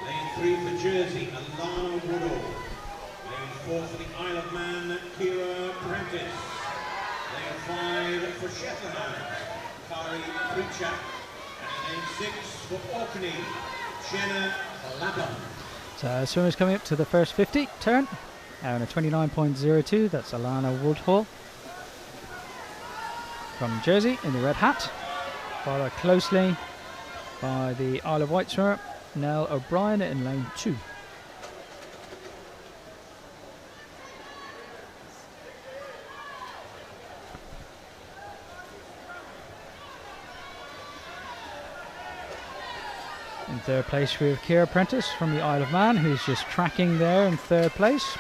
Lane 3 for Jersey, Alana Woodall. Lane 4 for the Isle of Man, Kira Prentice. Lane 5 for Shetland Islands, Kari Pritchard. And lane 6 for Orkney, Jenna Lapham. So swimmers coming up to the first 50 turn. And a 29.02, that's Alana Woodhall from Jersey in the red hat. Followed closely by the Isle of Wight swimmer, Nell O'Brien in lane 2. In third place we have Kira Prentice from the Isle of Man, who's just tracking there in third place.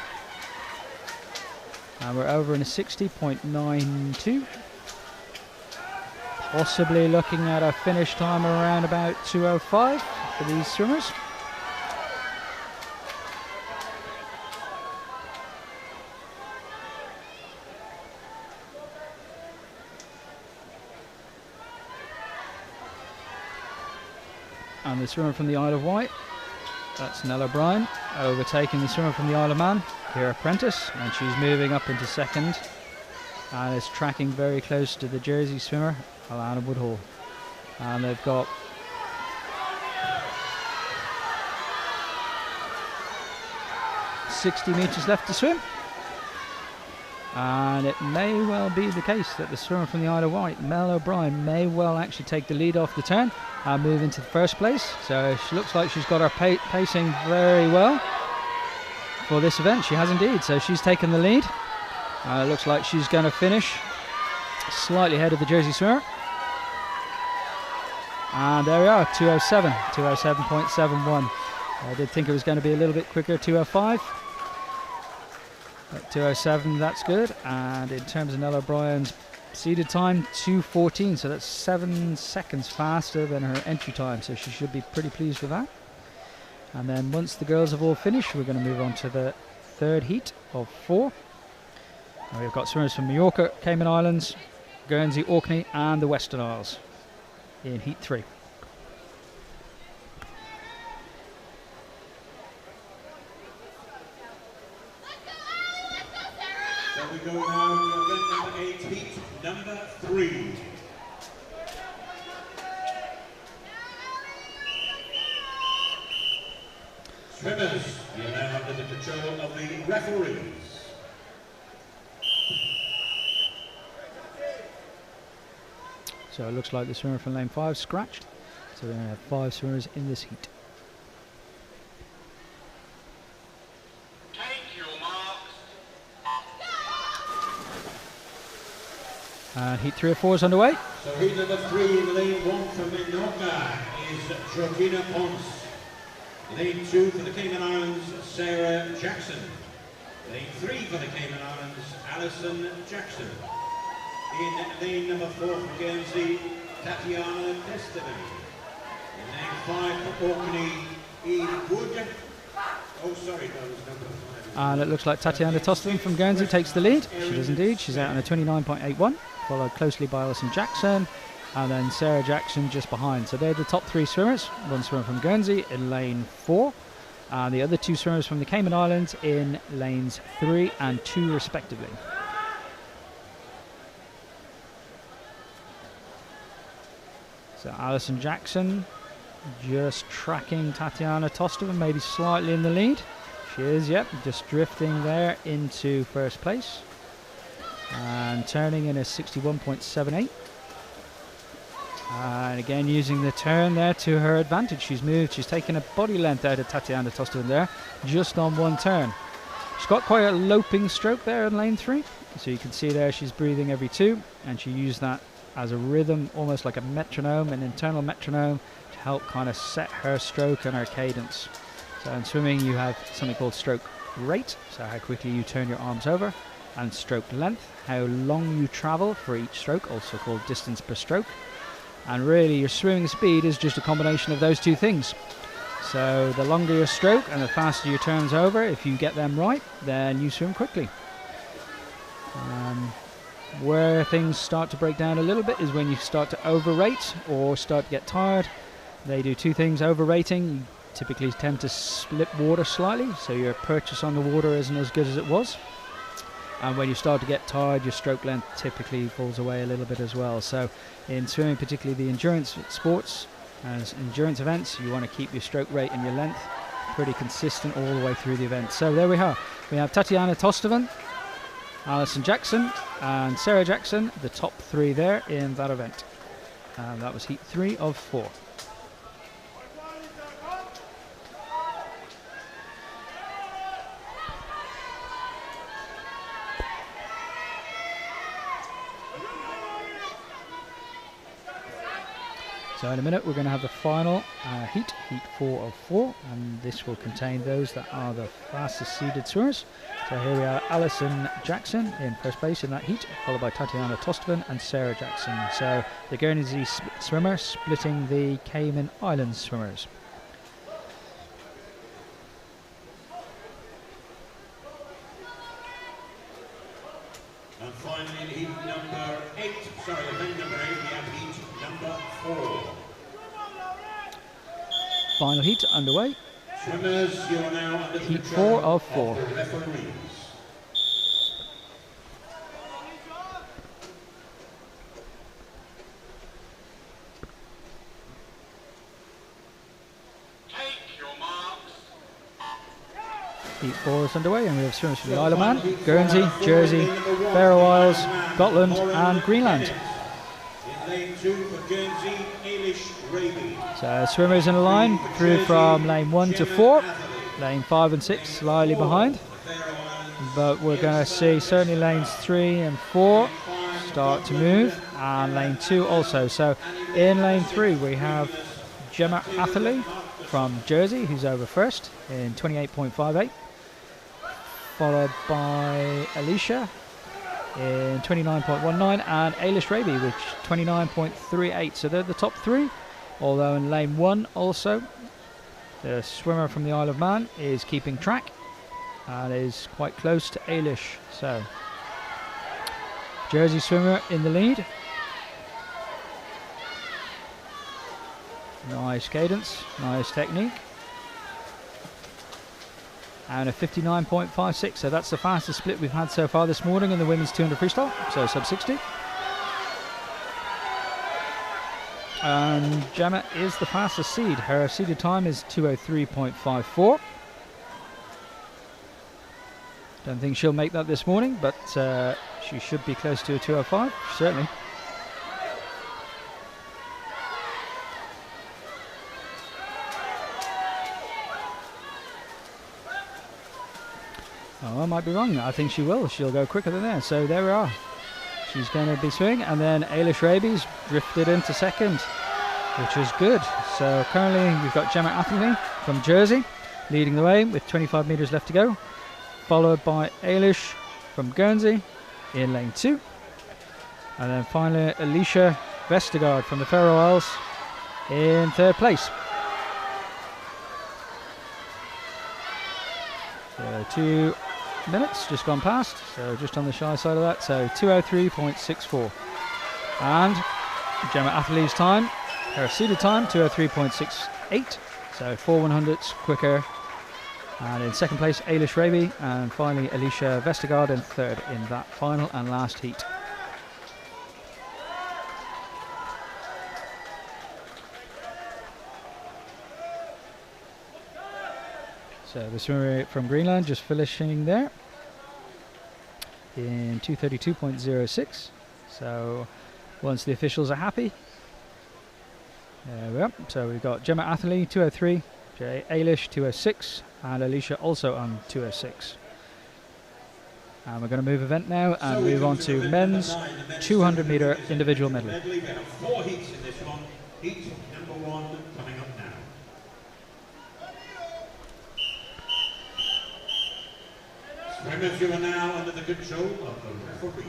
And we're over in a 60.92. Possibly looking at a finish time around about 2:05 for these swimmers. And the swimmer from the Isle of Wight, that's Nell O'Brien, overtaking the swimmer from the Isle of Man, Kira Prentice, and she's moving up into second and is tracking very close to the Jersey swimmer, Alana Woodhall. And they've got .60 metres left to swim. And it may well be the case that the swimmer from the Isle of Wight, Nell O'Brien, may well actually take the lead off the turn and move into the first place. So she looks like she's got her pacing very well for this event. She has indeed. So she's taken the lead. It looks like she's going to finish slightly ahead of the Jersey swimmer. And there we are, 2:07, 2:07.71. I did think it was going to be a little bit quicker, 2:05. At 2:07, that's good. And in terms of Nell O'Brien's seeded time, 2:14, so that's 7 seconds faster than her entry time, so she should be pretty pleased with that. And then once the girls have all finished, we're going to move on to the third heat of 4. And we've got swimmers from Mallorca, Cayman Islands, Guernsey, Orkney and the Western Isles in heat 3. So we go now to event number 8, heat number 3. Swimmers, you're now under the control of the referees. So it looks like the swimmer from lane 5 scratched. So we're going to have 5 swimmers in this heat. Take your marks. And heat 3 of 4 is underway. So heat number 3 in lane 1 for Menorca is Georgina Pons. Lane 2 for the Cayman Islands, Sarah Jackson. Lane 3 for the Cayman Islands, Alison Jackson. In lane number 4 for Guernsey, Tatiana Destiny. In lane 5 for Orkney, Eve Wood. Oh, sorry, that was number 5. And it looks like Tatiana Tostovan from Guernsey takes the lead. She does indeed. She's out on a 29.81, followed closely by Alison Jackson, and then Sarah Jackson just behind. So they're the top 3 swimmers. One swimmer from Guernsey in lane 4, and the other 2 swimmers from the Cayman Islands in lanes 3 and 2 respectively. So Alison Jackson just tracking Tatiana Tostovan, maybe slightly in the lead. She is, yep, just drifting there into first place and turning in a 61.78. And again, using the turn there to her advantage. She's moved, she's taken a body length out of Tatiana Tostovan there, just on one turn. She's got quite a loping stroke there in lane 3. So you can see there she's breathing every 2, and she used that as a rhythm, almost like a metronome, an internal metronome, to help kind of set her stroke and her cadence. So in swimming you have something called stroke rate, so how quickly you turn your arms over, and stroke length, how long you travel for each stroke, also called distance per stroke. And really your swimming speed is just a combination of those 2 things. So the longer your stroke and the faster your turns over, if you get them right, then you swim quickly. Where things start to break down a little bit is when you start to overrate or start to get tired. They do 2 things. Overrating, you typically tend to split water slightly, so your purchase on the water isn't as good as it was. And when you start to get tired, your stroke length typically falls away a little bit as well. So in swimming, particularly the endurance sports, as endurance events, you want to keep your stroke rate and your length pretty consistent all the way through the event. So there we are. We have Tatiana Tostovan, Alison Jackson and Sarah Jackson, the top 3 there in that event. And that was heat 3 of 4. So in a minute we're going to have the final heat 4 of 4, and this will contain those that are the fastest seeded swimmers. So here we are, Alison Jackson in first place in that heat, followed by Tatiana Tostovan and Sarah Jackson. So the Guernsey swimmer splitting the Cayman Islands swimmers. And finally in heat number 8, event number 8, we have heat number 4. Final heat underway. Swimmers, you are now under the Heat control 4 of 4. the referees. Heat 4 is underway, and we have swimmers from the Isle of Man, Guernsey, Jersey, Faroe Isles, Scotland and Greenland. In lane 2 for Guernsey, Ailish Raby. So swimmers in a line through from lane 1 to 4, lane 5 and 6 slightly behind, but we're going to see certainly lanes 3 and 4 start to move, and lane 2 also. So in lane 3 we have Gemma Atherley from Jersey, who's over first in 28.58, followed by Alicia in 29.19 and Ailish Raby, which 29.38. So they're the top 3. Although in lane 1 also, the swimmer from the Isle of Man is keeping track and is quite close to Ailish. So Jersey swimmer in the lead. Nice cadence, nice technique. And a 59.56, so that's the fastest split we've had so far this morning in the women's 200 freestyle, so sub 60. And Gemma is the fastest seed. Her seeded time is 2:03.54. Don't think she'll make that this morning, but she should be close to a 2:05, certainly. Oh, I might be wrong. I think she will. She'll go quicker than there. So there we are. She's going to be swimming, and then Ailish Raby's drifted into second, which is good. So currently we've got Gemma Atherley from Jersey leading the way with 25 metres left to go, followed by Ailish from Guernsey in lane 2, and then finally Alicia Vestergaard from the Faroe Isles in third place. So 2 minutes just gone past, so just on the shy side of that, so 2:03.64. And Gemma Atherley's time, her seeded time, 2:03.68, so 4/100ths quicker. And in second place, Ailish Raby, and finally Alicia Vestergaard in third in that final and last heat. So the swimmer from Greenland just finishing there in 2:32.06. So once the officials are happy, there we are. So we've got Gemma Atherley 2:03, Ailish 2:06, and Alicia also on 2:06. And we're going to move event now and move on to men's 200 metre individual medley. We have 4 heats in this one. Heat number 1 coming up now. Swimmers, you are now under the control of the referees.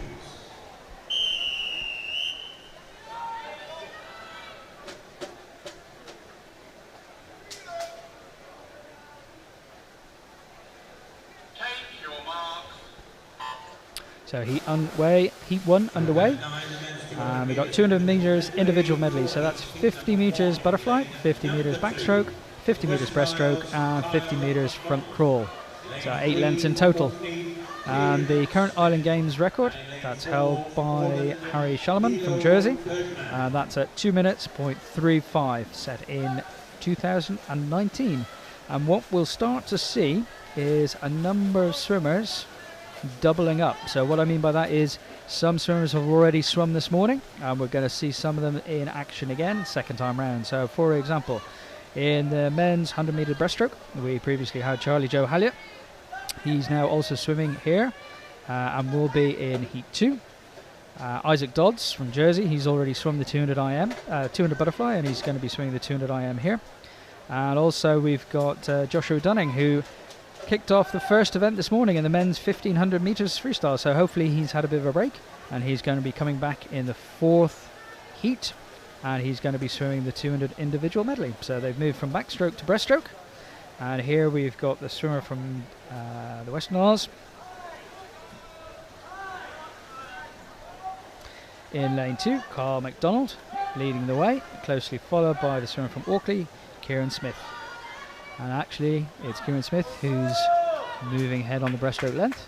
So heat 1 underway. We've got 200 metres individual medley, so that's 50 metres butterfly, 50 metres backstroke, 50 metres breaststroke, and 50 metres front crawl. So 8 lengths in total. And the current Island Games record, that's held by Harry Shalaman from Jersey. That's at 2 minutes, .35, set in 2019. And what we'll start to see is a number of swimmers doubling up. So what I mean by that is some swimmers have already swum this morning, and we're going to see some of them in action again second time round. So for example, in the men's 100 metre breaststroke, we previously had Charlie Joe Halliot. He's now also swimming here and will be in heat 2. Isaac Dodds from Jersey, he's already swum the 200 IM, 200 butterfly, and he's going to be swimming the 200 IM here. And also we've got Joshua Dunning, who kicked off the first event this morning in the men's 1500 metres freestyle, so hopefully he's had a bit of a break, and he's going to be coming back in the 4th heat, and he's going to be swimming the 200 individual medley. So they've moved from backstroke to breaststroke, and here we've got the swimmer from the Western Isles in lane 2, Carl McDonald leading the way, closely followed by the swimmer from Orkney, Kieran Smith. And actually, it's Kieran Smith who's moving ahead on the breaststroke length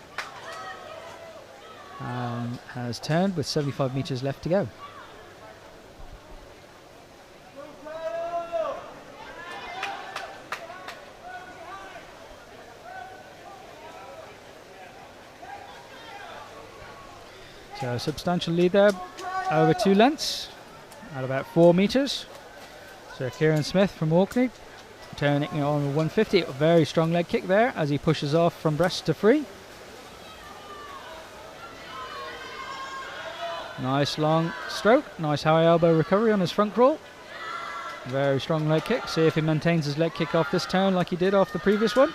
and has turned with 75 metres left to go. So a substantial lead there, over 2 lengths at about 4 metres. So Kieran Smith from Orkney turning on 150, a very strong leg kick there as he pushes off from breast to free. Nice long stroke, nice high elbow recovery on his front crawl. Very strong leg kick. See if he maintains his leg kick off this turn like he did off the previous one.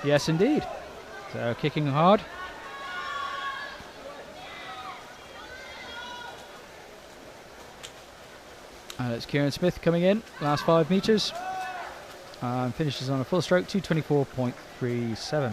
Yes, indeed. So kicking hard. And it's Kieran Smith coming in, last 5 metres. Finishes on a full stroke, 2:24.37.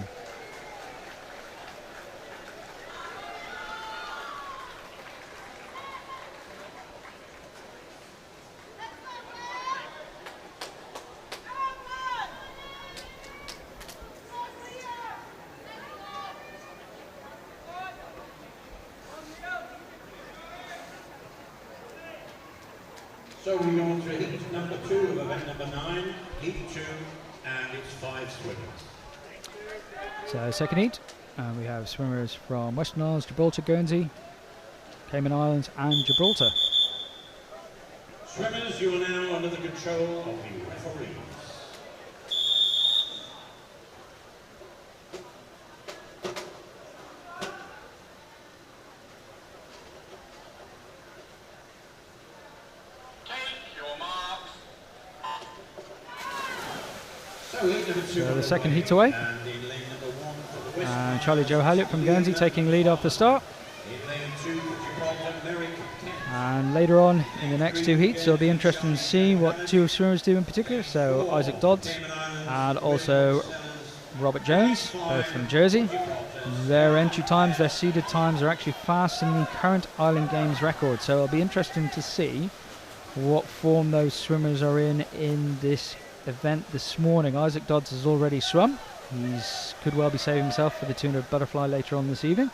So we go on to heat number 2 of event number 9, heat 2, and it's 5 swimmers. So second heat, we have swimmers from Western Isles, Gibraltar, Guernsey, Cayman Islands and Gibraltar. Swimmers, you are now under the control of the referees. So the second heat's away. And in lane number 1 for the West. And Charlie Joe Hallett from Guernsey taking lead off the start. In lane 2 for Gibraltar, Merrick Kent. And later on in the next two heats, it'll be interesting to see what two swimmers do in particular. So Isaac Dodds and also Robert Jones, both from Jersey. Their entry times, their seeded times are actually faster than the current Island Games record. So it'll be interesting to see what form those swimmers are in this event this morning. Isaac Dodds has already swum. He could well be saving himself for the 200 butterfly later on this evening.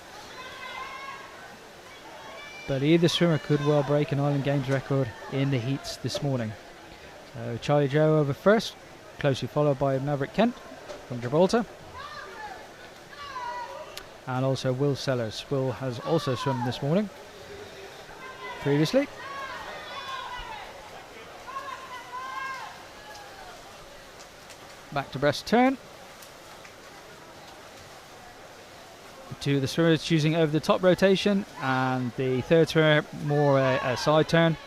But either swimmer could well break an Island Games record in the heats this morning. So Charlie Joe over first, closely followed by Maverick Kent from Gibraltar. And also Will Sellers. Will has also swum this morning previously. Back to breast turn. To the swimmers choosing over the top rotation, and the third swimmer more a side turn.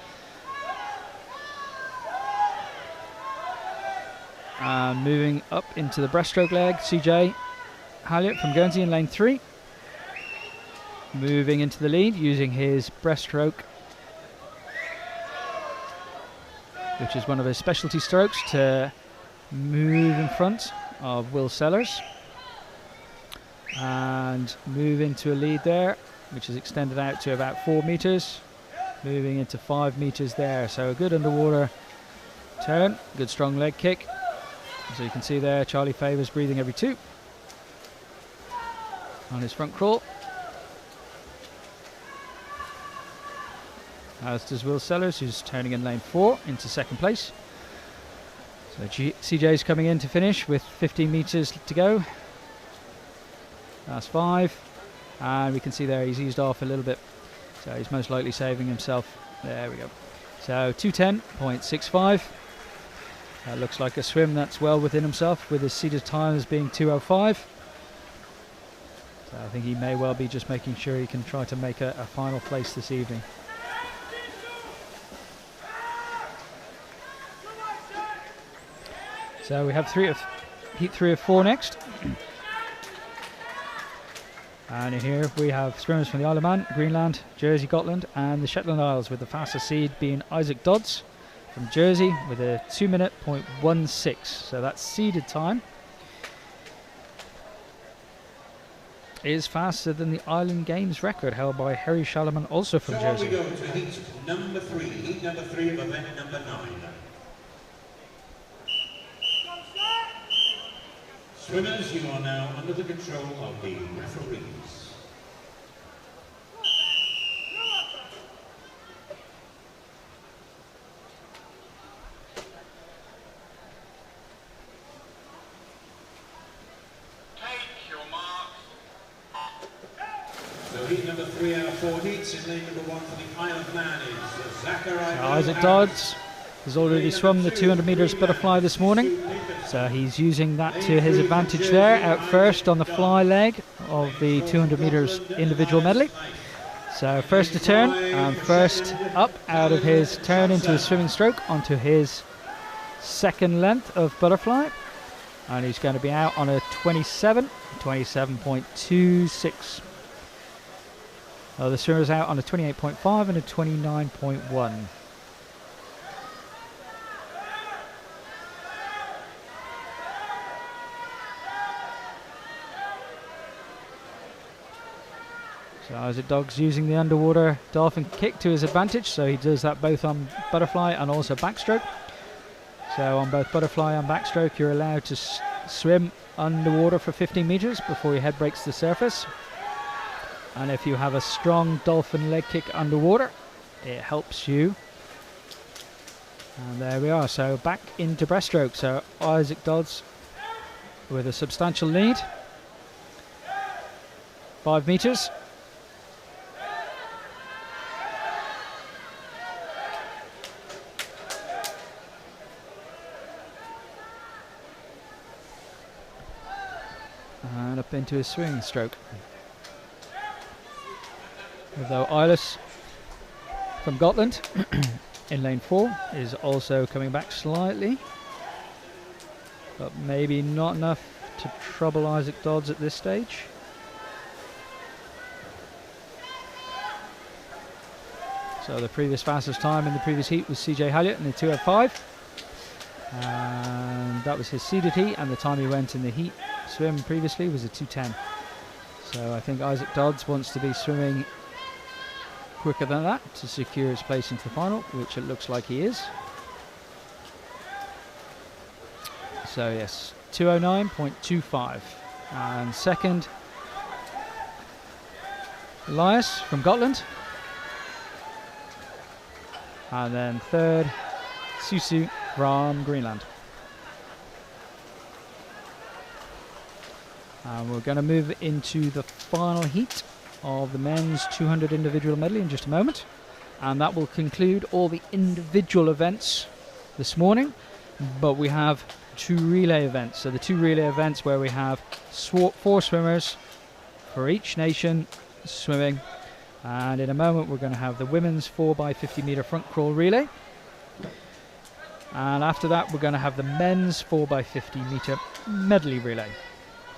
And moving up into the breaststroke leg, CJ Hallett from Guernsey in lane 3. Moving into the lead using his breaststroke, which is one of his specialty strokes, to move in front of Will Sellers. And move into a lead there, which is extended out to about 4 meters, moving into 5 meters there. So a good underwater turn, good strong leg kick. So you can see there Charlie Favors breathing every 2 on his front crawl, as does Will Sellers, who's turning in lane 4 into second place. So CJ's coming in to finish with 15 meters to go. That's 5, and we can see there he's eased off a little bit, so he's most likely saving himself. There we go. So 210.65. That looks like a swim that's well within himself, with his seated time as being 2:05. So I think he may well be just making sure he can try to make a final place this evening. So we have heat 3 of 4 next. And in here we have swimmers from the Isle of Man, Greenland, Jersey, Gotland and the Shetland Isles, with the fastest seed being Isaac Dodds from Jersey with a 2:16. So that seeded time is faster than the Island Games record held by Harry Shalaman, also from So Jersey. we go to heat number 3 of event number 9. Swimmers, you are now under the control of the referees. So heat number 3 out of 4 heats, in lane number 1 for the Isle of Man is Zachariah. So Isaac Dodds has already swum the 200 meters butterfly this morning, so he's using that to his advantage there, out first on the fly leg of the 200 meters individual medley. So first to turn, and first up out of his turn into his swimming stroke onto his second length of butterfly, and he's going to be out on a 27.26. The swimmer's out on a 28.5 and a 29.1. So Isaac Dodds using the underwater dolphin kick to his advantage, so he does that both on butterfly and also backstroke. So on both butterfly and backstroke you're allowed to swim underwater for 15 meters before your head breaks the surface. And if you have a strong dolphin leg kick underwater, it helps you. And there we are, so back into breaststroke. So Isaac Dodds with a substantial lead. 5 meters. And up into his swinging stroke. Although Eilis from Gotland in lane 4 is also coming back slightly. but maybe not enough to trouble Isaac Dodds at this stage. So the previous fastest time in the previous heat was CJ Halliott in the 2:05, and that was his seeded heat, and the time he went in the heat swim previously was a 2:10. So I think Isaac Dodds wants to be swimming quicker than that to secure his place into the final, which it looks like he is. So yes, 2:09.25. And second, Elias from Gotland. And then third, Susu from Greenland. And we're going to move into the final heat of the men's 200 individual medley in just a moment. And that will conclude all the individual events this morning. But we have 2 relay events. So the 2 relay events where we have 4 swimmers for each nation swimming. And in a moment we're going to have the women's 4x50 metre front crawl relay. And after that we're going to have the men's 4x50 metre medley relay.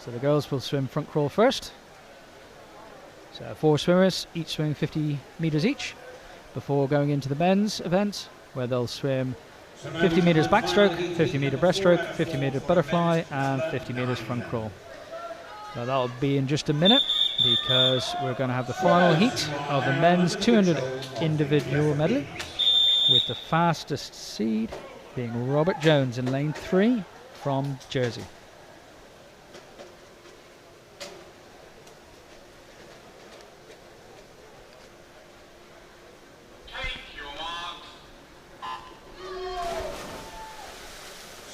So the girls will swim front crawl first. So 4 swimmers, each swimming 50 metres each, before going into the men's event, where they'll swim 50 metres backstroke, 50 metre breaststroke, 50 metre butterfly, and 50 metres front crawl. So that'll be in just a minute, because we're going to have the final heat of the men's 200 individual medley, with the fastest seed being Robert Jones in lane 3 from Jersey.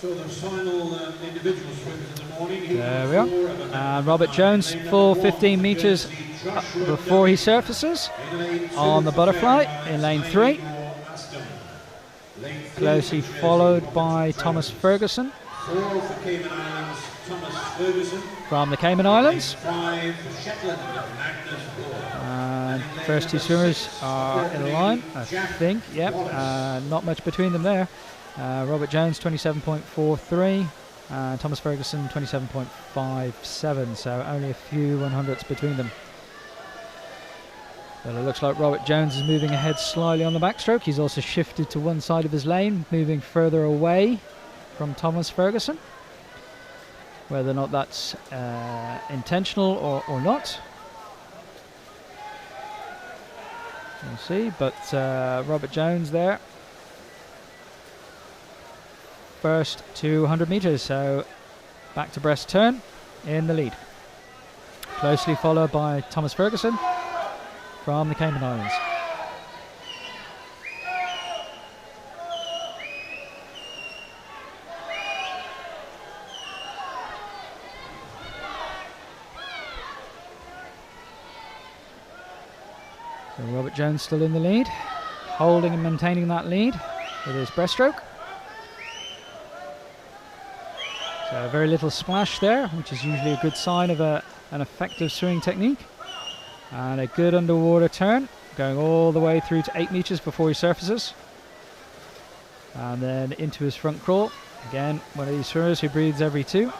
So the final individual swimmers in the morning. There we are. And Robert Jones, full 15 metres before he surfaces on the butterfly in lane 3. Closely followed by Thomas Ferguson from the Cayman Islands. And first 2 swimmers are in line, I think. Yep, not much between them there. Robert Jones 27.43, Thomas Ferguson 27.57, so only a few 100ths between them. But it looks like Robert Jones is moving ahead slightly on the backstroke. He's also shifted to one side of his lane, moving further away from Thomas Ferguson. Whether or not that's intentional or not, we'll see. But Robert Jones there, first 200 metres, so back to breast turn in the lead. Closely followed by Thomas Ferguson from the Cayman Islands. So Robert Jones still in the lead, holding and maintaining that lead with his breaststroke. So very little splash there, which is usually a good sign of an effective swimming technique. And a good underwater turn, going all the way through to 8 metres before he surfaces. And then into his front crawl. Again, one of these swimmers who breathes every 2.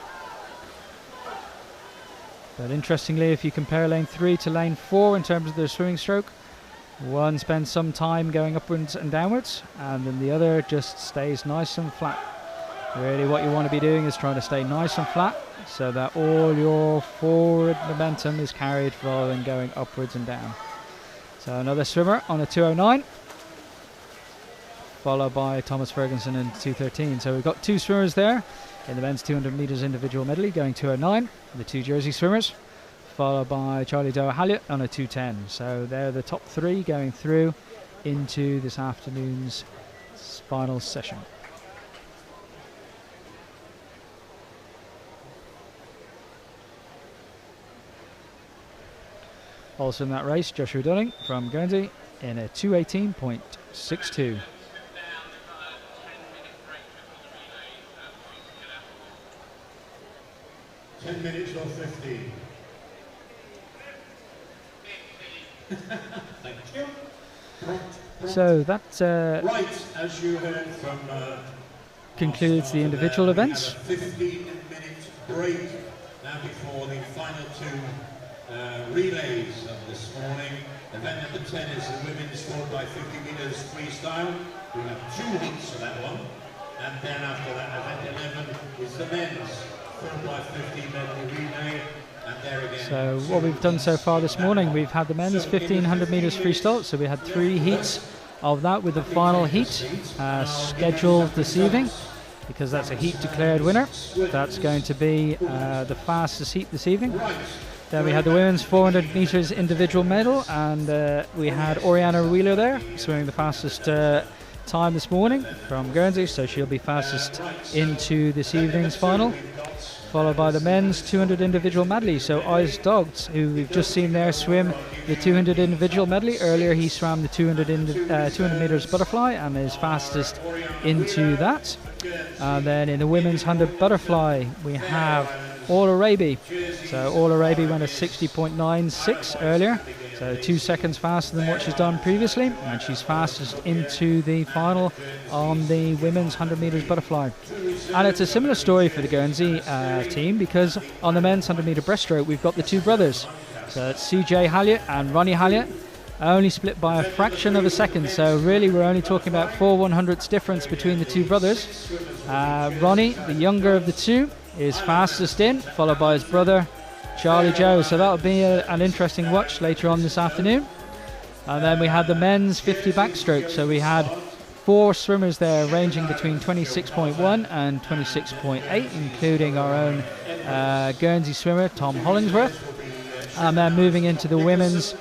But interestingly, if you compare lane 3 to lane 4 in terms of their swimming stroke, one spends some time going upwards and downwards, and then the other just stays nice and flat. Really what you want to be doing is trying to stay nice and flat so that all your forward momentum is carried rather than going upwards and down. So another swimmer on a 2:09, followed by Thomas Ferguson in 2:13. So we've got 2 swimmers there in the men's 200 metres individual medley going 2:09, the 2 Jersey swimmers, followed by Charlie Doe Halliott on a 2:10. So they're the top 3 going through into this afternoon's final session. Also in that race, Joshua Dunning from Guernsey in a 2:18.62. Ten minutes or 15. Thank you. So that's Right, as you heard from concludes the individual events. 15-minute break now before the final two relays of this morning. Event number 10 is the women's 4x50 meters freestyle. We have 2 heats for that one. And then after that, event 11 is the men's 4x50 medley relay. And there again. So what we've done so far this morning, we've had the men's 1500 meters freestyle. So we had 3 heats of that, with the final heat scheduled this evening, because that's a heat declared winner. That's going to be the fastest heat this evening. Then we had the women's 400 meters individual medal, and we had Oriana Wheeler there swimming the fastest time this morning from Guernsey, so she'll be fastest into this evening's final, followed by the men's 200 individual medley. So Eyes Dogs, who we've just seen there swim the 200 individual medley. Earlier he swam the 200 meters butterfly and is fastest into that. And then in the women's 100 butterfly we have Orla Raby. So Orla Raby went a 60.96 earlier, so 2 seconds faster than what she's done previously, and she's fastest into the final on the women's 100 meters butterfly. And it's a similar story for the Guernsey team, because on the men's 100 meter breaststroke we've got the 2 brothers. So it's CJ Halliot and Ronnie Halliot, only split by a fraction of a second. So really we're only talking about 4 100ths difference between the 2 brothers. Ronnie, the younger of the 2, is fastest in, followed by his brother Charlie Joe. So that'll be an interesting watch later on this afternoon. And then we had the men's 50 backstroke. So we had 4 swimmers there ranging between 26.1 and 26.8, including our own Guernsey swimmer Tom Hollingsworth. And then moving into the women's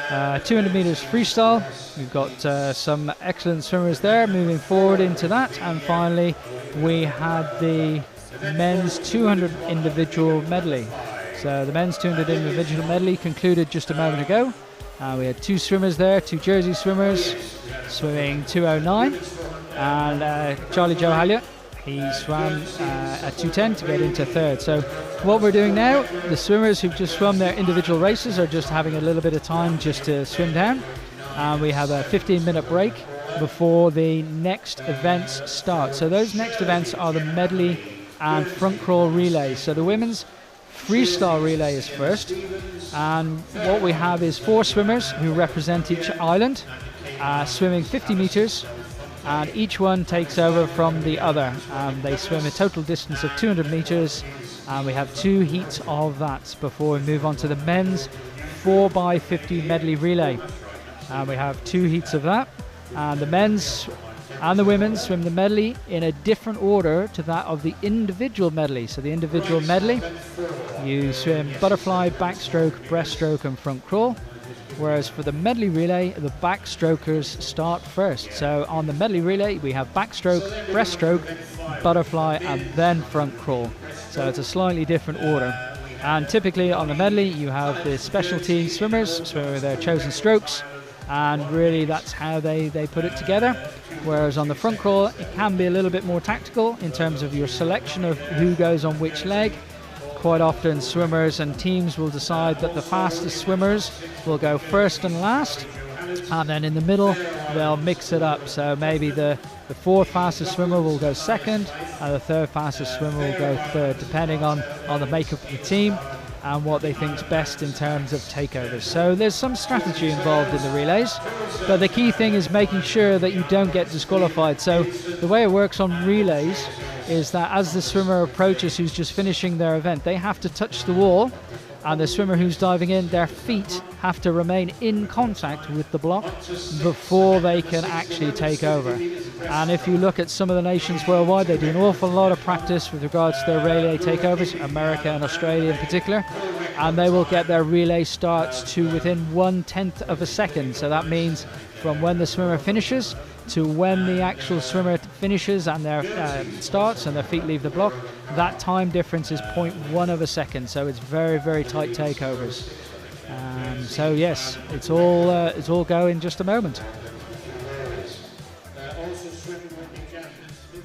200 meters freestyle, we've got some excellent swimmers there moving forward into that. And finally we had the men's 200 individual medley. So the men's 200 individual medley concluded just a moment ago. We had 2 swimmers there, 2 Jersey swimmers swimming 2:09, and Charlie Joe Halliot, he swam at 2:10 to get into 3rd. So what we're doing now, the swimmers who've just swum their individual races are just having a little bit of time just to swim down, and we have a 15-minute break before the next events start. So those next events are the medley and front crawl relays. So the women's freestyle relay is first, and what we have is 4 swimmers who represent each island, swimming 50 meters, and each one takes over from the other. They swim a total distance of 200 meters, and we have 2 heats of that before we move on to the men's 4x50 medley relay. We have 2 heats of that, and the men's and the women swim the medley in a different order to that of the individual medley. So the individual medley, you swim butterfly, backstroke, breaststroke and front crawl, whereas for the medley relay the backstrokers start first. So on the medley relay we have backstroke, breaststroke, butterfly and then front crawl. So it's a slightly different order. And typically on the medley you have the specialty swimmers swimming with their chosen strokes, and really that's how they put it together. Whereas on the front crawl it can be a little bit more tactical in terms of your selection of who goes on which leg. Quite often swimmers and teams will decide that the fastest swimmers will go first and last, and then in the middle they'll mix it up. So maybe the 4th fastest swimmer will go second and the 3rd fastest swimmer will go 3rd, depending on the makeup of the team and what they think's best in terms of takeovers. So there's some strategy involved in the relays, but the key thing is making sure that you don't get disqualified. So the way it works on relays is that as the swimmer approaches who's just finishing their event, they have to touch the wall, and the swimmer who's diving in, their feet have to remain in contact with the block before they can actually take over. And if you look at some of the nations worldwide, they do an awful lot of practice with regards to their relay takeovers, America and Australia in particular, and they will get their relay starts to within 1/10 of a second. So that means from when the swimmer finishes to when the actual swimmer finishes and their starts and their feet leave the block, that time difference is 0.1 of a second. So it's very, very tight takeovers. So yes, it's all go in just a moment. Also swimming will be Jasmine Smith.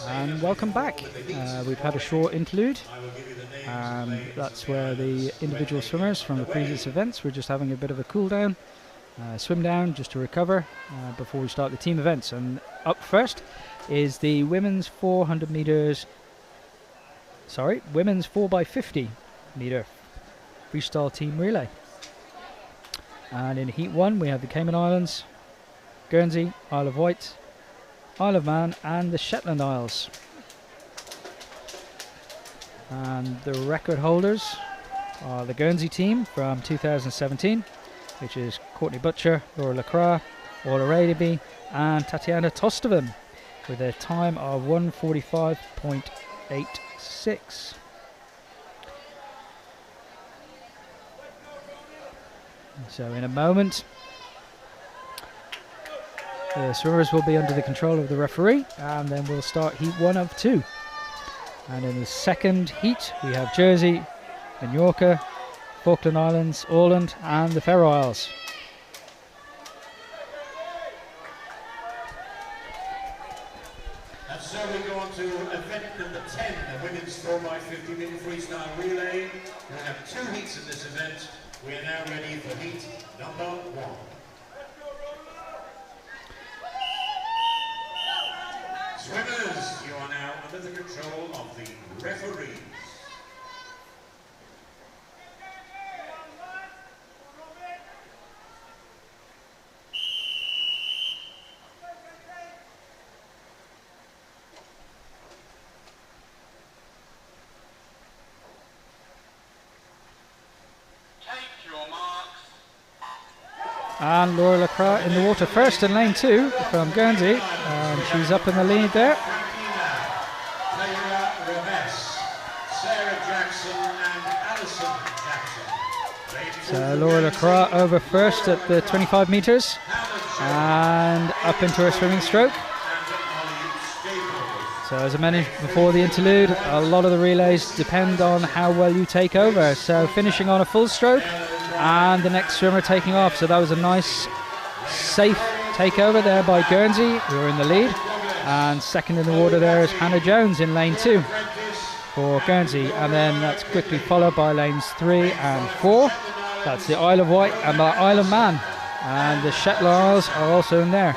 And welcome back. We've had a short interlude. That's where the individual swimmers from the previous events were just having a bit of a cool down, swim down just to recover before we start the team events. And up first is the women's 4x50 meter freestyle team relay. And in Heat 1 we have the Cayman Islands, Guernsey, Isle of Wight, Isle of Man and the Shetland Isles. And the record holders are the Guernsey team from 2017, which is Courtney Butcher, Laura Lacroix, Orla Radaby and Tatiana Tostovan with a time of 1:45.86. So in a moment the swimmers will be under the control of the referee, and then we'll start Heat 1 of 2. And in the second heat we have Jersey, Mallorca, Falkland Islands, Åland and the Faroe Isles. And so we go on to event number 10, the women's 4x50 meter freestyle relay. We'll have 2 heats in this event. We are now ready for heat number 1. Swimmers, you are now under the control of the referees. And Laura Lacroix in the water first in lane 2 from Guernsey, and she's up in the lead there. Sarah Jackson So Laura Lacroix over first at the 25 metres and up into her swimming stroke. So as I mentioned before the interlude, a lot of the relays depend on how well you take over. So finishing on a full stroke and the next swimmer taking off. So that was a nice, safe takeover there by Guernsey, who are in the lead. And second in the water there is Hannah Jones in lane 2 for Guernsey. And then that's quickly followed by lanes 3 and 4. That's the Isle of Wight and the Isle of Man. And the Shetland Isles are also in there.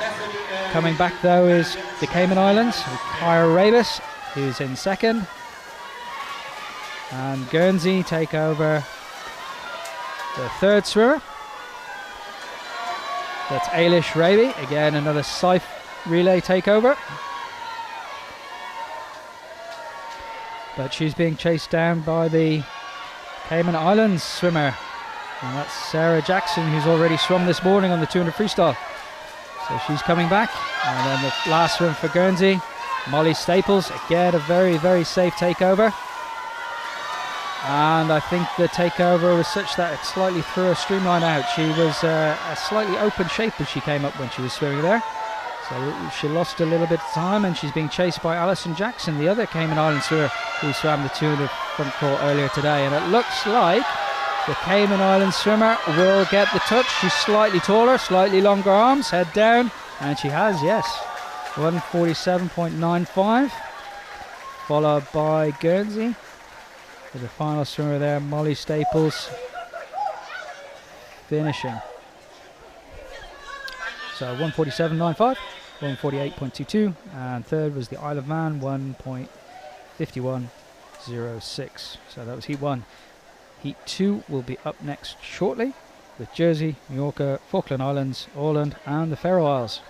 Coming back though is the Cayman Islands with Kyra Rabus, who's in second. And Guernsey take over the third swimmer. That's Ailish Raby, again another safe relay takeover. But she's being chased down by the Cayman Islands swimmer. And that's Sarah Jackson, who's already swum this morning on the 200 freestyle. So she's coming back. And then the last swim for Guernsey, Molly Staples. Again, a very, very safe takeover. And I think the takeover was such that it slightly threw her streamline out. She was a slightly open shape as she came up when she was swimming there. So she lost a little bit of time, and she's being chased by Alison Jackson, the other Cayman Island swimmer who swam the 200 front court earlier today. And it looks like the Cayman Island swimmer will get the touch. She's slightly taller, slightly longer arms, head down, and she has, yes. 147.95, followed by Guernsey. So the final swimmer there, Molly Staples, finishing. So 147.95, 148.22, and third was the Isle of Man, 151.06. So that was Heat 1. Heat 2 will be up next shortly with Jersey, Mallorca, Falkland Islands, Åland and the Faroe Isles.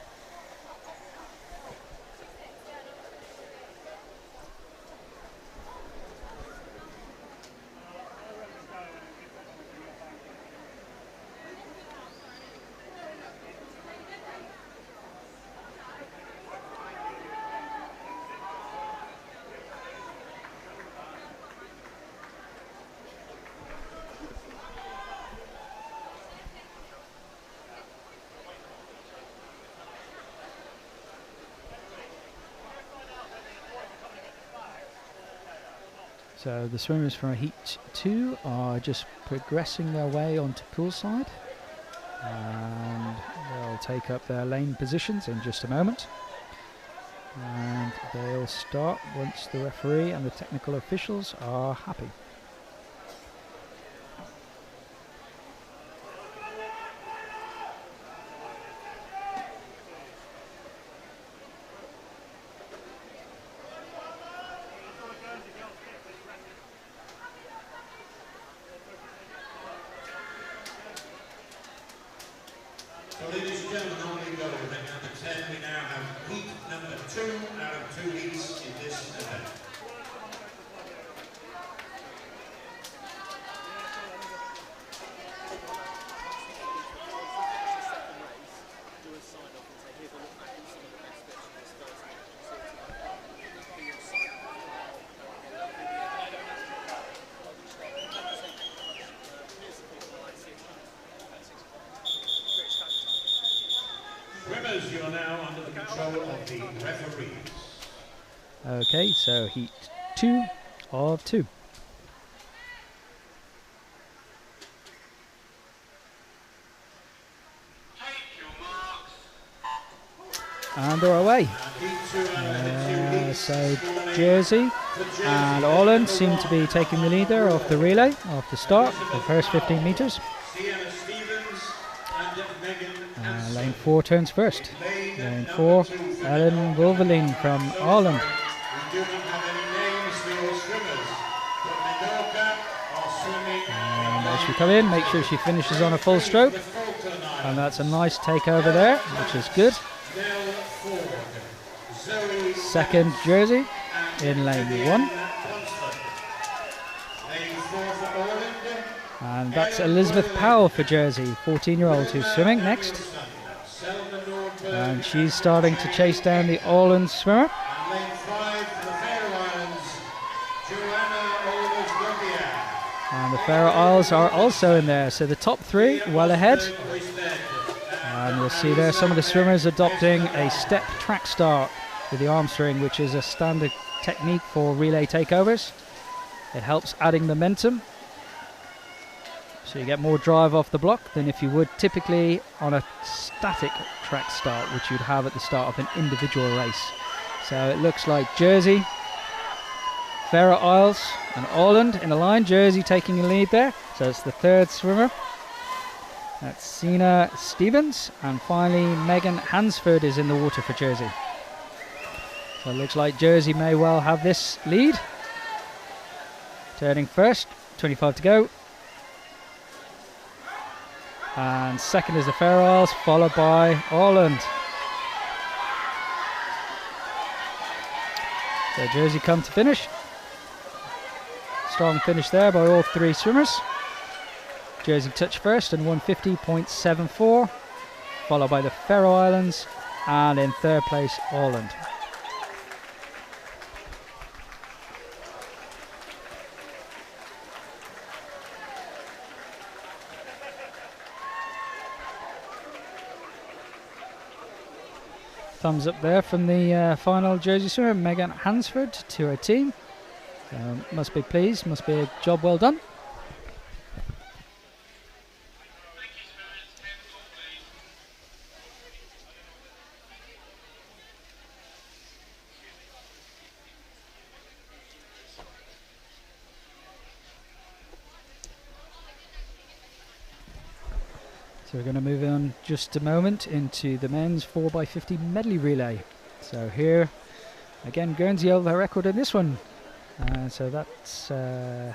So the swimmers from Heat 2 are just progressing their way onto poolside, and they'll take up their lane positions in just a moment. And they'll start once the referee and the technical officials are happy. So ladies and gentlemen, on we go. With number 10, we now have heat number 2 out of 2 heats in this event. Swimmers, you are now under the control of the referees. Okay, so Heat 2 of 2. And they're away. So Jersey and Åland seem to be taking the lead there off the relay, off the start, the first 15 metres. Lane 4 turns first. Lane 4, Ellen Wolverine from Åland. And as she come in, make sure she finishes on a full stroke. And that's a nice takeover there, which is good. Second, Jersey in lane 1. And that's Elizabeth Powell for Jersey, 14-year-old who's swimming next. And she's starting to chase down the Åland swimmer. And lane 5 for the Faroe Islands, Joanna Olivas-Gogia. And the Faroe Isles are also in there. So the top three well ahead. And you'll see there some of the swimmers adopting a step track start with the arm string, which is a standard technique for relay takeovers. It helps adding momentum. So you get more drive off the block than if you would typically on a static track start, which you'd have at the start of an individual race. So it looks like Jersey, Faroe Isles and Åland in a line. Jersey taking a lead there. So it's the third swimmer. That's Sina Stevens. And finally Megan Hansford is in the water for Jersey. So it looks like Jersey may well have this lead. Turning first, 25 to go. And second is the Faroe Isles, followed by Åland. So Jersey come to finish. Strong finish there by all three swimmers. Jersey touched first and 150.74, followed by the Faroe Islands, and in third place Åland. Thumbs up there from the final Jersey swimmer, Megan Hansford, to her team. Must be pleased, must be a job well done. So we're going to move on just a moment into the men's 4x50 medley relay. So here, again, Guernsey over their record in this one. So that's the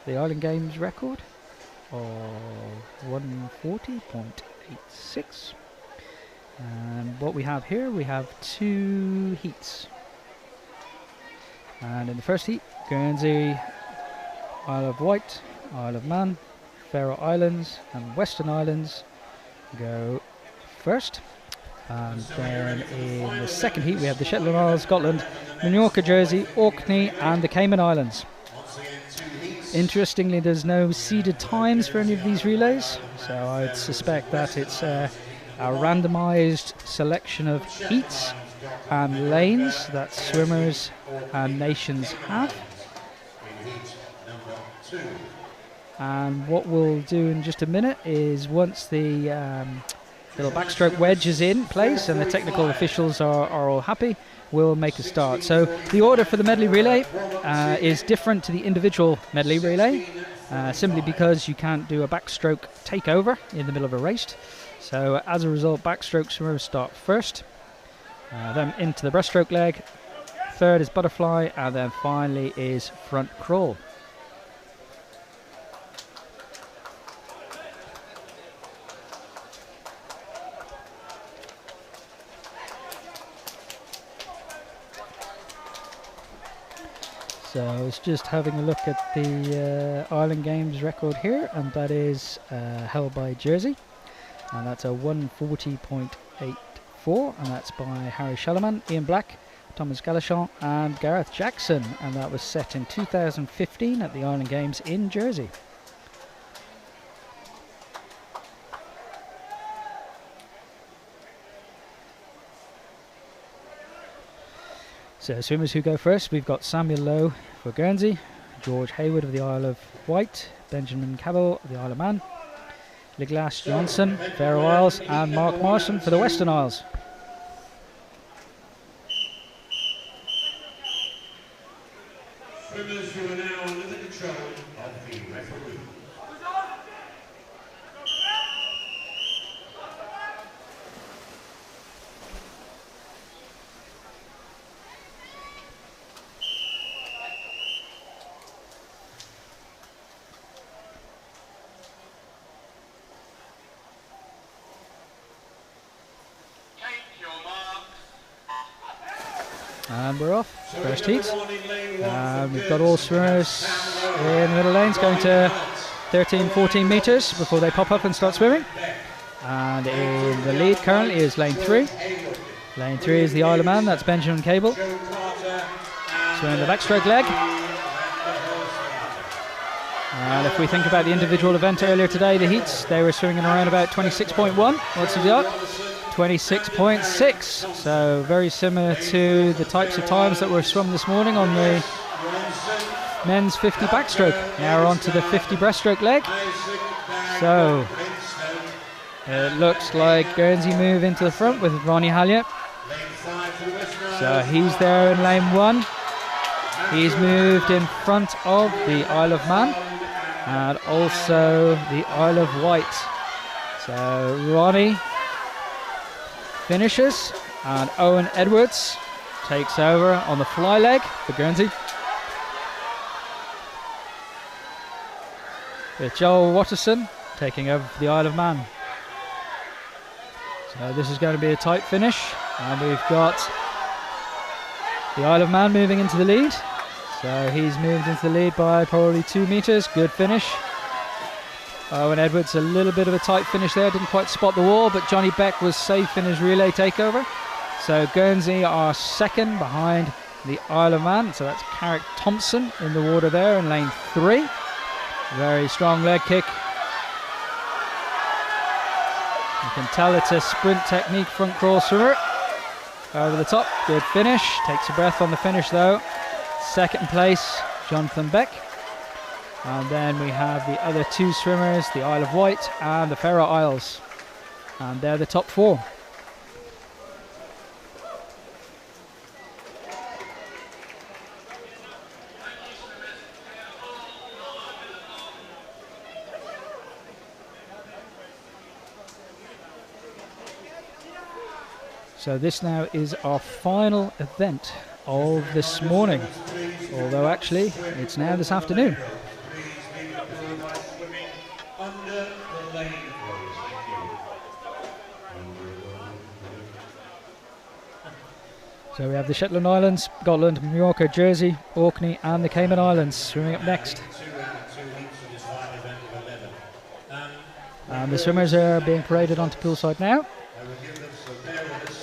Island Games record of 140.86. And what we have here, we have 2 heats. And in the first heat, Guernsey, Isle of Wight, Isle of Man, Faroe Islands and Western Islands go first. And then in the second heat we have the Shetland Isles, Scotland, Minorca, Jersey, Orkney and the Cayman Islands. Interestingly, there's no seeded times for any of these relays, so I'd suspect that it's a randomised selection of heats and lanes that swimmers and nations have. And what we'll do in just a minute is once the little backstroke wedge is in place and the technical officials are all happy, we'll make a start. So the order for the medley relay is different to the individual medley relay, simply because you can't do a backstroke takeover in the middle of a race. So as a result, backstroke swimmers start first, then into the breaststroke leg, third is butterfly, and then finally is front crawl. So I was just having a look at the Island Games record here, and that is held by Jersey, and that's a 140.84, and that's by Harry Shalaman, Ian Black, Thomas Galachon and Gareth Jackson, and that was set in 2015 at the Island Games in Jersey. So swimmers who go first, we've got Samuel Lowe for Guernsey, George Hayward of the Isle of Wight, Benjamin Cabell of the Isle of Man, Liglas Johnson, Faroe Isles, and Mark Marson for the Western Isles. Swimmers who are now under the control of the referee. And we're off, first heat. And we've got all swimmers in the middle lanes going to 13-14 metres before they pop up and start swimming. And in the lead currently is lane 3. Lane 3 is the Isle of Man, that's Benjamin Cable. Swimming the backstroke leg. And if we think about the individual event earlier today, the heats, they were swinging around about 26.1. What's he got? 26.6. So very similar to the types of times that were swum this morning on the men's 50 backstroke. Now we're on to the 50 breaststroke leg. So it looks like Guernsey move into the front with Ronnie Hallier. So he's there in lane 1. He's moved in front of the Isle of Man and also the Isle of Wight. So Ronnie finishes and Owen Edwards takes over on the fly leg for Guernsey. With Joel Watterson taking over for the Isle of Man. So this is going to be a tight finish, and we've got the Isle of Man moving into the lead. So he's moved into the lead by probably 2 meters. Good finish. Owen Edwards, a little bit of a tight finish there, didn't quite spot the wall, but Johnny Beck was safe in his relay takeover. So Guernsey are second behind the Isle of Man. So that's Carrick Thompson in the water there in lane 3. Very strong leg kick. You can tell it's a sprint technique front crawl swimmer. Over the top, good finish. Takes a breath on the finish though. Second place, Jonathan Beck. And then we have the other 2 swimmers, the Isle of Wight and the Faroe Isles. And they're the top 4. So this now is our final event of this morning, although actually it's now this afternoon. So we have the Shetland Islands, Scotland, Mallorca, Jersey, Orkney and the Cayman Islands swimming up next. And the swimmers are being paraded onto poolside now.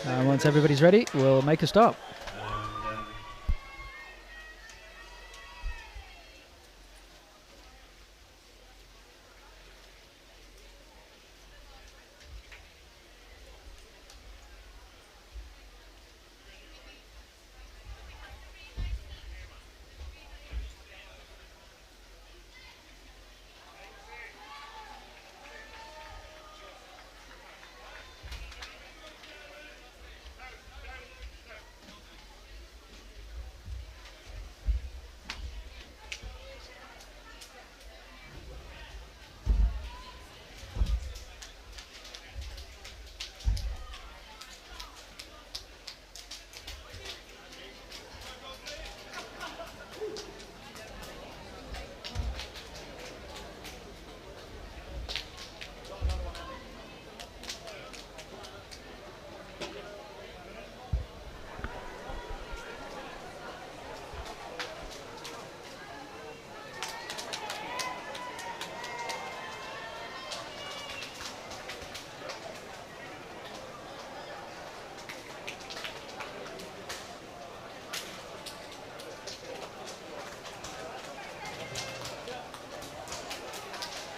And once everybody's ready, we'll make a start.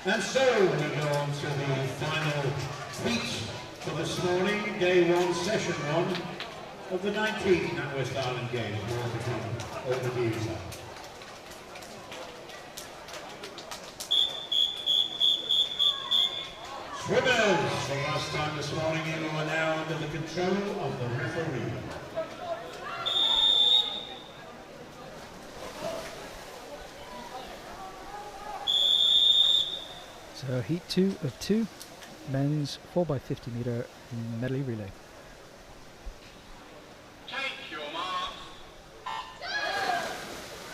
And so we go on to the final heat for this morning, day 1, session 1 of the 19th NatWest Island Games. Over to you, sir. Swimmers, for the last time this morning, you are now under the control of the referee. So heat 2 of 2, men's 4x50 metre medley relay.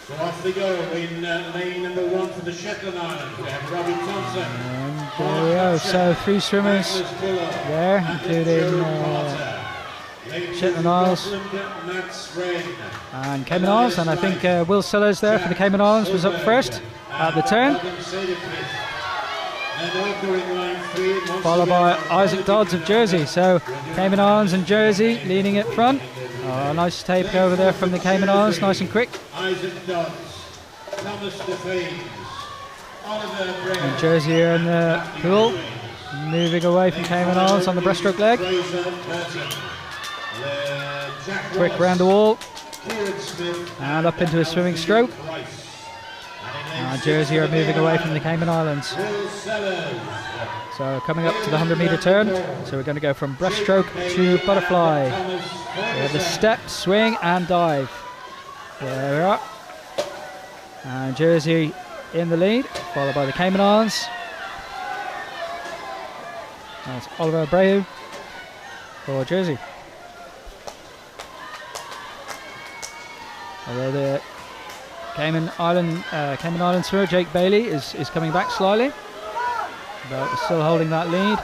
So off they go in lane number 1 for the Shetland Islands. We have Robbie Thompson. And there we go, so 3 swimmers there, including Shetland Isles and Cayman Islands, and I think Will Sellers there for the Cayman Islands was up first at the turn. Followed by Isaac Dodds of Jersey. So Cayman Islands and Jersey leading it front. Oh, nice tape over there from the Cayman Islands, nice and quick. Isaac Dodds, Thomas DeFanes, Oliver Bray. And Jersey here in the pool, moving away from Cayman Islands on the breaststroke leg. Fraser Burton. Jack Quick Ross, round the wall Kieran Smith, and up into a swimming stroke. Price. And Jersey are moving away from the Cayman Islands. Will Sellers. So coming up to the 100-meter turn. So we're going to go from breaststroke to butterfly. We have the step, swing and dive. There we are. And Jersey in the lead, followed by the Cayman Islands. That's Oliver Abreu for Jersey. Although the Cayman Island swimmer Jake Bailey is coming back slightly, but we're still holding that lead.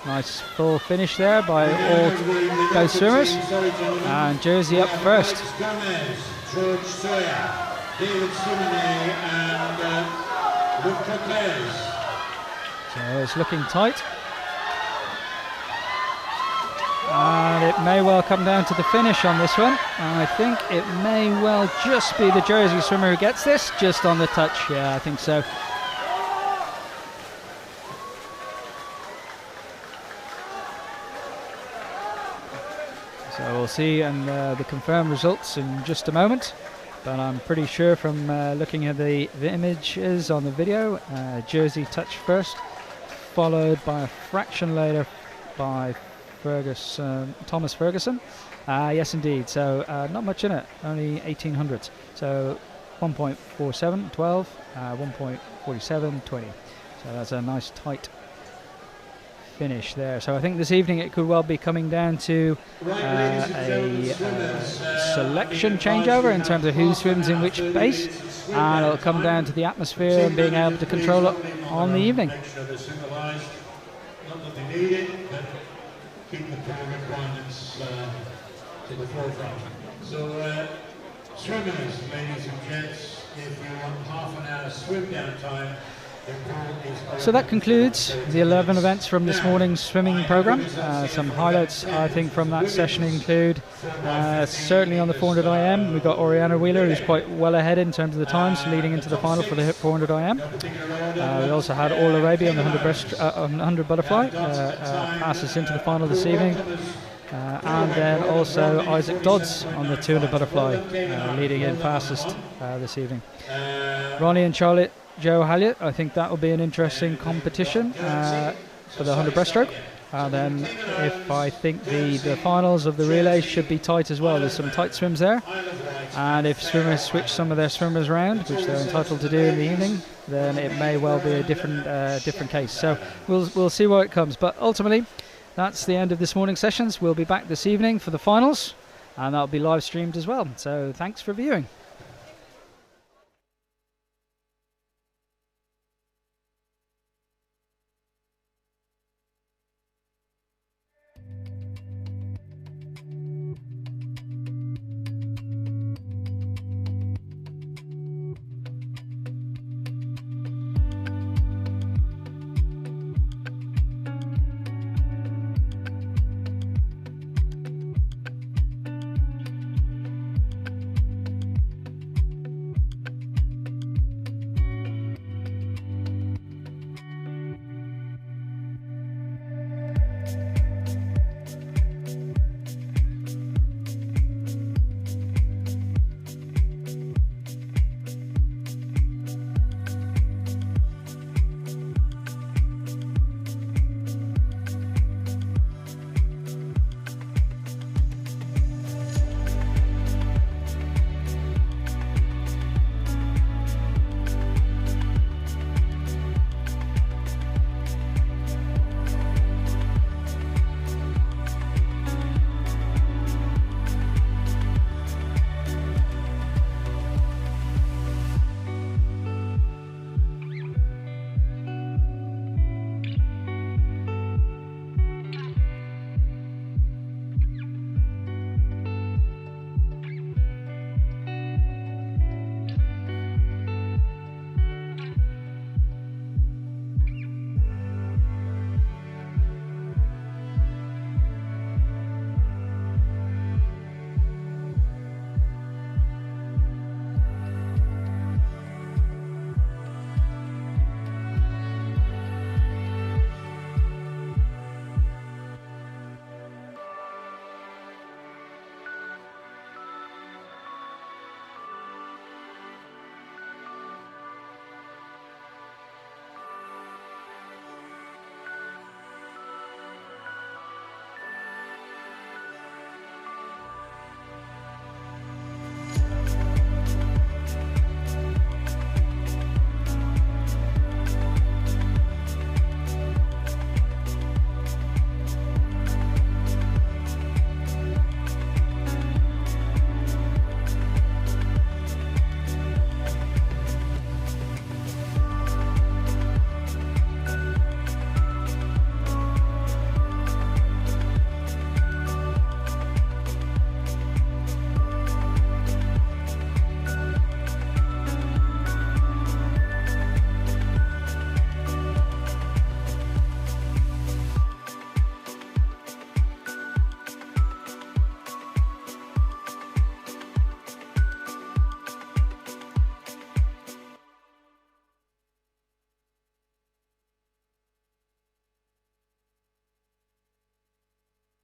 Nice full finish there by all both swimmers. And Jersey up first. Gomez, George Sawyer, David Simone and Luke Cortez. So it's looking tight. And it may well come down to the finish on this one. And I think it may well just be the Jersey swimmer who gets this, just on the touch. Yeah, I think so. So we'll see and the confirmed results in just a moment. But I'm pretty sure from looking at the images on the video, Jersey touch first, followed by a fraction later by Thomas Ferguson. Yes, indeed. So not much in it, only 1800s. So 1.47, 12, 1.47, 20. So that's a nice tight finish there. So I think this evening it could well be coming down to a selection changeover in terms of who swims in which base, and it'll come down to the atmosphere and being able to control it on the evening. Not that they need it, but keep the power requirements to the forefront. So, swimmers, ladies and gents, if you want half an hour swim down time, the pool is open. So that concludes the 11 events from this morning's swimming program. Some highlights I think from that session include certainly on the 400 IM we've got Oriana Wheeler, who's quite well ahead in terms of the times leading into the final for the 400 IM. We also had Orla Raby on the 100 butterfly passes into the final this evening. And then also Isaac Dodds on the 200 butterfly leading in fastest this evening. Ronnie and Charlotte Joe Halliot, I think that will be an interesting competition for the 100 breaststroke. And then if I think the finals of the relay should be tight as well. There's some tight swims there. And if swimmers switch some of their swimmers around, which they're entitled to do in the evening, then it may well be a different case. So we'll see where it comes. But ultimately, that's the end of this morning's sessions. We'll be back this evening for the finals, and that'll be live streamed as well. So thanks for viewing.